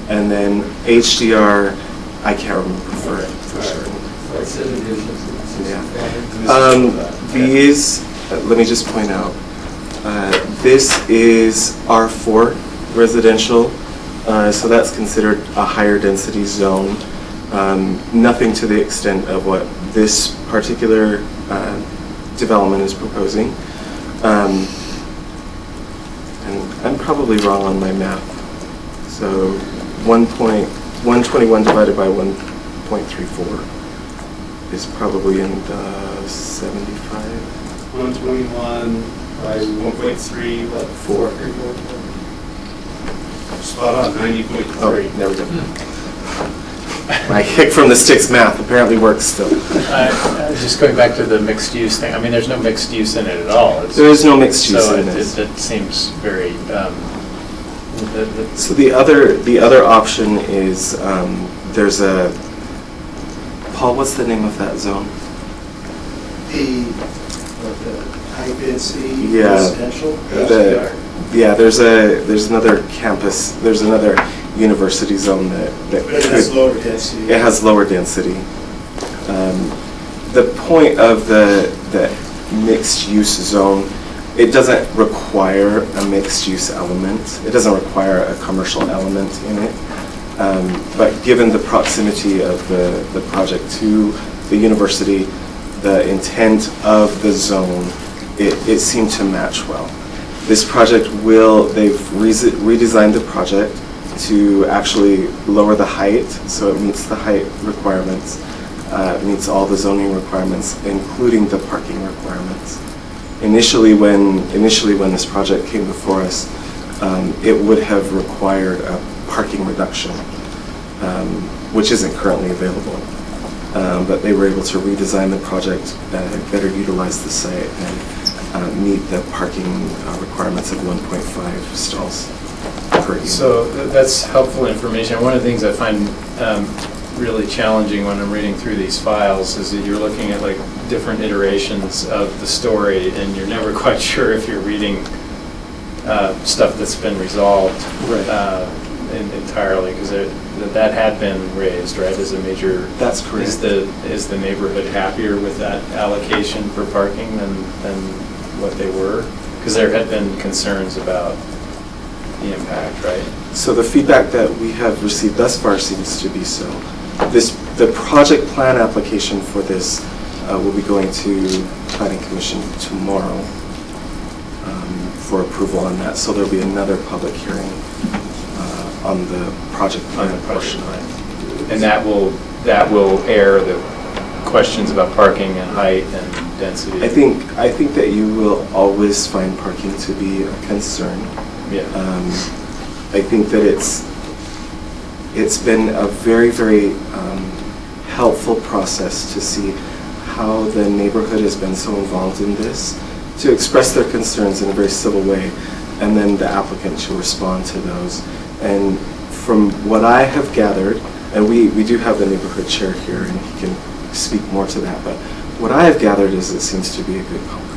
and then HDR I can't prefer it for certain. Yeah. These, let me just point out, this is R4 residential, so that's considered a higher density zone. Nothing to the extent of what this particular development is proposing. And I'm probably wrong on my math. So 121 divided by 1.34 is probably in the 75. 121 by 1.3, what? 4. Spot on, 90.3. Oh, there we go. My hick from the sticks math apparently works still. Just going back to the mixed use thing, I mean, there's no mixed use in it at all. There is no mixed use in it. So it seems very, So the other option is, there's a, Paul, what's the name of that zone? The high density residential? There's another campus, there's another university zone that but it has lower density. It has lower density. The point of the mixed use zone, it doesn't require a mixed use element. It doesn't require a commercial element in it. But given the proximity of the project to the university, the intent of the zone, it seemed to match well. This project they've redesigned the project to actually lower the height, so it meets the height requirements, meets all the zoning requirements, including the parking requirements. Initially, when this project came before us, it would have required a parking reduction, which isn't currently available. But they were able to redesign the project, better utilize the site, and meet the parking requirements of 1.5 stalls per unit. So that's helpful information. One of the things I find really challenging when I'm reading through these files is that you're looking at like different iterations of the story, and you're never quite sure if you're reading stuff that's been resolved entirely, because that had been raised, right, as a major. That's correct. Is the neighborhood happier with that allocation for parking than what they were? Because there had been concerns about the impact, right? So the feedback that we have received thus far seems to be so. The project plan application for this will be going to Planning Commission tomorrow for approval on that. So there'll be another public hearing on the project plan portion. And that will air the questions about parking and height and density. I think that you will always find parking to be a concern. Yeah. I think that it's been a very, very helpful process to see how the neighborhood has been so involved in this, to express their concerns in a very civil way, and then the applicant to respond to those. And from what I have gathered, and we do have the neighborhood chair here, and he can speak more to that, but what I have gathered is it seems to be a good compromise.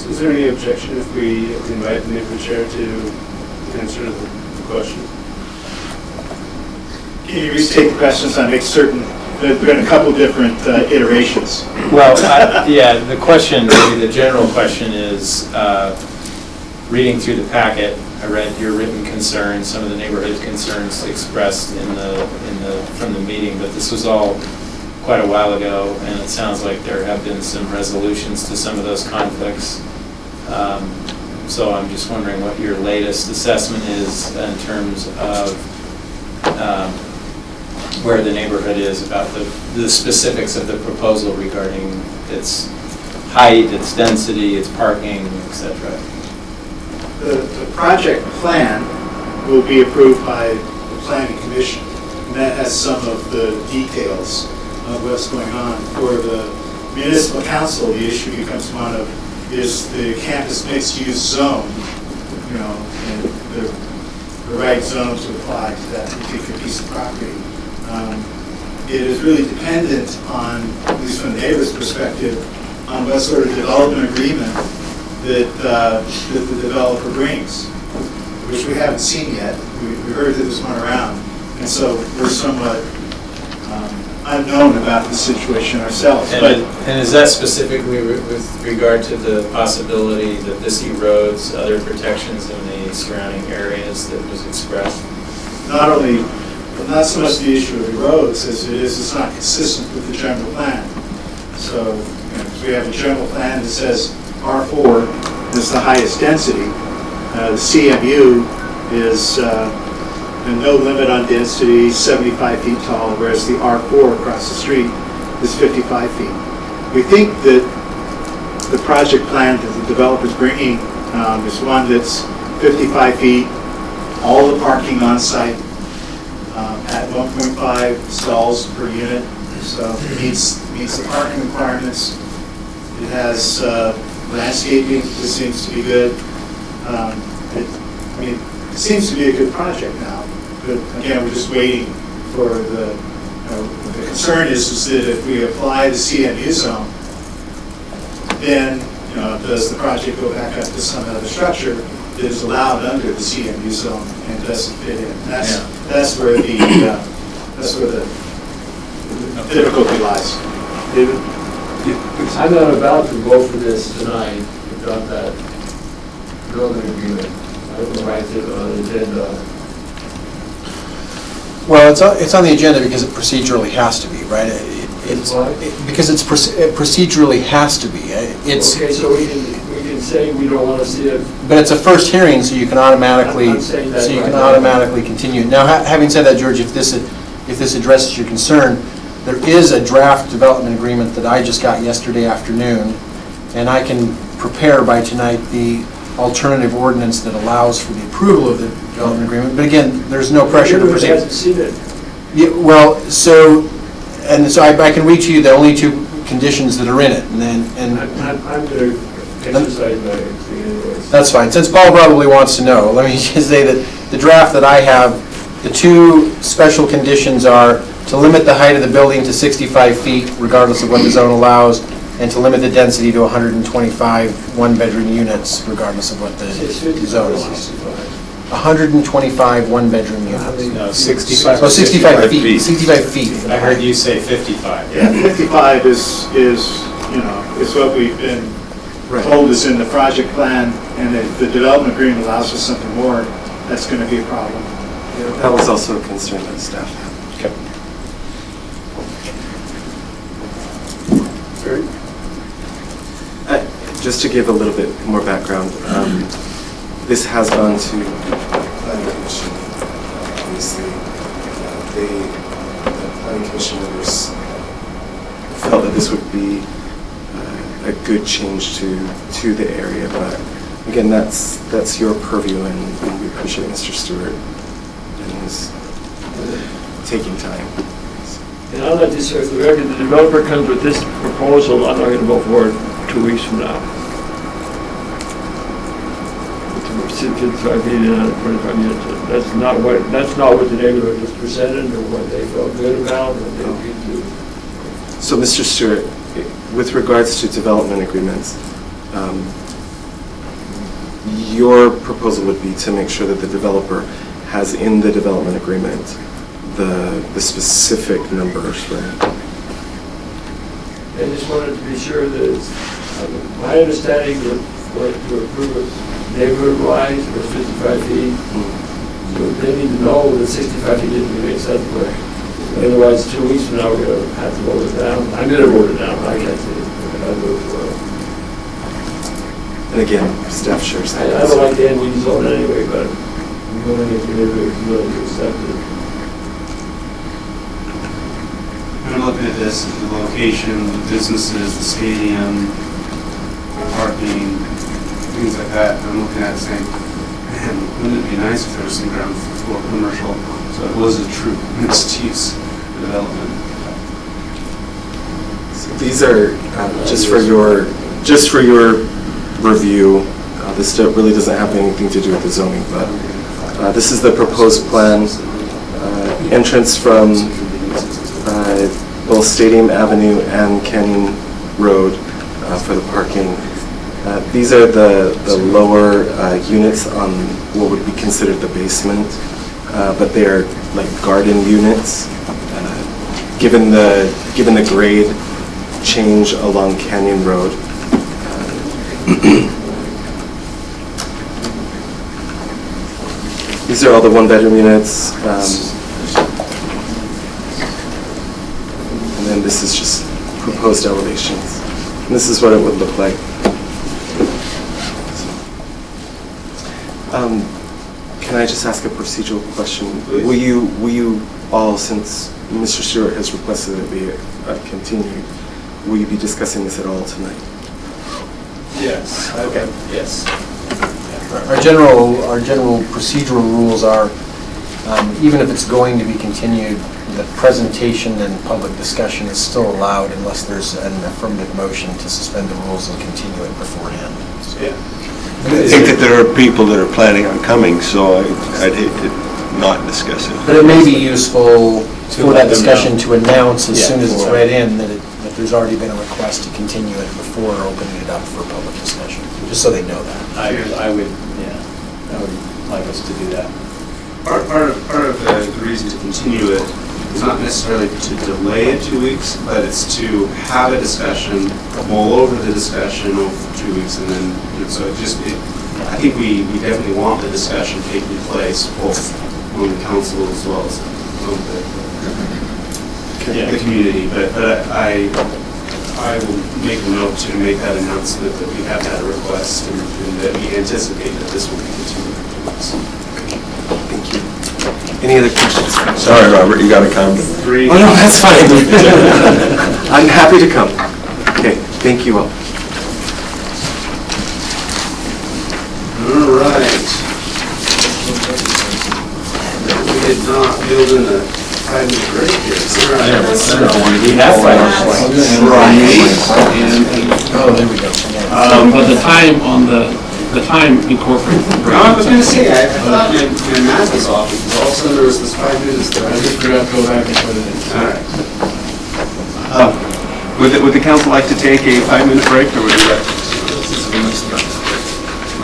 Is there any objection if we invite the neighborhood chair to answer the question? Can you restate the question so I make certain that we've got a couple different iterations? Well, yeah, the question, maybe the general question is, reading through the packet, I read your written concerns, some of the neighborhood concerns expressed from the meeting, but this was all quite a while ago, and it sounds like there have been some resolutions to some of those conflicts. So I'm just wondering what your latest assessment is in terms of where the neighborhood is about the specifics of the proposal regarding its height, its density, its parking, etc. The project plan will be approved by the Planning Commission, and that has some of the details of what's going on. For the municipal council, the issue becomes one of, is the campus mixed-use zone, and the right zone to apply to that particular piece of property. It is really dependent on, at least from the neighbor's perspective, on what sort of development agreement that the developer brings. which we haven't seen yet. We heard that there's one around, and so we're somewhat unknown about the situation ourselves. And is that specifically with regard to the possibility that this erodes other protections in the surrounding areas that was expressed? Not so much the issue of the roads as it is it's not consistent with the general plan. So we have a general plan that says R4 is the highest density. The CMU is no limit on density, 75 feet tall, whereas the R4 across the street is 55 feet. We think that the project plan that the developer is bringing is one that's 55 feet, all the parking on site, at 1.5 stalls per unit, so it meets the parking requirements. It has landscaping that seems to be good. It seems to be a good project now, but again, we're just waiting for the concern is that if we apply the CMU zone, then does the project go back up to some other structure that is allowed under the CMU zone and doesn't fit in? That's where the difficulty lies. David? I'm not about to vote for this tonight without that building agreement. I don't know why it's on the agenda. Well, it's on the agenda because it procedurally has to be, right? Because it procedurally has to be. Okay, so we can say we don't want to see it. But it's a first hearing, so you can automatically continue. Now, having said that, George, if this addresses your concern, there is a draft development agreement that I just got yesterday afternoon, and I can prepare by tonight the alternative ordinance that allows for the approval of the development agreement. But again, there's no pressure to proceed. Hasn't seen it. Yeah, well, so I can read to you the only two conditions that are in it, and I'm going to exercise my thing anyways. that's fine. Since Paul probably wants to know, let me just say that the draft that I have, the two special conditions are to limit the height of the building to 65 feet, regardless of what the zone allows, and to limit the density to 125 one-bedroom units, regardless of what the zone allows. 125 one-bedroom units. No, 65. Oh, 65 feet. 65 feet. I heard you say 55. Yeah, 55 is what we've been told is in the project plan, and if the development agreement allows for something more, that's going to be a problem. That was also a concern of staff. Okay. Just to give a little bit more background, this has gone to planning commission. Obviously, the planning commission members felt that this would be a good change to the area, but again, that's your purview, and we appreciate Mr. Stewart and his taking time. And I'll let this serve the record. The developer comes with this proposal, I'm not going to vote for it 2 weeks from now. 55 feet and 125 units. That's not what the neighborhood was presented or what they felt good about, what they agreed to. So, Mr. Stewart, with regards to development agreements, your proposal would be to make sure that the developer has in the development agreement the specific numbers, right? I just wanted to be sure that it's, my understanding that what to approve it neighborhood-wise was 55 feet. So they need to know that 65 feet didn't make sense. Otherwise, 2 weeks from now, we're going to have to vote it down. I'm going to vote it down. I can't say it. I'll vote for it. And again, staff shares that. I don't like the ND zone anyway, but I'm going to get the neighborhood willing to accept it. I'm looking at this, the location, the businesses, the stadium, the parking, things like that. I'm looking at it saying, man, wouldn't it be nice if there was some ground floor commercial, so it was a true mixed-use development. So these are just for your review. This really doesn't have anything to do with the zoning, but this is the proposed plan. Entrance from both Stadium Avenue and Canyon Road for the parking. These are the lower units on what would be considered the basement, but they are like garden units. Given the grade change along Canyon Road, these are all the one-bedroom units, and then this is just proposed elevations. And this is what it would look like. Can I just ask a procedural question? Will you all, since Mr. Stewart has requested it be continued, will you be discussing this at all tonight? Yes. Okay. Yes. Our general procedural rules are, even if it's going to be continued, the presentation and public discussion is still allowed unless there's an affirmative motion to suspend the rules and continue it beforehand. Yeah. I think that there are people that are planning on coming, so I'd hate to not discuss it. But it may be useful for that discussion to announce as Yeah, soon as it's for- read in that there's already been a request to continue it before opening it up for public discussion, just so they know that. I would like us to do that. Part of the reason to continue it is not necessarily to delay it 2 weeks, but it's to have a discussion, mull over the discussion over 2 weeks, and then, so I think we definitely want the discussion taking place, both on the council as well as on the community. But I will make a note to make that announcement that we have had a request and that we anticipate that this will be continued for 2 weeks. Thank you. Any other questions? Sorry, Robert, you gotta come. Three. Oh, no, that's fine. I'm happy to come. Okay, thank you all. All right. We did not build in a 5-minute break here. All right. We have Oh, there we go. But the time on the time incorporated. I was going to say, I thought my math was off because all of a sudden there was this 5 minutes there. I just forgot to go back and put it in. All right. Would the council like to take a 5-minute break, or would you like?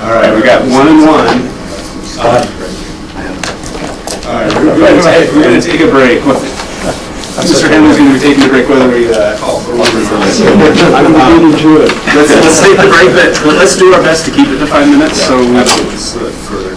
All right, we got 1 and 1. All right, we're going to take a break. Mr. Henley's going to be taking a break whether we call for one or not. I'm beginning to it. Let's take the break, but let's do our best to keep it to 5 minutes so we don't slip further.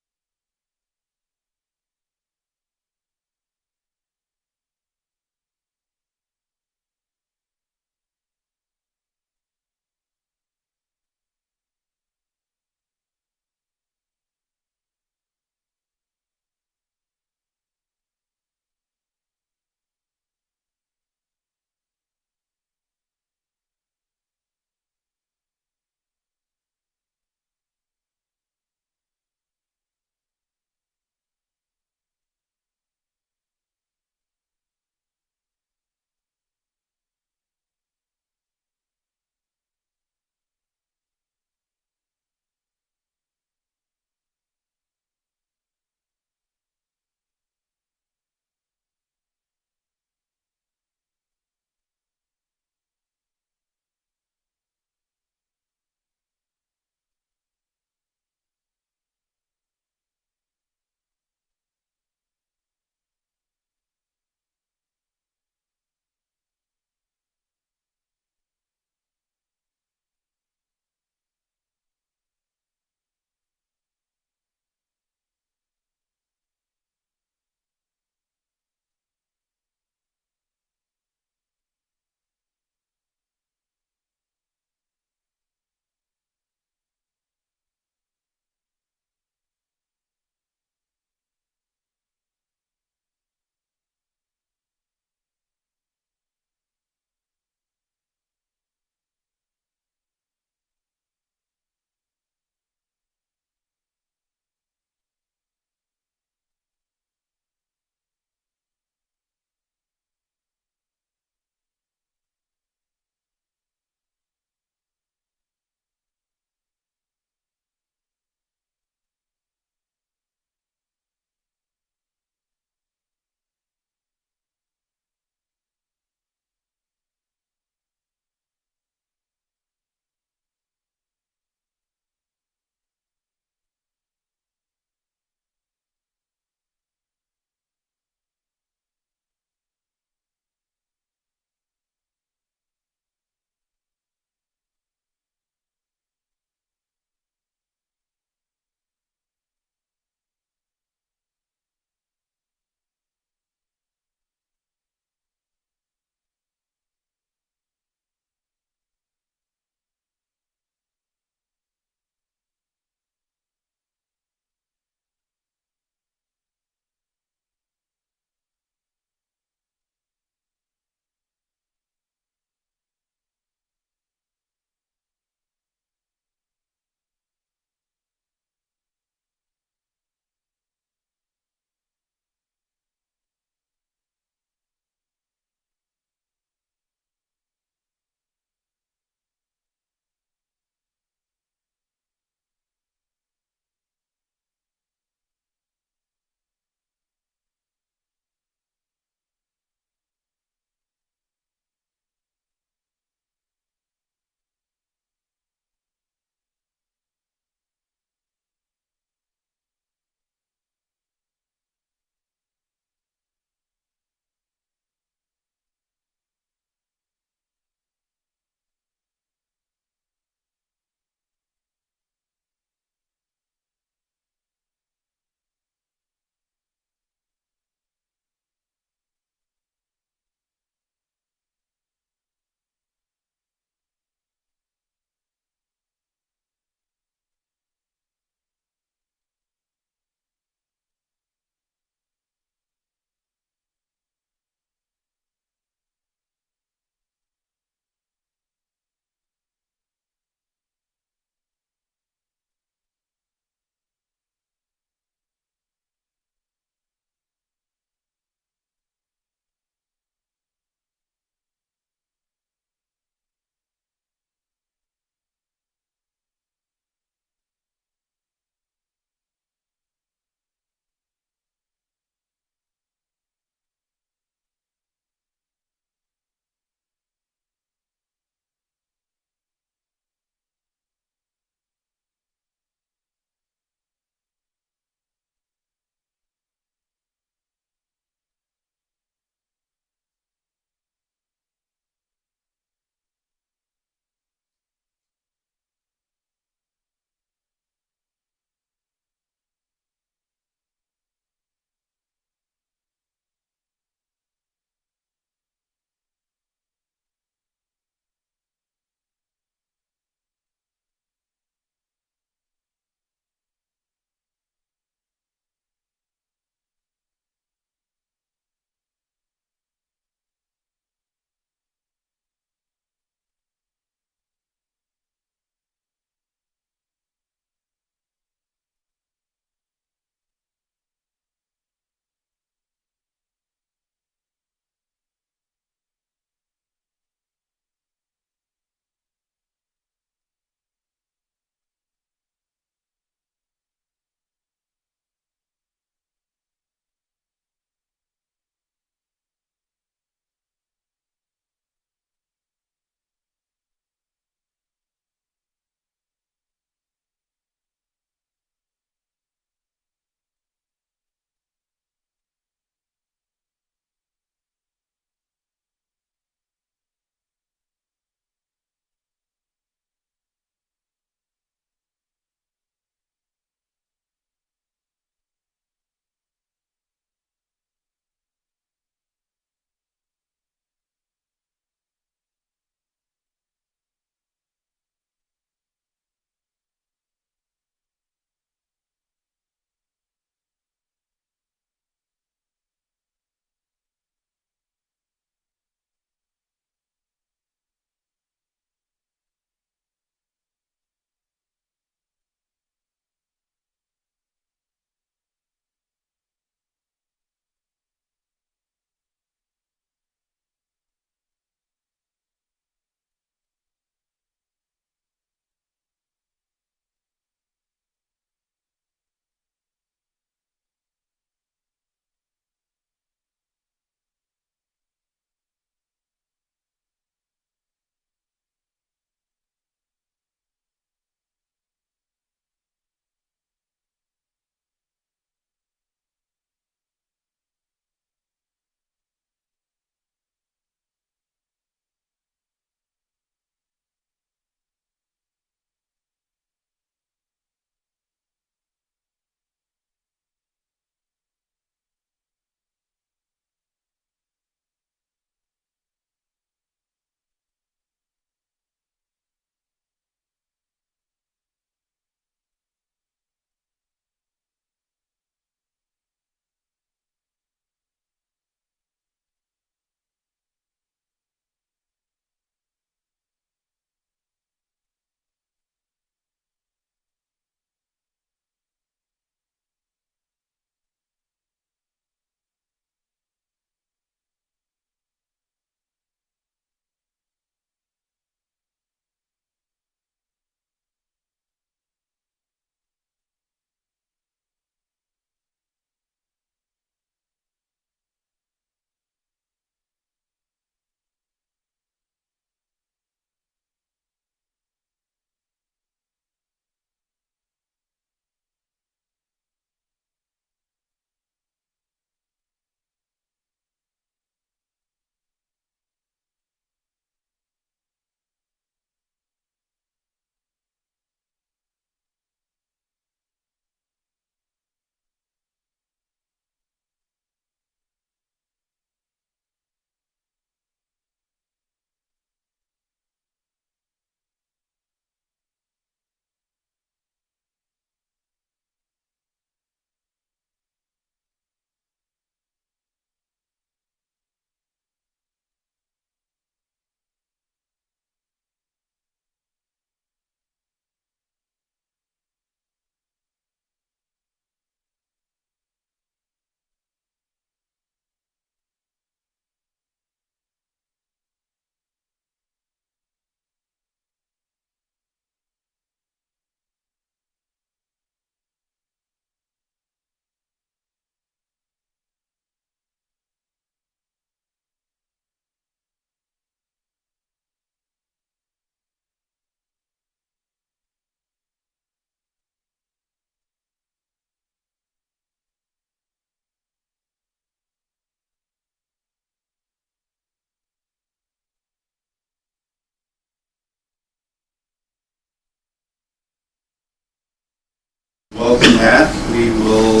Welcome back. We will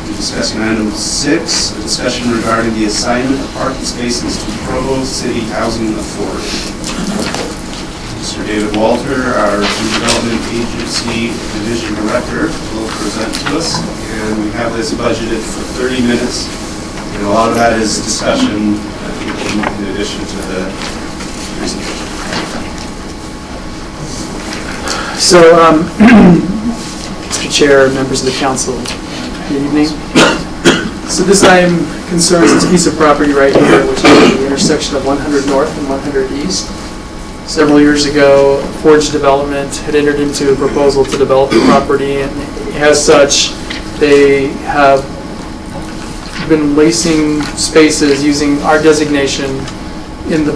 be discussing item 6, a discussion regarding the assignment of parking spaces to Provo City Housing Authority. Mr. David Walter, our Redevelopment Agency Division Director, will present to us, and we have this budgeted for 30 minutes, and a lot of that is discussion in addition to the presentation. So, Mr. Chair, members of the council, good evening. So this item concerns this piece of property right here, which is at the intersection of 100 North and 100 East. Several years ago, Forge Development had entered into a proposal to develop the property, and as such, they have been leasing spaces using our designation in the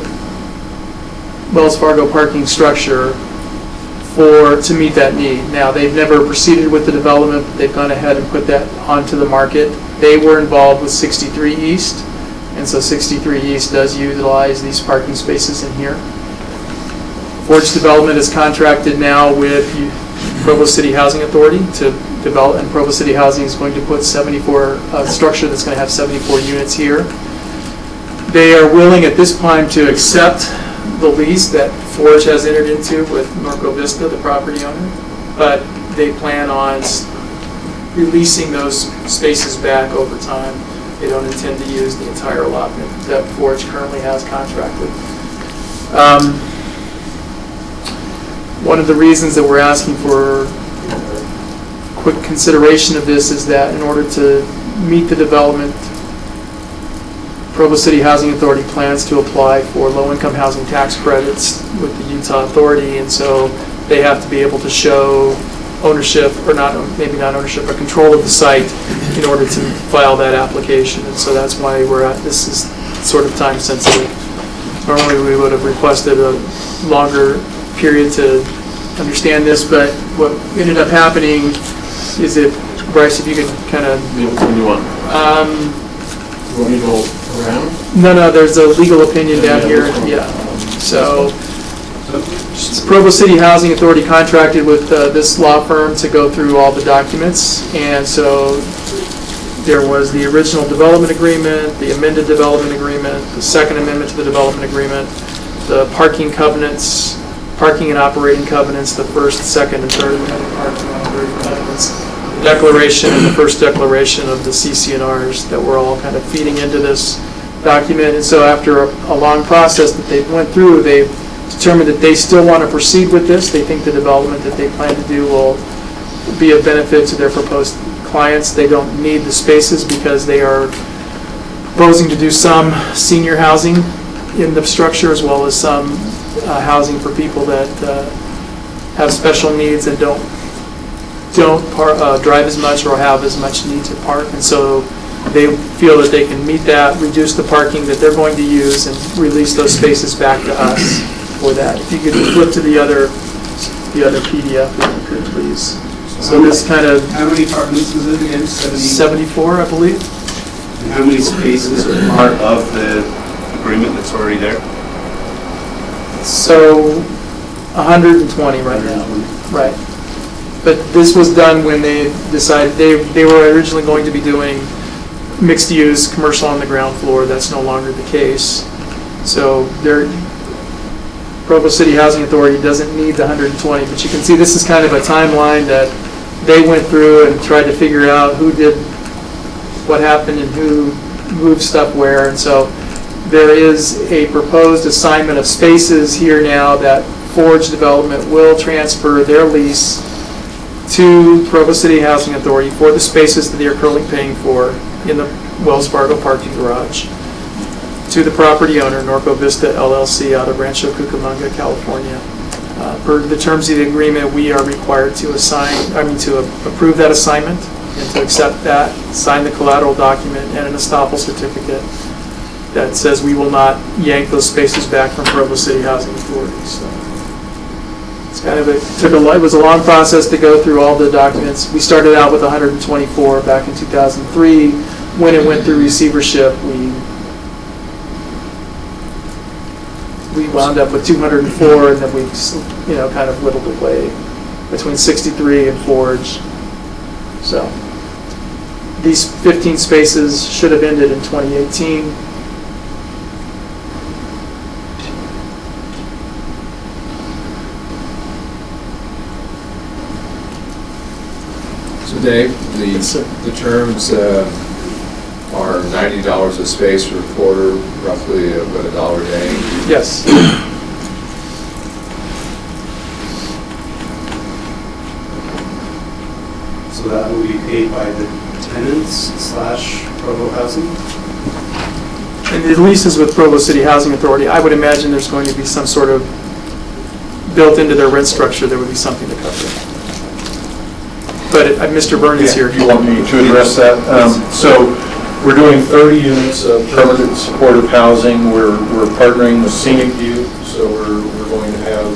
Wells Fargo parking structure to meet that need. Now, they've never proceeded with the development, but they've gone ahead and put that onto the market. They were involved with 63 East, and so 63 East does utilize these parking spaces in here. Forge Development is contracted now with Provo City Housing Authority to develop, and Provo City Housing is going to put a structure that's going to have 74 units here. They are willing at this time to accept the lease that Forge has entered into with Norco Vista, the property owner, but they plan on releasing those spaces back over time. They don't intend to use the entire allotment that Forge currently has contracted. One of the reasons that we're asking for quick consideration of this is that in order to meet the development, Provo City Housing Authority plans to apply for low-income housing tax credits with the Utah Authority, and so they have to be able to show ownership, or not, maybe not ownership, but control of the site in order to file that application. And so that's why this is sort of time sensitive. Normally we would have requested a longer period to understand this, but what ended up happening is if, Bryce, if you could kind of... What do you want? You want me to go around? No, there's a legal opinion down here, yeah. So, Provo City Housing Authority contracted with this law firm to go through all the documents, and so there was the original development agreement, the amended development agreement, the second amendment to the development agreement, the parking covenants, parking and operating covenants, the first, second, and third amendment parking and operating covenants, the declaration and the first declaration of the CC&Rs that were all kind of feeding into this document. And so after a long process that they went through, they determined that they still want to proceed with this. They think the development that they plan to do will be of benefit to their proposed clients. They don't need the spaces because they are proposing to do some senior housing in the structure, as well as some housing for people that have special needs and don't drive as much or have as much need to park. And so they feel that they can meet that, reduce the parking that they're going to use, and release those spaces back to us for that. If you could flip to the other PDF, if you could, please. So this kind of... How many apartments is it again? 74, I believe. And how many spaces are part of the agreement that's already there? So 120 right now, right. But this was done when they decided, they were originally going to be doing mixed use, commercial on the ground floor. That's no longer the case. So Provo City Housing Authority doesn't need the 120, but you can see this is kind of a timeline that they went through and tried to figure out who did what happened and who moved stuff where. And so there is a proposed assignment of spaces here now that Forge Development will transfer their lease to Provo City Housing Authority for the spaces that they are currently paying for in the Wells Fargo parking garage to the property owner, Norco Vista LLC, out of Rancho Cucamonga, California. Per the terms of the agreement, we are required to approve that assignment and to accept that, sign the collateral document and an estoppel certificate that says we will not yank those spaces back from Provo City Housing Authority. So it's kind of it was a long process to go through all the documents. We started out with 124 back in 2003. When it went through receivership, we wound up with 204, and then we kind of whittled away between 63 and Forge. So these 15 spaces should have ended in 2018. So Dave, the terms are $90 a space for a quarter, roughly about $1 a day. Yes. So that will be paid by the tenants / Provo Housing? And the leases with Provo City Housing Authority, I would imagine there's going to be some sort of, built into their rent structure, there would be something to cover it. But Mr. Byrne is here. You want me to address that? So we're doing 30 units of permanent supportive housing. We're partnering with Scenic View, so we're going to have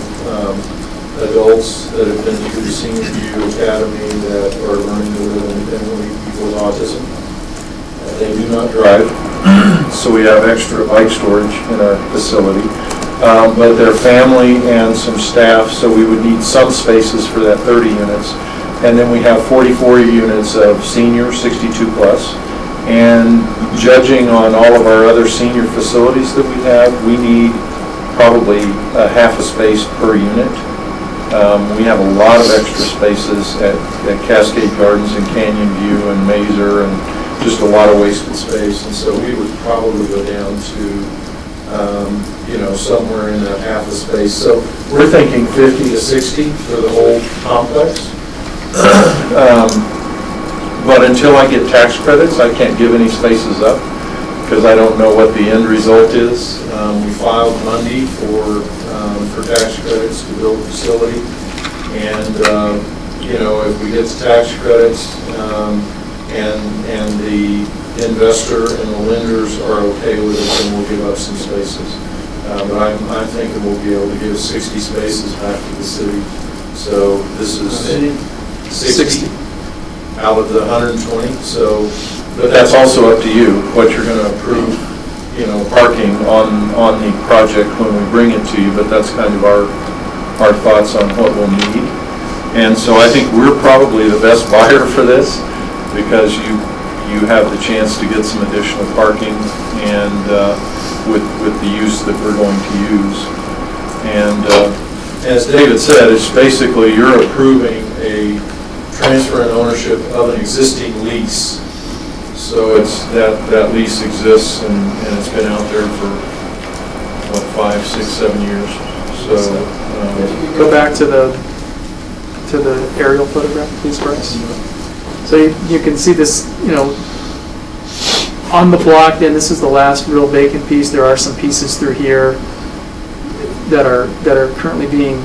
adults that have been through the Scenic View Academy that are learning to live independently, people with autism. They do not drive, so we have extra bike storage in our facility. But they're family and some staff, so we would need some spaces for that 30 units. And then we have 44 units of senior, 62 plus. And judging on all of our other senior facilities that we have, we need probably a half a space per unit. We have a lot of extra spaces at Cascade Gardens and Canyon View and Mazer, and just a lot of wasted space. And so we would probably go down to, somewhere in that half a space. So we're thinking 50 to 60 for the whole complex. But until I get tax credits, I can't give any spaces up because I don't know what the end result is. We filed Monday for tax credits to build a facility, and if we get the tax credits and the investor and the lenders are okay with it, then we'll give up some spaces. But I'm thinking we'll be able to give 60 spaces back to the city. So this is 60 out of the 120. So, but that's also up to you what you're going to approve. Parking on the project when we bring it to you. But that's kind of our thoughts on what we'll need. And so I think we're probably the best buyer for this because you have the chance to get some additional parking and with the use that we're going to use. And as David said, it's basically you're approving a transfer and ownership of an existing lease. So it's that lease exists and it's been out there for what, 5, 6, 7 years. So go back to the aerial photograph, please, Bryce. So you can see this, on the block. Then this is the last real vacant piece. There are some pieces through here that are currently being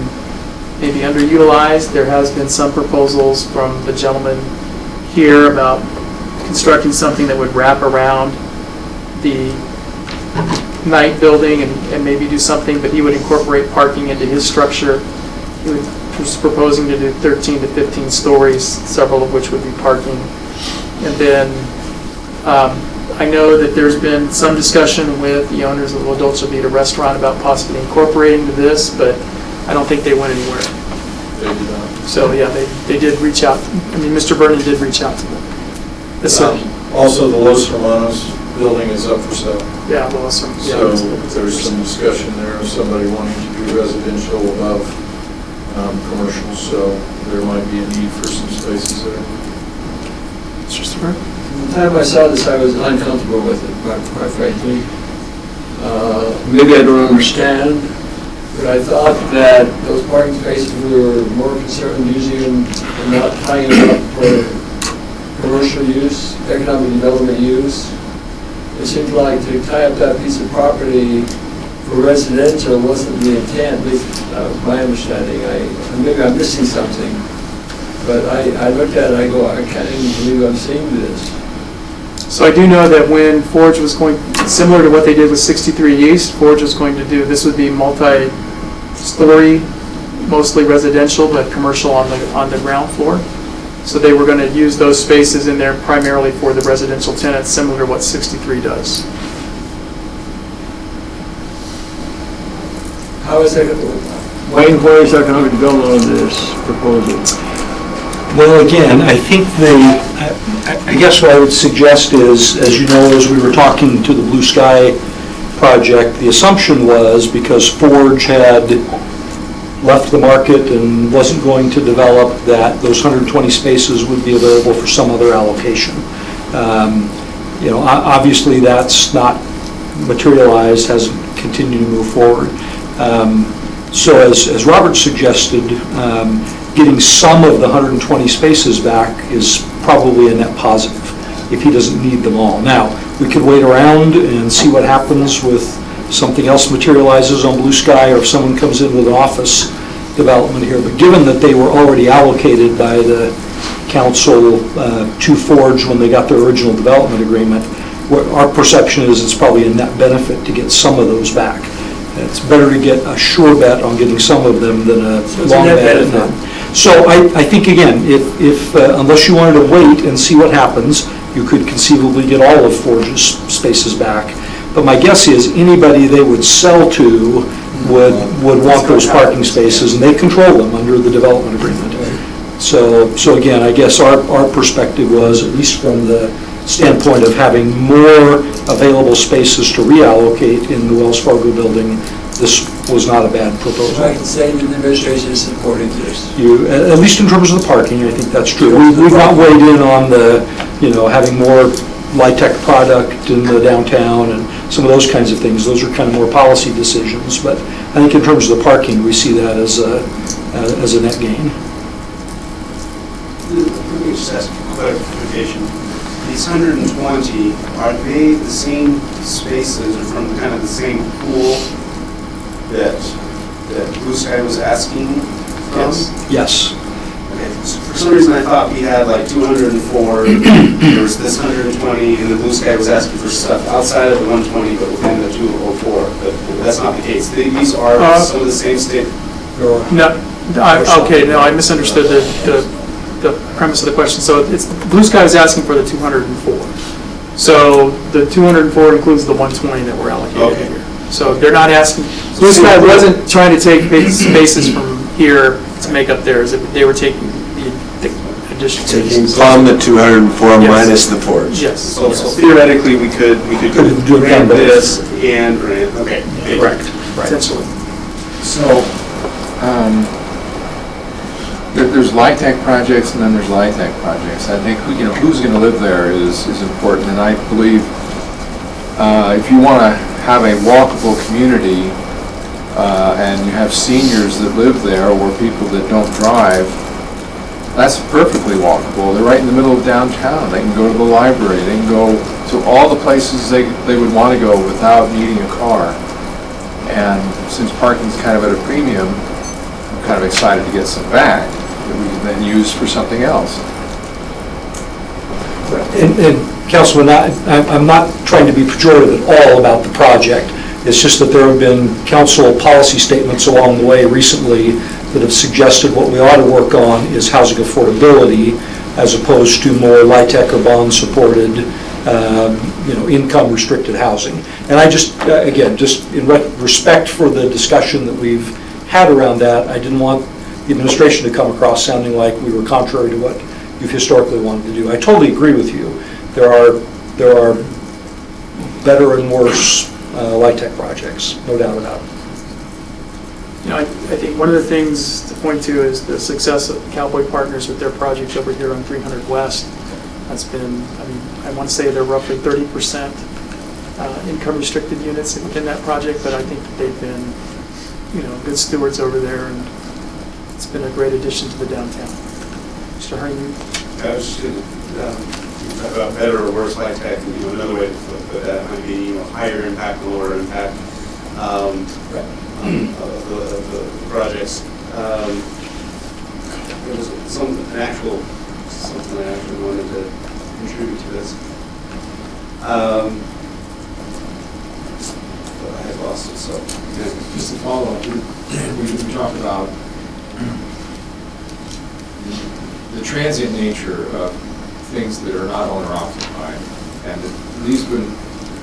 maybe underutilized. There has been some proposals from the gentleman here about constructing something that would wrap around the night building and maybe do something, but he would incorporate parking into his structure. He was proposing to do 13 to 15 stories, several of which would be parking. And then I know that there's been some discussion with the owners of La Dolce Vita restaurant about possibly incorporating this, but I don't think they went anywhere. So yeah, they did reach out. I mean, Mr. Vernon did reach out to them. Also, the Los Hermanos building is up for sale. Yeah, Los Hermanos. So there's some discussion there of somebody wanting to do residential above commercial. So there might be a need for some spaces there. Christopher? The time I saw this, I was uncomfortable with it, quite frankly. Maybe I don't understand, but I thought that those parking spaces we were more concerned using them and not tying them up for commercial use, economic development use. It seemed like to tie up that piece of property for residential wasn't the intent, at least my understanding. Maybe I'm missing something, but I looked at it, I go, I can't even believe I'm seeing this. So I do know that when Forge was going, similar to what they did with 63 East, Forge was going to do, this would be multi-story, mostly residential, but commercial on the ground floor. So they were going to use those spaces in there primarily for the residential tenants, similar to what 63 does. How is that going to work? Wayne, where is economic development on this proposal? Well, again, I think I guess what I would suggest is, as you know, as we were talking to the Blue Sky project, the assumption was because Forge had left the market and wasn't going to develop, that those 120 spaces would be available for some other allocation. You know, obviously that's not materialized, hasn't continued to move forward. So as Robert suggested, getting some of the 120 spaces back is probably a net positive if he doesn't need them all. Now, we could wait around and see what happens with something else materializes on Blue Sky, or if someone comes in with an office development here. But given that they were already allocated by the council to Forge when they got their original development agreement, our perception is it's probably a net benefit to get some of those back. It's better to get a sure bet on getting some of them than a long bet on none. So I think, again, if unless you wanted to wait and see what happens, you could conceivably get all of Forge's spaces back. But my guess is anybody they would sell to would want those parking spaces, and they control them under the development agreement. So again, I guess our perspective was, at least from the standpoint of having more available spaces to reallocate in the Wells Fargo building, this was not a bad proposal. I can say that the administration is supporting this. At least in terms of the parking, I think that's true. We've not weighed in on the, having more LIHTC product in the downtown and some of those kinds of things. Those are kind of more policy decisions. But I think in terms of the parking, we see that as a net gain. Let me just ask a clarification. These 120, are they the same spaces or from kind of the same pool that Blue Sky was asking from? Yes. Okay. So for some reason I thought we had like 204, there was this 120, and the Blue Sky was asking for stuff outside of the 120 but within the 204. But that's not the case. These are some of the same state. No, I misunderstood the premise of the question. So it's Blue Sky is asking for the 204. So the 204 includes the 120 that we're allocated here. So they're not asking, Blue Sky wasn't trying to take spaces from here to make up theirs. They were taking the additional spaces. From the 204 minus the Forge. Yes. So theoretically we could grant this and grant, okay. Correct. Potentially. So, there's LIHTC projects and then there's LIHTC projects. I think who's going to live there is important, and I believe if you want to have a walkable community and you have seniors that live there or people that don't drive, that's perfectly walkable. They're right in the middle of downtown. They can go to the library. They can go to all the places they would want to go without needing a car. And since parking's kind of at a premium, I'm kind of excited to get some back that we can then use for something else. And Councilman, I'm not trying to be pejorative at all about the project. It's just that there have been council policy statements along the way recently that have suggested what we ought to work on is housing affordability as opposed to more LIHTC or bond-supported, income-restricted housing. And I just, again, just in respect for the discussion that we've had around that, I didn't want the administration to come across sounding like we were contrary to what you've historically wanted to do. I totally agree with you. There are better and worse LIHTC projects, no doubt about it. I think one of the things to point to is the success of Cowboy Partners with their project over here on 300 West. That's been, I want to say they're roughly 30% income-restricted units within that project, but I think they've been, good stewards over there, and it's been a great addition to the downtown. Mr. Herring? I was just going to talk about better or worse LIHTC. Another way to put that might be, higher impact, lower impact of the projects. There was something I actually wanted to contribute to this. But I had lost it, so. Yeah. Just to follow up, we talked about the transient nature of things that are not owner-occupied, and these wouldn't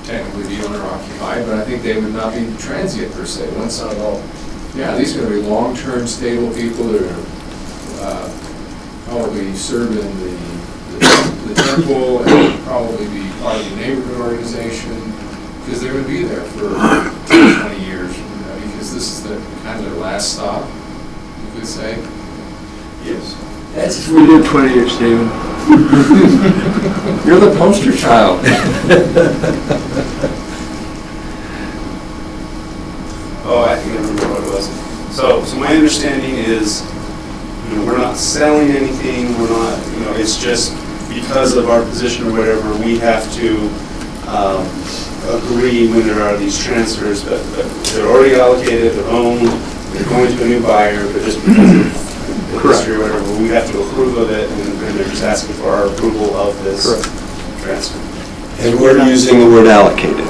technically be owner-occupied, but I think they would not be transient per se. Once Yeah, these are going to be long-term stable people that are probably serving the temple and probably be part of the neighborhood organization, because they're going to be there for 10, 20 years, because this is kind of their last stop, you could say. Yes. That's if we did 20 years, David. You're the poster child. Oh, I think I remember what it was. So my understanding is, we're not selling anything, we're not, it's just because of our position or whatever, we have to agree when there are these transfers, but they're already allocated, they're owned, they're going to a new buyer, but just because of the history or whatever, we have to approve of it, and they're just asking for our approval of this transfer. And we're using the word allocated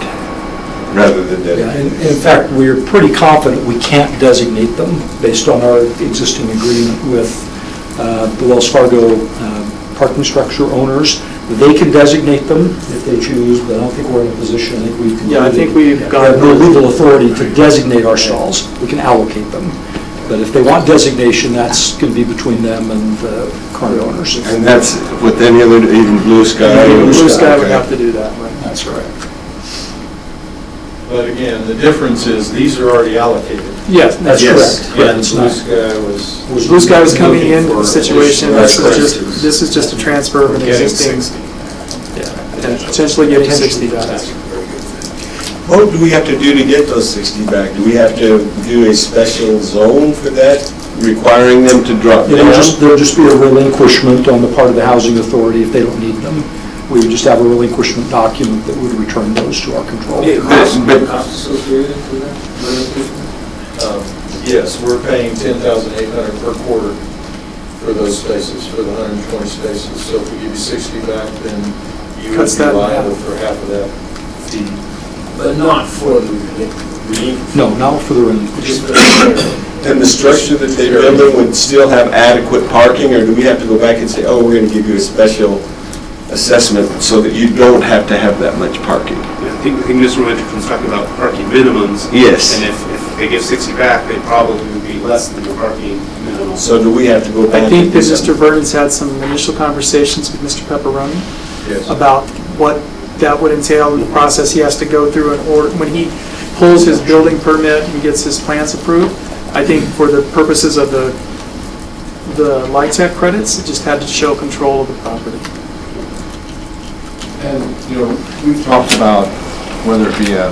rather than Yeah, dedicated. in fact, we're pretty confident we can't designate them based on our existing agreement with the Wells Fargo parking structure owners. They can designate them if they choose, but I don't think we're in a position, I think we've concluded. Yeah, I think we've We got have no legal authority to designate our stalls. We can allocate them. But if they want designation, that's going to be between them and the current owners. And that's with any other, even Blue Sky? Blue Sky would Okay. have to do that, right? That's right. But again, the difference is these are already allocated. Yes, That's Yes. correct. Yeah, Yeah, it's Blue not. Sky was. Blue Sky was coming looking into for the situation, additional this is just a transfer of an Getting existing, 60. and potentially getting 60 back. What do we have to do to get those 60 back? Do we have to do a special zone for that, requiring them to drop down? There'll just be a relinquishment on the part of the housing authority if they don't need them. We would just have a relinquishment document that would return those to our control. Cost associated for that? Yes, we're paying $10,800 per quarter for those spaces, for the 120 spaces. So if we give you 60 back, then you would Cuts be that in liable half. for half of that fee. But not for the No, not for the relinquishment. And the structure that they're building would still have adequate parking, or do we have to go back and say, oh, we're going to give you a special assessment so that you don't have to have that much parking? Yeah, I think Mr. Winter was talking about parking minimums. Yes. And if they give 60 back, they probably would be less than the parking minimum. So do we have to go back? I think and that do Mr. something? Vernon's had some initial conversations with Mr. Pepperoni Yes. about what that would entail in the process he has to go through in order, when he pulls his building permit and gets his plans approved. I think for the purposes of the LIHTC credits, it just had to show control of the property. And, we've talked about whether it be a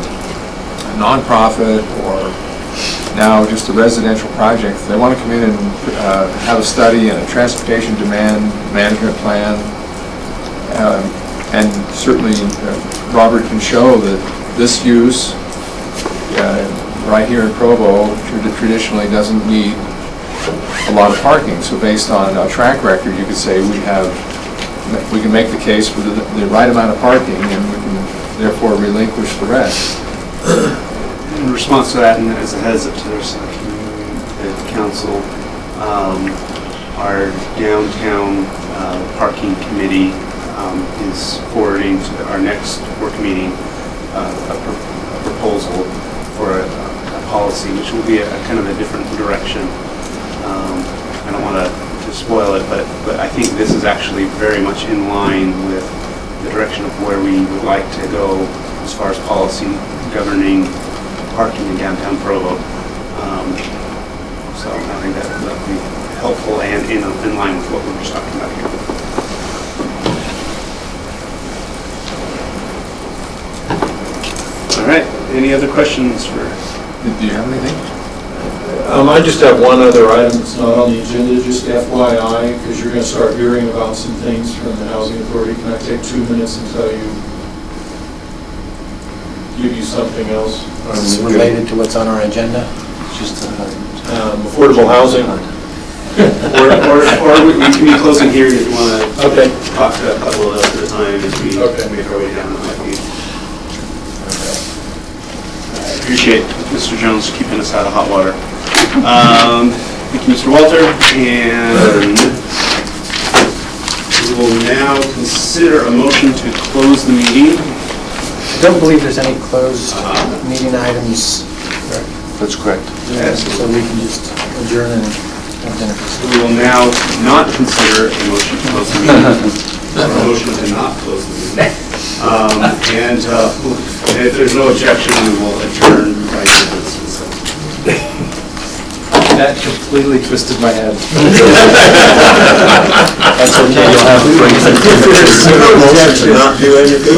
nonprofit or now just a residential project. They want to come in and have a study and a transportation demand management plan. And certainly Robert can show that this use right here in Provo traditionally doesn't need a lot of parking. So based on a track record, you could say we can make the case for the right amount of parking, and we can therefore relinquish the rest. In response to that, and as a heads up to the council, our downtown parking committee is forwarding to our next work meeting a proposal for a policy, which will be a kind of a different direction. I don't want to spoil it, but I think this is actually very much in line with the direction of where we would like to go as far as policy governing parking in downtown Provo. So I think that would be helpful and in line with what we were just talking about here. All right, any other questions for? Do you have anything? I just have one other item that's not on the agenda, just FYI, because you're going to start hearing about some things from the Housing Authority. Can I take 2 minutes and give you something else? Is it related to what's on our agenda? Just affordable housing. or we can be closing here if you want to Okay. talk to a couple of us at a time as we make our way down. I appreciate Mr. Jones keeping us out of hot water. Thank you, Mr. Walter. And we will now consider a motion to close the meeting. I don't believe there's any closed meeting items. That's correct. So we can just adjourn and have dinner. We will now not consider a motion to close the meeting, or a motion to not close the meeting. And if there's no objection, we will adjourn by consensus. That completely twisted my head. That's okay, you'll have. Not do anything.